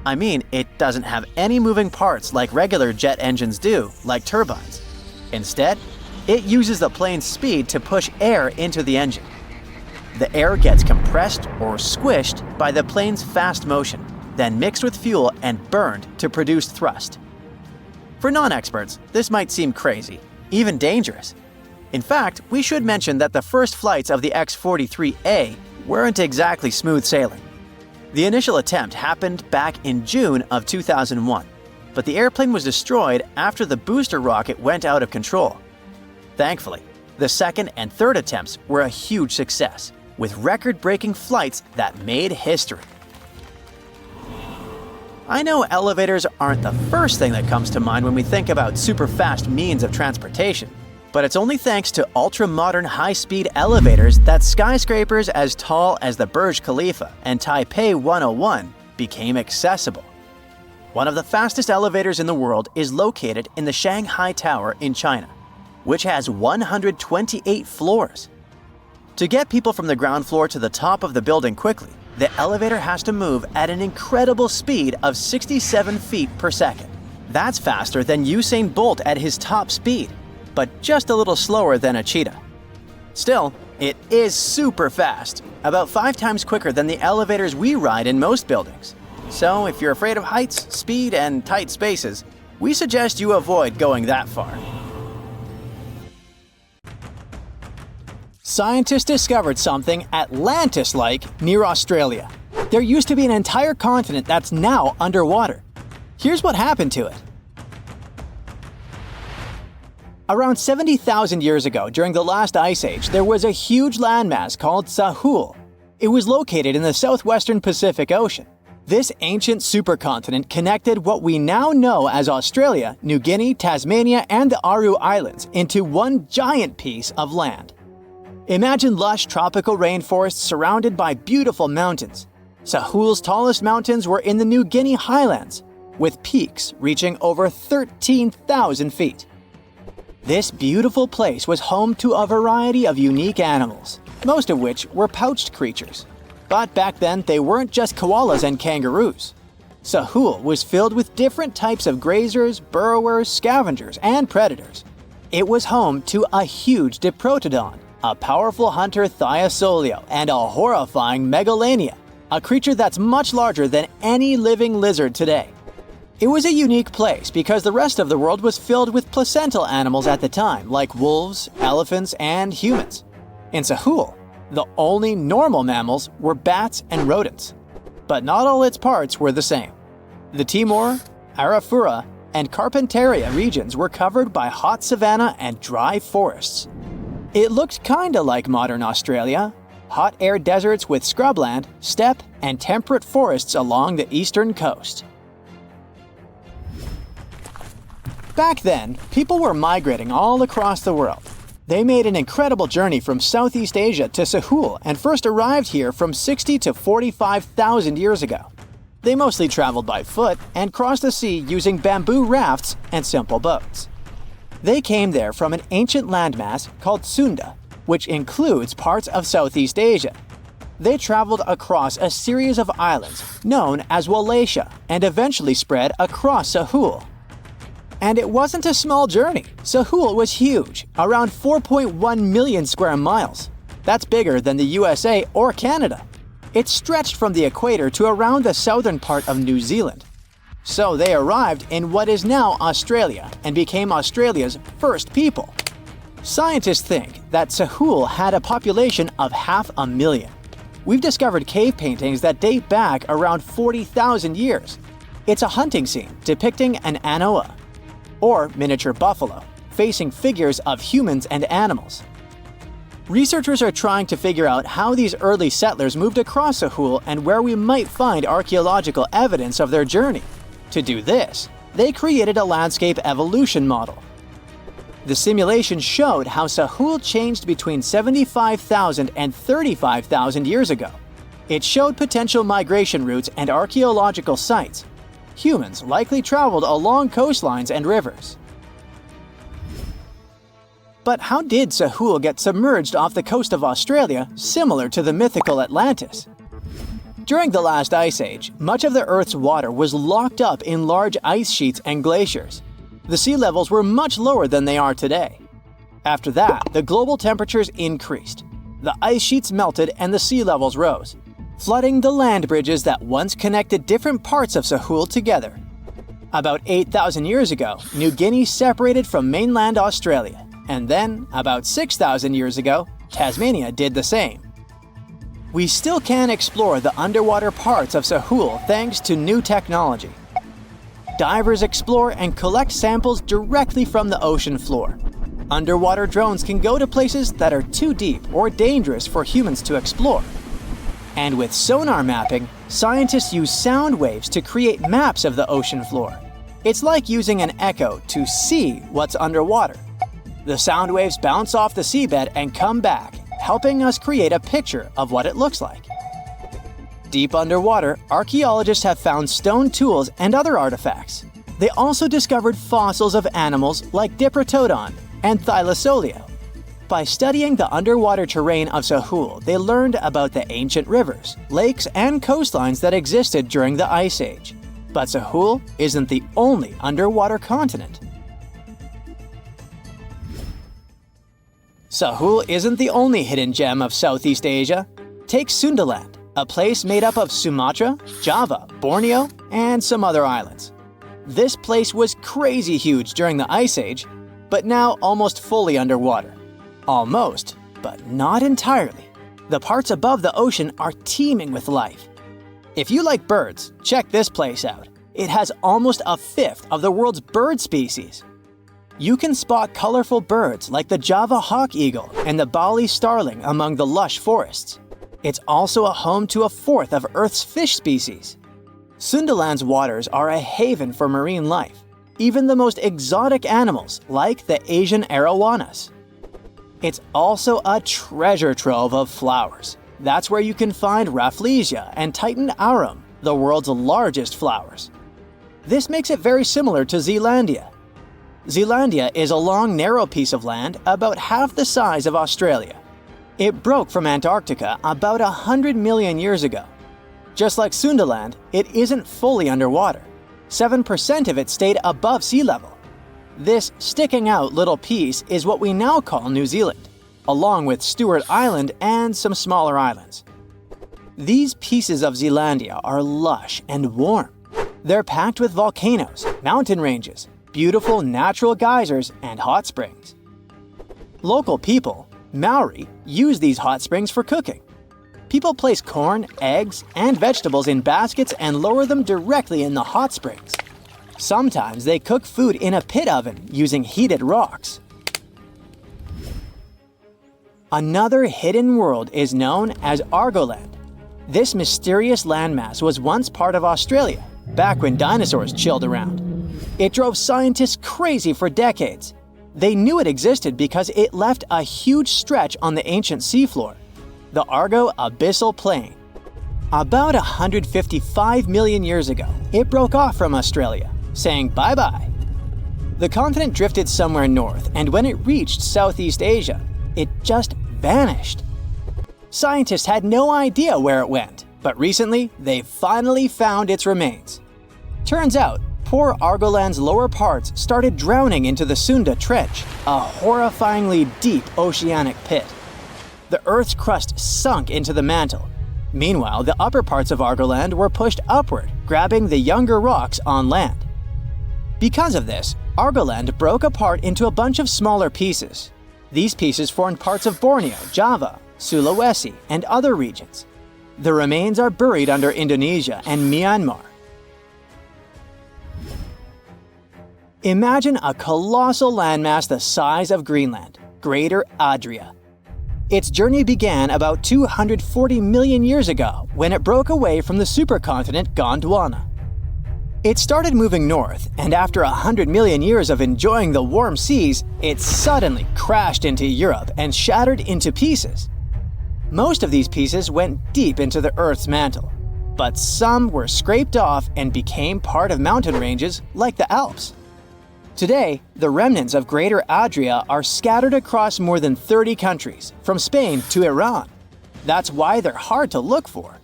It doesn't have any moving parts like regular jet engines do, like turbines. Instead, it uses the plane's speed to push air into the engine. The air gets compressed or squished by the plane's fast motion, then mixed with fuel and burned to produce thrust. For non-experts, this might seem crazy, even dangerous. In fact, we should mention that the first flights of the X-43A weren't exactly smooth sailing. The initial attempt happened back in June of 2001, but the airplane was destroyed after the booster rocket went out of control. Thankfully, the second and third attempts were a huge success, with record-breaking flights that made history. I know elevators aren't the first thing that comes to mind when we think about super-fast means of transportation, but it's only thanks to ultra-modern high-speed elevators that skyscrapers as tall as the Burj Khalifa and Taipei 101 became accessible. One of the fastest elevators in the world is located in the Shanghai Tower in China, which has 128 floors. To get people from the ground floor to the top of the building quickly, the elevator has to move at an incredible speed of 67 feet per second. That's faster than Usain Bolt at his top speed, but just a little slower than a cheetah. Still, it is super fast, about 5 times quicker than the elevators we ride in most buildings. So if you're afraid of heights, speed, and tight spaces, we suggest you avoid going that far. Scientists discovered something Atlantis-like near Australia. There used to be an entire continent that's now underwater. Here's what happened to it. Around 70,000 years ago, during the last ice age, there was a huge landmass called Sahul. It was located in the southwestern Pacific Ocean. This ancient supercontinent connected what we now know as Australia, New Guinea, Tasmania, and the Aru Islands into one giant piece of land. Imagine lush tropical rainforests surrounded by beautiful mountains. Sahul's tallest mountains were in the New Guinea highlands, with peaks reaching over 13,000 feet. This beautiful place was home to a variety of unique animals, most of which were pouched creatures. But back then, they weren't just koalas and kangaroos. Sahul was filled with different types of grazers, burrowers, scavengers, and predators. It was home to a huge diprotodon, a powerful hunter Thiosolio, and a horrifying megalania, a creature that's much larger than any living lizard today. It was a unique place because the rest of the world was filled with placental animals at the time, like wolves, elephants, and humans. In Sahul, the only normal mammals were bats and rodents. But not all its parts were the same. The Timor, Arafura, and Carpentaria regions were covered by hot savanna and dry forests. It looked kinda like modern Australia, hot air deserts with scrubland, steppe, and temperate forests along the eastern coast. Back then, people were migrating all across the world. They made an incredible journey from Southeast Asia to Sahul and first arrived here from 60 to 45,000 years ago. They mostly traveled by foot and crossed the sea using bamboo rafts and simple boats. They came there from an ancient landmass called Sunda, which includes parts of Southeast Asia. They traveled across a series of islands known as Wallachia and eventually spread across Sahul. And it wasn't a small journey. Sahul was huge, around 4.1 million square miles. That's bigger than the USA or Canada. It stretched from the equator to around the southern part of New Zealand. So they arrived in what is now Australia and became Australia's first people. Scientists think that Sahul had a population of 500,000. We've discovered cave paintings that date back around 40,000 years. It's a hunting scene depicting an anoa, or miniature buffalo, facing figures of humans and animals. Researchers are trying to figure out how these early settlers moved across Sahul and where we might find archaeological evidence of their journey. To do this, they created a landscape evolution model. The simulation showed how Sahul changed between 75,000 and 35,000 years ago. It showed potential migration routes and archaeological sites. Humans likely traveled along coastlines and rivers. But how did Sahul get submerged off the coast of Australia, similar to the mythical Atlantis? During the last ice age, much of the Earth's water was locked up in large ice sheets and glaciers. The sea levels were much lower than they are today. After that, the global temperatures increased. The ice sheets melted and the sea levels rose, flooding the land bridges that once connected different parts of Sahul together. About 8,000 years ago, New Guinea separated from mainland Australia, and then, about 6,000 years ago, Tasmania did the same. We still can explore the underwater parts of Sahul thanks to new technology. Divers explore and collect samples directly from the ocean floor. Underwater drones can go to places that are too deep or dangerous for humans to explore. And with sonar mapping, scientists use sound waves to create maps of the ocean floor. It's like using an echo to see what's underwater. The sound waves bounce off the seabed and come back, helping us create a picture of what it looks like. Deep underwater, archaeologists have found stone tools and other artifacts. They also discovered fossils of animals like Diprotodon and Thylasolio. By studying the underwater terrain of Sahul, they learned about the ancient rivers, lakes, and coastlines that existed during the Ice Age. But Sahul isn't the only underwater continent. Sahul isn't the only hidden gem of Southeast Asia. Take Sundaland, a place made up of Sumatra, Java, Borneo, and some other islands. This place was crazy huge during the Ice Age, but now almost fully underwater. Almost, but not entirely. The parts above the ocean are teeming with life. If you like birds, check this place out. It has almost a fifth of the world's bird species. You can spot colorful birds like the Java hawk eagle and the Bali starling among the lush forests. It's also a home to a fourth of Earth's fish species. Sundaland's waters are a haven for marine life, even the most exotic animals like the Asian arowanas. It's also a treasure trove of flowers. That's where you can find Rafflesia and Titan arum, the world's largest flowers. This makes it very similar to Zealandia. Zealandia is a long, narrow piece of land about half the size of Australia. It broke from Antarctica about 100 million years ago. Just like Sundaland, it isn't fully underwater. 7% of it stayed above sea level. This sticking out little piece is what we now call New Zealand, along with Stewart Island and some smaller islands. These pieces of Zealandia are lush and warm. They're packed with volcanoes, mountain ranges, beautiful natural geysers, and hot springs. Local people, Maori, use these hot springs for cooking. People place corn, eggs, and vegetables in baskets and lower them directly in the hot springs. Sometimes they cook food in a pit oven using heated rocks. Another hidden world is known as Argoland. This mysterious landmass was once part of Australia, back when dinosaurs chilled around. It drove scientists crazy for decades. They knew it existed because it left a huge stretch on the ancient seafloor, the Argo Abyssal Plain. About 155 million years ago, it broke off from Australia, saying bye-bye. The continent drifted somewhere north, and when it reached Southeast Asia, it just vanished. Scientists had no idea where it went, but recently they finally found its remains. Turns out, poor Argoland's lower parts started drowning into the Sunda Trench, a horrifyingly deep oceanic pit. The Earth's crust sunk into the mantle. Meanwhile, the upper parts of Argoland were pushed upward, grabbing the younger rocks on land. Because of this, Argoland broke apart into a bunch of smaller pieces. These pieces formed parts of Borneo, Java, Sulawesi, and other regions. The remains are buried under Indonesia and Myanmar. Imagine a colossal landmass the size of Greenland, Greater Adria. Its journey began about 240 million years ago when it broke away from the supercontinent Gondwana. It started moving north, and after 100 million years of enjoying the warm seas, it suddenly crashed into Europe and shattered into pieces. Most of these pieces went deep into the Earth's mantle, but some were scraped off and became part of mountain ranges like the Alps. Today, the remnants of Greater Adria are scattered across more than 30 countries, from Spain to Iran. That's why they're hard to look for.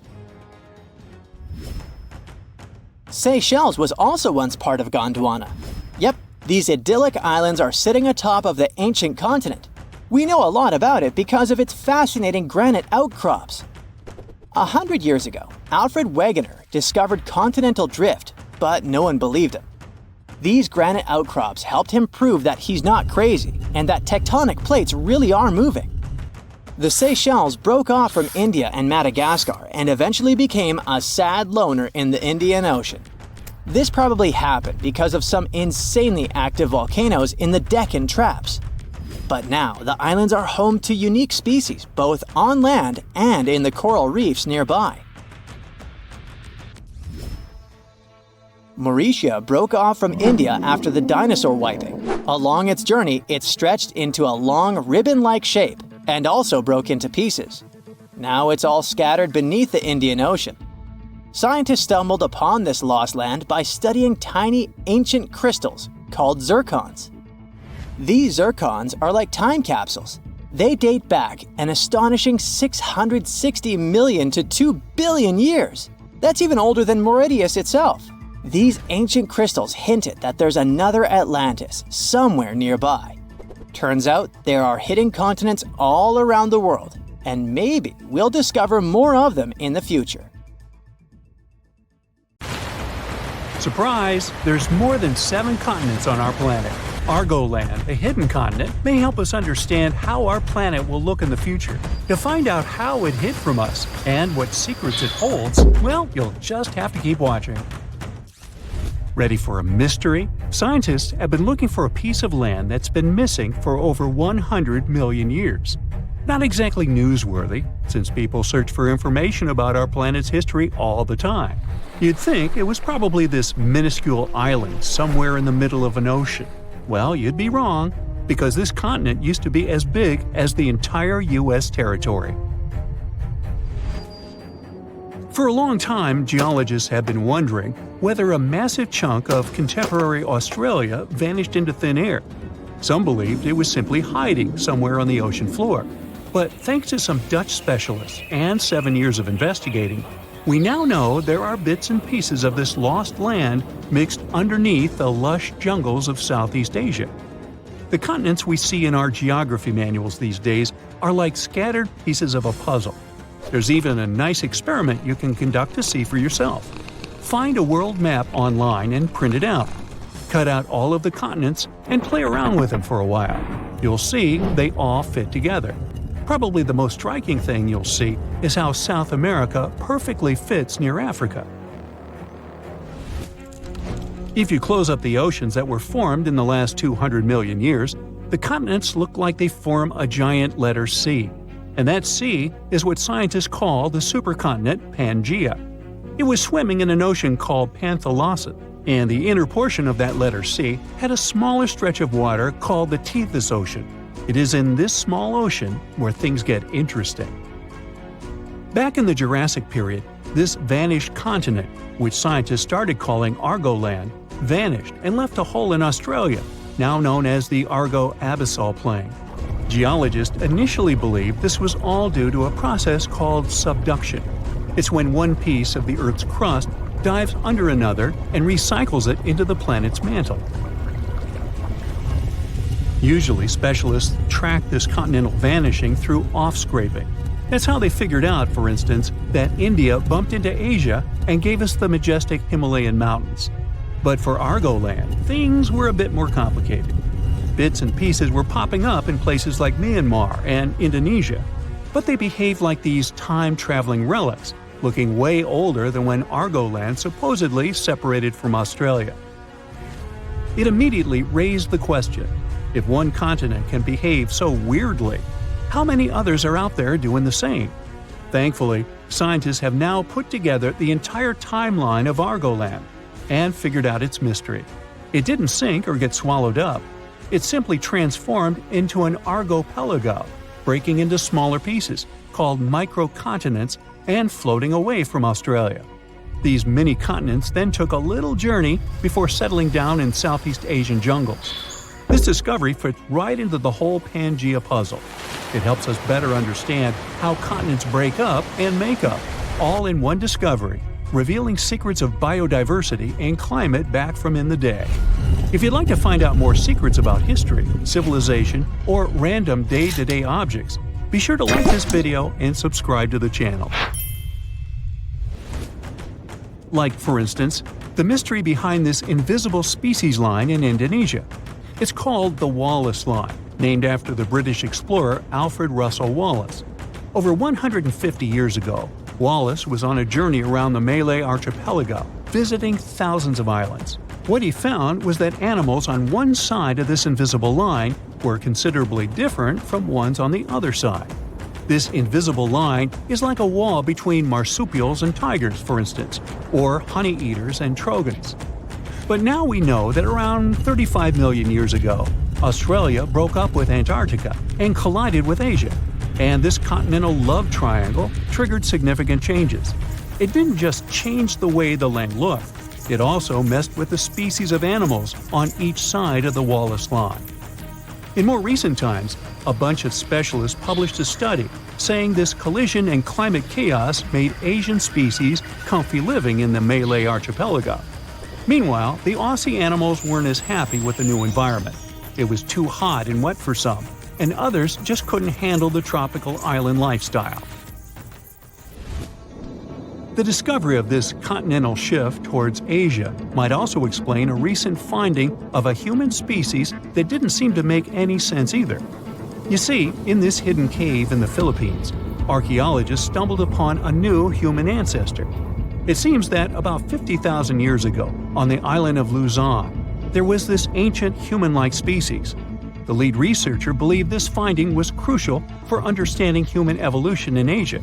Seychelles was also once part of Gondwana. Yep, these idyllic islands are sitting atop of the ancient continent. We know a lot about it because of its fascinating granite outcrops. 100 years ago, Alfred Wegener discovered continental drift, but no one believed him. These granite outcrops helped him prove that he's not crazy and that tectonic plates really are moving. The Seychelles broke off from India and Madagascar and eventually became a sad loner in the Indian Ocean. This probably happened because of some insanely active volcanoes in the Deccan Traps. But now, the islands are home to unique species both on land and in the coral reefs nearby. Mauritius broke off from India after the dinosaur wiping. Along its journey, it stretched into a long ribbon-like shape and also broke into pieces. Now it's all scattered beneath the Indian Ocean. Scientists stumbled upon this lost land by studying tiny ancient crystals called zircons. These zircons are like time capsules. They date back an astonishing 660 million to 2 billion years. That's even older than Mauritius itself. These ancient crystals hinted that there's another Atlantis somewhere nearby. Turns out there are hidden continents all around the world, and maybe we'll discover more of them in the future. Surprise! There's more than 7 continents on our planet. Argoland, a hidden continent, may help us understand how our planet will look in the future. To find out how it hid from us and what secrets it holds, well, you'll just have to keep watching. Ready for a mystery? Scientists have been looking for a piece of land that's been missing for over 100 million years. Not exactly newsworthy, since people search for information about our planet's history all the time. You'd think it was probably this minuscule island somewhere in the middle of an ocean. Well, you'd be wrong, because this continent used to be as big as the entire U.S. territory. For a long time, geologists have been wondering whether a massive chunk of contemporary Australia vanished into thin air. Some believed it was simply hiding somewhere on the ocean floor. But thanks to some Dutch specialists and 7 years of investigating, we now know there are bits and pieces of this lost land mixed underneath the lush jungles of Southeast Asia. The continents we see in our geography manuals these days are like scattered pieces of a puzzle. There's even a nice experiment you can conduct to see for yourself. Find a world map online and print it out. Cut out all of the continents and play around with them for a while. You'll see they all fit together. Probably the most striking thing you'll see is how South America perfectly fits near Africa. If you close up the oceans that were formed in the last 200 million years, the continents look like they form a giant letter C. And that C is what scientists call the supercontinent Pangaea. It was swimming in an ocean called Panthalassa, and the inner portion of that letter C had a smaller stretch of water called the Tethys Ocean. It is in this small ocean where things get interesting. Back in the Jurassic period, this vanished continent, which scientists started calling Argoland, vanished and left a hole in Australia, now known as the Argo-Abyssal Plain. Geologists initially believed this was all due to a process called subduction. It's when one piece of the Earth's crust dives under another and recycles it into the planet's mantle. Usually, specialists track this continental vanishing through offscraping. That's how they figured out, for instance, that India bumped into Asia and gave us the majestic Himalayan mountains. But for Argoland, things were a bit more complicated. Bits and pieces were popping up in places like Myanmar and Indonesia, but they behaved like these time-traveling relics, looking way older than when Argoland supposedly separated from Australia. It immediately raised the question: if one continent can behave so weirdly, how many others are out there doing the same? Thankfully, scientists have now put together the entire timeline of Argoland and figured out its mystery. It didn't sink or get swallowed up. It simply transformed into an archipelago, breaking into smaller pieces, called microcontinents, and floating away from Australia. These mini-continents then took a little journey before settling down in Southeast Asian jungles. This discovery fits right into the whole Pangaea puzzle. It helps us better understand how continents break up and make up, all in one discovery, revealing secrets of biodiversity and climate back from in the day. If you'd like to find out more secrets about history, civilization, or random day-to-day objects, be sure to like this video and subscribe to the channel. Like, for instance, the mystery behind this invisible species line in Indonesia. It's called the Wallace Line, named after the British explorer Alfred Russel Wallace. Over 150 years ago, Wallace was on a journey around the Malay archipelago, visiting thousands of islands. What he found was that animals on one side of this invisible line were considerably different from ones on the other side. This invisible line is like a wall between marsupials and tigers, for instance, or honey-eaters and trogons. But now we know that around 35 million years ago, Australia broke up with Antarctica and collided with Asia, and this continental love triangle triggered significant changes. It didn't just change the way the land looked, it also messed with the species of animals on each side of the Wallace Line. In more recent times, a bunch of specialists published a study saying this collision and climate chaos made Asian species comfy living in the Malay archipelago. Meanwhile, the Aussie animals weren't as happy with the new environment. It was too hot and wet for some, and others just couldn't handle the tropical island lifestyle. The discovery of this continental shift towards Asia might also explain a recent finding of a human species that didn't seem to make any sense either. You see, in this hidden cave in the Philippines, archaeologists stumbled upon a new human ancestor. It seems that about 50,000 years ago, on the island of Luzon, there was this ancient human-like species. The lead researcher believed this finding was crucial for understanding human evolution in Asia,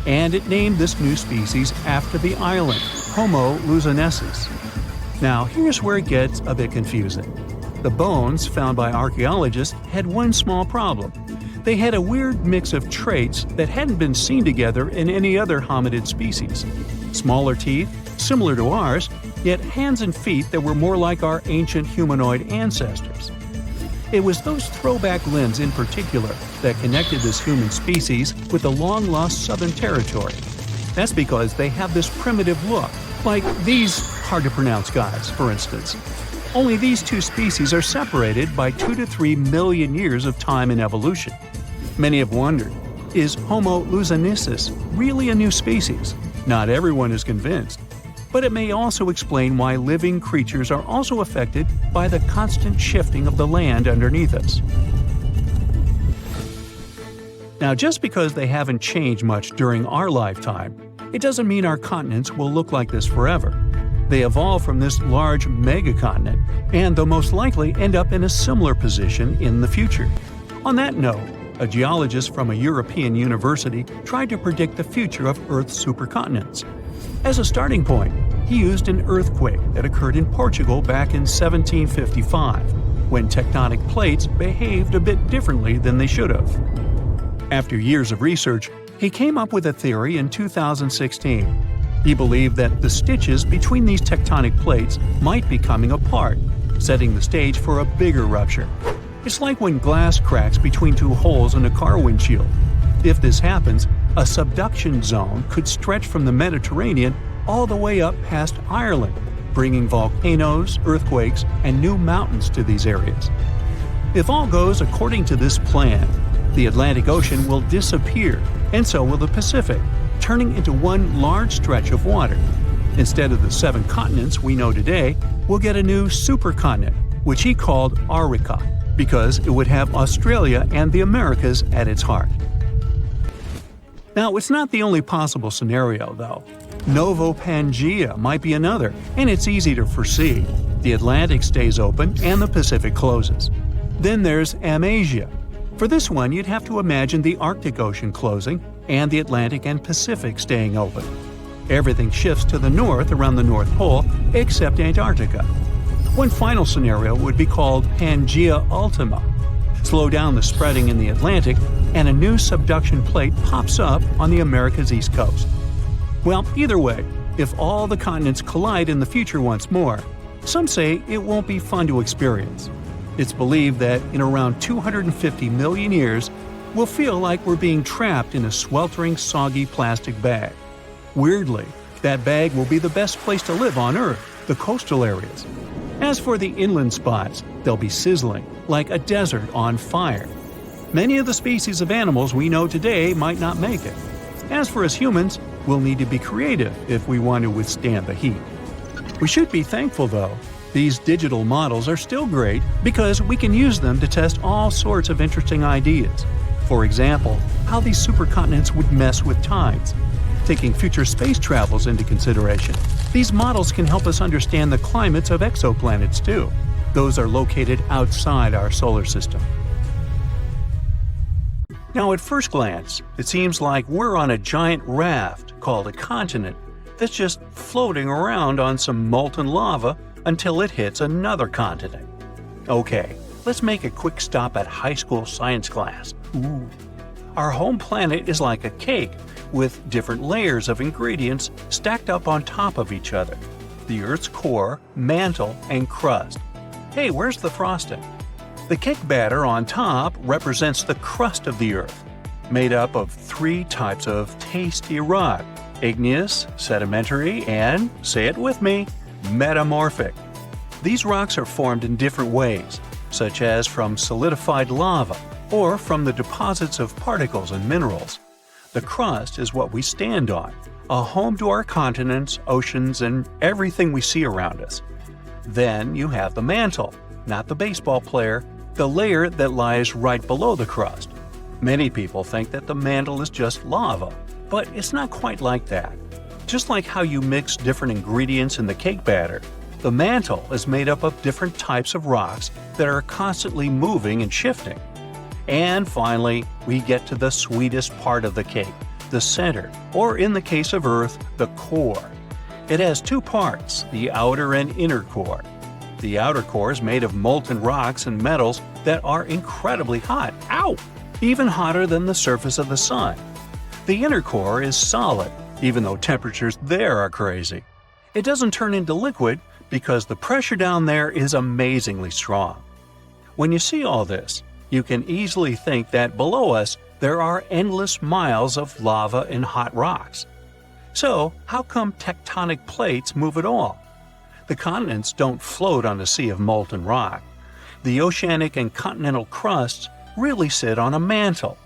and it named this new species after the island, Homo luzonensis. Now, here's where it gets a bit confusing. The bones found by archaeologists had one small problem. They had a weird mix of traits that hadn't been seen together in any other hominid species. Smaller teeth, similar to ours, yet hands and feet that were more like our ancient humanoid ancestors. It was those throwback limbs in particular that connected this human species with the long-lost Southern Territory. That's because they have this primitive look, like these hard-to-pronounce guys, for instance. Only these two species are separated by 2 to 3 million years of time in evolution. Many have wondered, is Homo luzonensis really a new species? Not everyone is convinced. But it may also explain why living creatures are also affected by the constant shifting of the land underneath us. Now, just because they haven't changed much during our lifetime, it doesn't mean our continents will look like this forever. They evolved from this large megacontinent, and they'll most likely end up in a similar position in the future. On that note, a geologist from a European university tried to predict the future of Earth's supercontinents. As a starting point, he used an earthquake that occurred in Portugal back in 1755, when tectonic plates behaved a bit differently than they should have. After years of research, he came up with a theory in 2016. He believed that the stitches between these tectonic plates might be coming apart, setting the stage for a bigger rupture. It's like when glass cracks between two holes in a car windshield. If this happens, a subduction zone could stretch from the Mediterranean all the way up past Ireland, bringing volcanoes, earthquakes, and new mountains to these areas. If all goes according to this plan, the Atlantic Ocean will disappear, and so will the Pacific, turning into one large stretch of water. Instead of the 7 continents we know today, we'll get a new supercontinent, which he called Arica, because it would have Australia and the Americas at its heart. Now, it's not the only possible scenario, though. Novo Pangea might be another, and it's easy to foresee. The Atlantic stays open and the Pacific closes. Then there's Amasia. For this one, you'd have to imagine the Arctic Ocean closing and the Atlantic and Pacific staying open. Everything shifts to the north around the North Pole, except Antarctica. One final scenario would be called Pangea Ultima. Slow down the spreading in the Atlantic, and a new subduction plate pops up on the America's east coast. Well, either way, if all the continents collide in the future once more, some say it won't be fun to experience. It's believed that in around 250 million years, we'll feel like we're being trapped in a sweltering, soggy plastic bag. Weirdly, that bag will be the best place to live on Earth, the coastal areas. As for the inland spots, they'll be sizzling, like a desert on fire. Many of the species of animals we know today might not make it. As for us humans, we'll need to be creative if we want to withstand the heat. We should be thankful, though. These digital models are still great because we can use them to test all sorts of interesting ideas. For example, how these supercontinents would mess with tides. Taking future space travels into consideration, these models can help us understand the climates of exoplanets too. Those are located outside our solar system. Now, at first glance, it seems like we're on a giant raft called a continent that's just floating around on some molten lava until it hits another continent. Okay, let's make a quick stop at high school science class. Our home planet is like a cake with different layers of ingredients stacked up on top of each other. The Earth's core, mantle, and crust. Hey, where's the frosting? The cake batter on top represents the crust of the Earth, made up of 3 types of tasty rock: igneous, sedimentary, and, say it with me, metamorphic. These rocks are formed in different ways, such as from solidified lava or from the deposits of particles and minerals. The crust is what we stand on, a home to our continents, oceans, and everything we see around us. Then you have the mantle, not the baseball player, the layer that lies right below the crust. Many people think that the mantle is just lava, but it's not quite like that. Just like how you mix different ingredients in the cake batter, the mantle is made up of different types of rocks that are constantly moving and shifting. And finally, we get to the sweetest part of the cake, the center, or in the case of Earth, the core. It has two parts, the outer and inner core. The outer core is made of molten rocks and metals that are incredibly hot. Ow! Even hotter than the surface of the sun. The inner core is solid, even though temperatures there are crazy. It doesn't turn into liquid because the pressure down there is amazingly strong. When you see all this, you can easily think that below us there are endless miles of lava and hot rocks. So, how come tectonic plates move at all? The continents don't float on a sea of molten rock. The oceanic and continental crusts really sit on a mantle.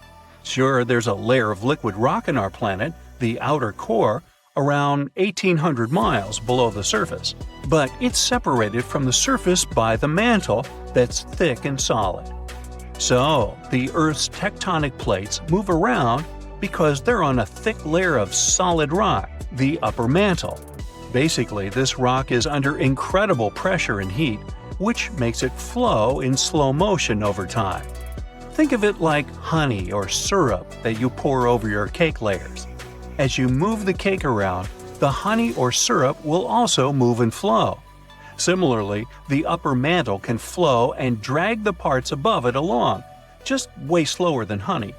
Sure, there's a layer of liquid rock in our planet, the outer core, around 1,800 miles below the surface, but it's separated from the surface by the mantle that's thick and solid. So, the Earth's tectonic plates move around because they're on a thick layer of solid rock, the upper mantle. Basically, this rock is under incredible pressure and heat, which makes it flow in slow motion over time. Think of it like honey or syrup that you pour over your cake layers. As you move the cake around, the honey or syrup will also move and flow. Similarly, the upper mantle can flow and drag the parts above it along, just way slower than honey.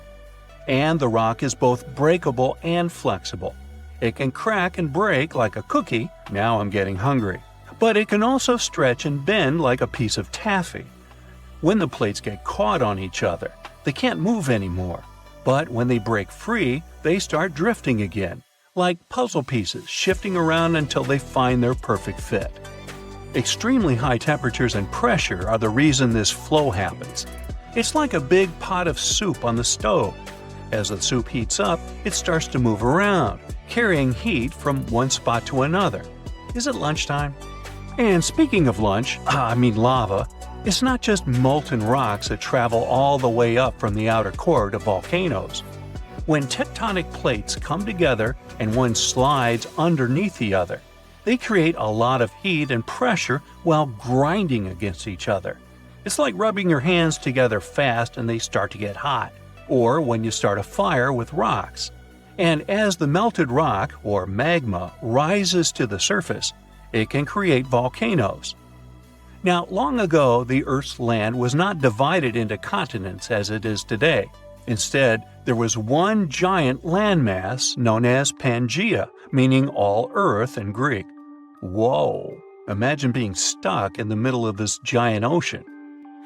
And the rock is both breakable and flexible. It can crack and break like a cookie, now I'm getting hungry, but it can also stretch and bend like a piece of taffy. When the plates get caught on each other, they can't move anymore. But when they break free, they start drifting again, like puzzle pieces shifting around until they find their perfect fit. Extremely high temperatures and pressure are the reason this flow happens. It's like a big pot of soup on the stove. As the soup heats up, it starts to move around, carrying heat from one spot to another. Is it lunchtime? And speaking of lava, it's not just molten rocks that travel all the way up from the outer core to volcanoes. When tectonic plates come together and one slides underneath the other, they create a lot of heat and pressure while grinding against each other. It's like rubbing your hands together fast and they start to get hot, or when you start a fire with rocks. And as the melted rock, or magma, rises to the surface, it can create volcanoes. Now, long ago, the Earth's land was not divided into continents as it is today. Instead, there was one giant landmass known as Pangaea, meaning all Earth in Greek. Whoa! Imagine being stuck in the middle of this giant ocean.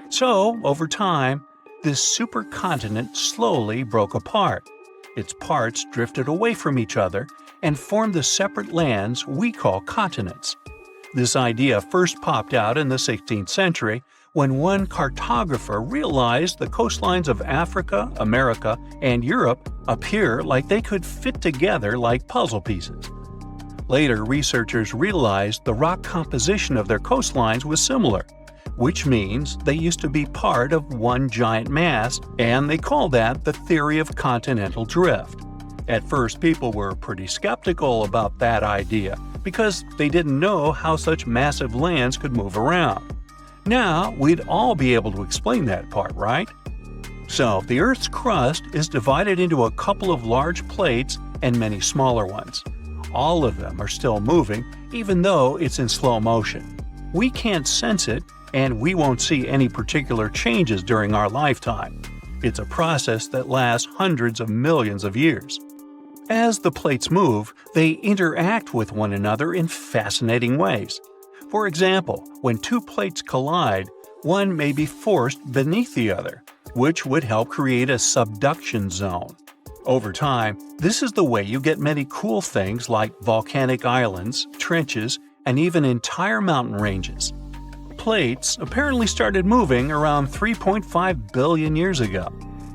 So, over time, this supercontinent slowly broke apart. Its parts drifted away from each other and formed the separate lands we call continents. This idea first popped out in the 16th century when one cartographer realized the coastlines of Africa, America, and Europe appear like they could fit together like puzzle pieces. Later, researchers realized the rock composition of their coastlines was similar, which means they used to be part of one giant mass, and they called that the theory of continental drift. At first, people were pretty skeptical about that idea because they didn't know how such massive lands could move around. Now, we'd all be able to explain that part, right? So, the Earth's crust is divided into a couple of large plates and many smaller ones. All of them are still moving, even though it's in slow motion. We can't sense it, and we won't see any particular changes during our lifetime. It's a process that lasts hundreds of millions of years. As the plates move, they interact with one another in fascinating ways. For example, when two plates collide, one may be forced beneath the other, which would help create a subduction zone. Over time, this is the way you get many cool things like volcanic islands, trenches, and even entire mountain ranges. Plates apparently started moving around 3.5 billion years ago.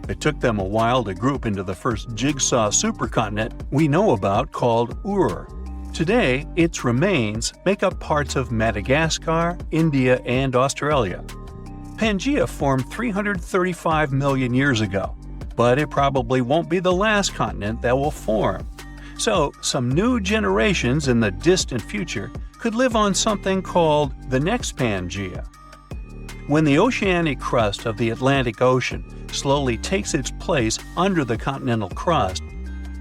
It took them a while to group into the first jigsaw supercontinent we know about called Ur. Today, its remains make up parts of Madagascar, India, and Australia. Pangaea formed 335 million years ago, but it probably won't be the last continent that will form. So, some new generations in the distant future could live on something called the next Pangaea. When the oceanic crust of the Atlantic Ocean slowly takes its place under the continental crust,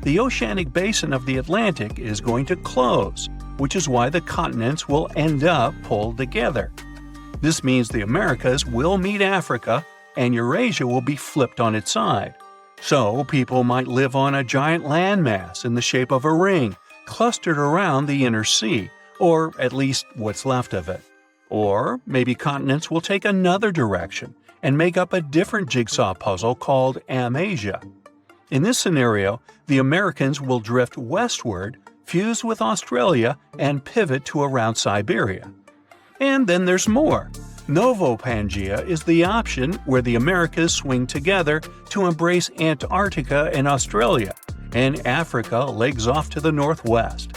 the oceanic basin of the Atlantic is going to close, which is why the continents will end up pulled together. This means the Americas will meet Africa, and Eurasia will be flipped on its side. So, people might live on a giant landmass in the shape of a ring, clustered around the inner sea, or at least what's left of it. Or maybe continents will take another direction and make up a different jigsaw puzzle called Amasia. In this scenario, the Americans will drift westward, fuse with Australia, and pivot to around Siberia. And then there's more. Novo-Pangaea is the option where the Americas swing together to embrace Antarctica and Australia, and Africa legs off to the northwest.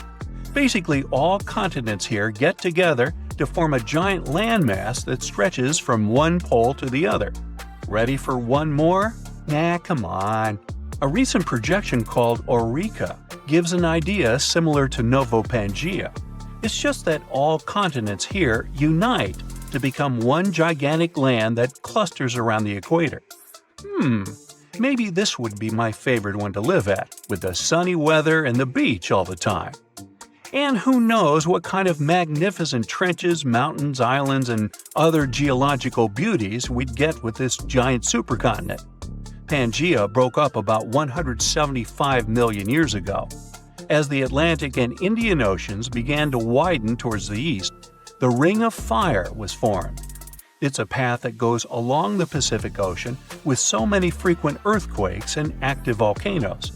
Basically, all continents here get together to form a giant landmass that stretches from one pole to the other. Ready for one more? Nah, come on. A recent projection called Eureka gives an idea similar to Novo-Pangaea. It's just that all continents here unite to become one gigantic land that clusters around the equator. Maybe this would be my favorite one to live at, with the sunny weather and the beach all the time. And who knows what kind of magnificent trenches, mountains, islands, and other geological beauties we'd get with this giant supercontinent. Pangaea broke up about 175 million years ago. As the Atlantic and Indian Oceans began to widen towards the east, the Ring of Fire was formed. It's a path that goes along the Pacific Ocean with so many frequent earthquakes and active volcanoes.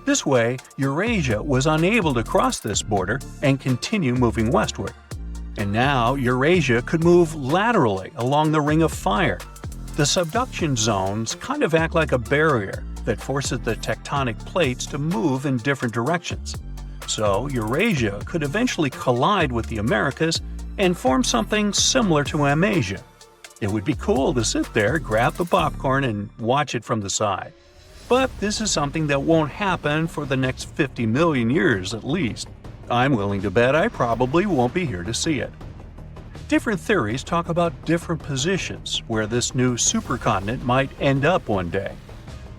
This way, Eurasia was unable to cross this border and continue moving westward. And now Eurasia could move laterally along the Ring of Fire. The subduction zones kind of act like a barrier that forces the tectonic plates to move in different directions. So Eurasia could eventually collide with the Americas and form something similar to Amasia. It would be cool to sit there, grab the popcorn, and watch it from the side. But this is something that won't happen for the next 50 million years at least. I'm willing to bet I probably won't be here to see it. Different theories talk about different positions where this new supercontinent might end up one day.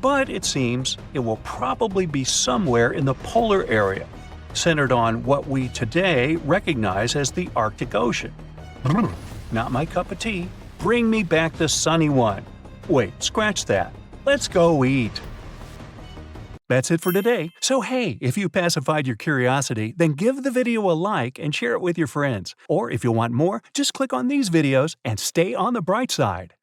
But it seems it will probably be somewhere in the polar area, centered on what we today recognize as the Arctic Ocean. Not my cup of tea. Bring me back the sunny one. Wait, scratch that. Let's go eat. That's it for today. So hey, if you pacified your curiosity, then give the video a like and share it with your friends. Or if you want more, just click on these videos and stay on the bright side.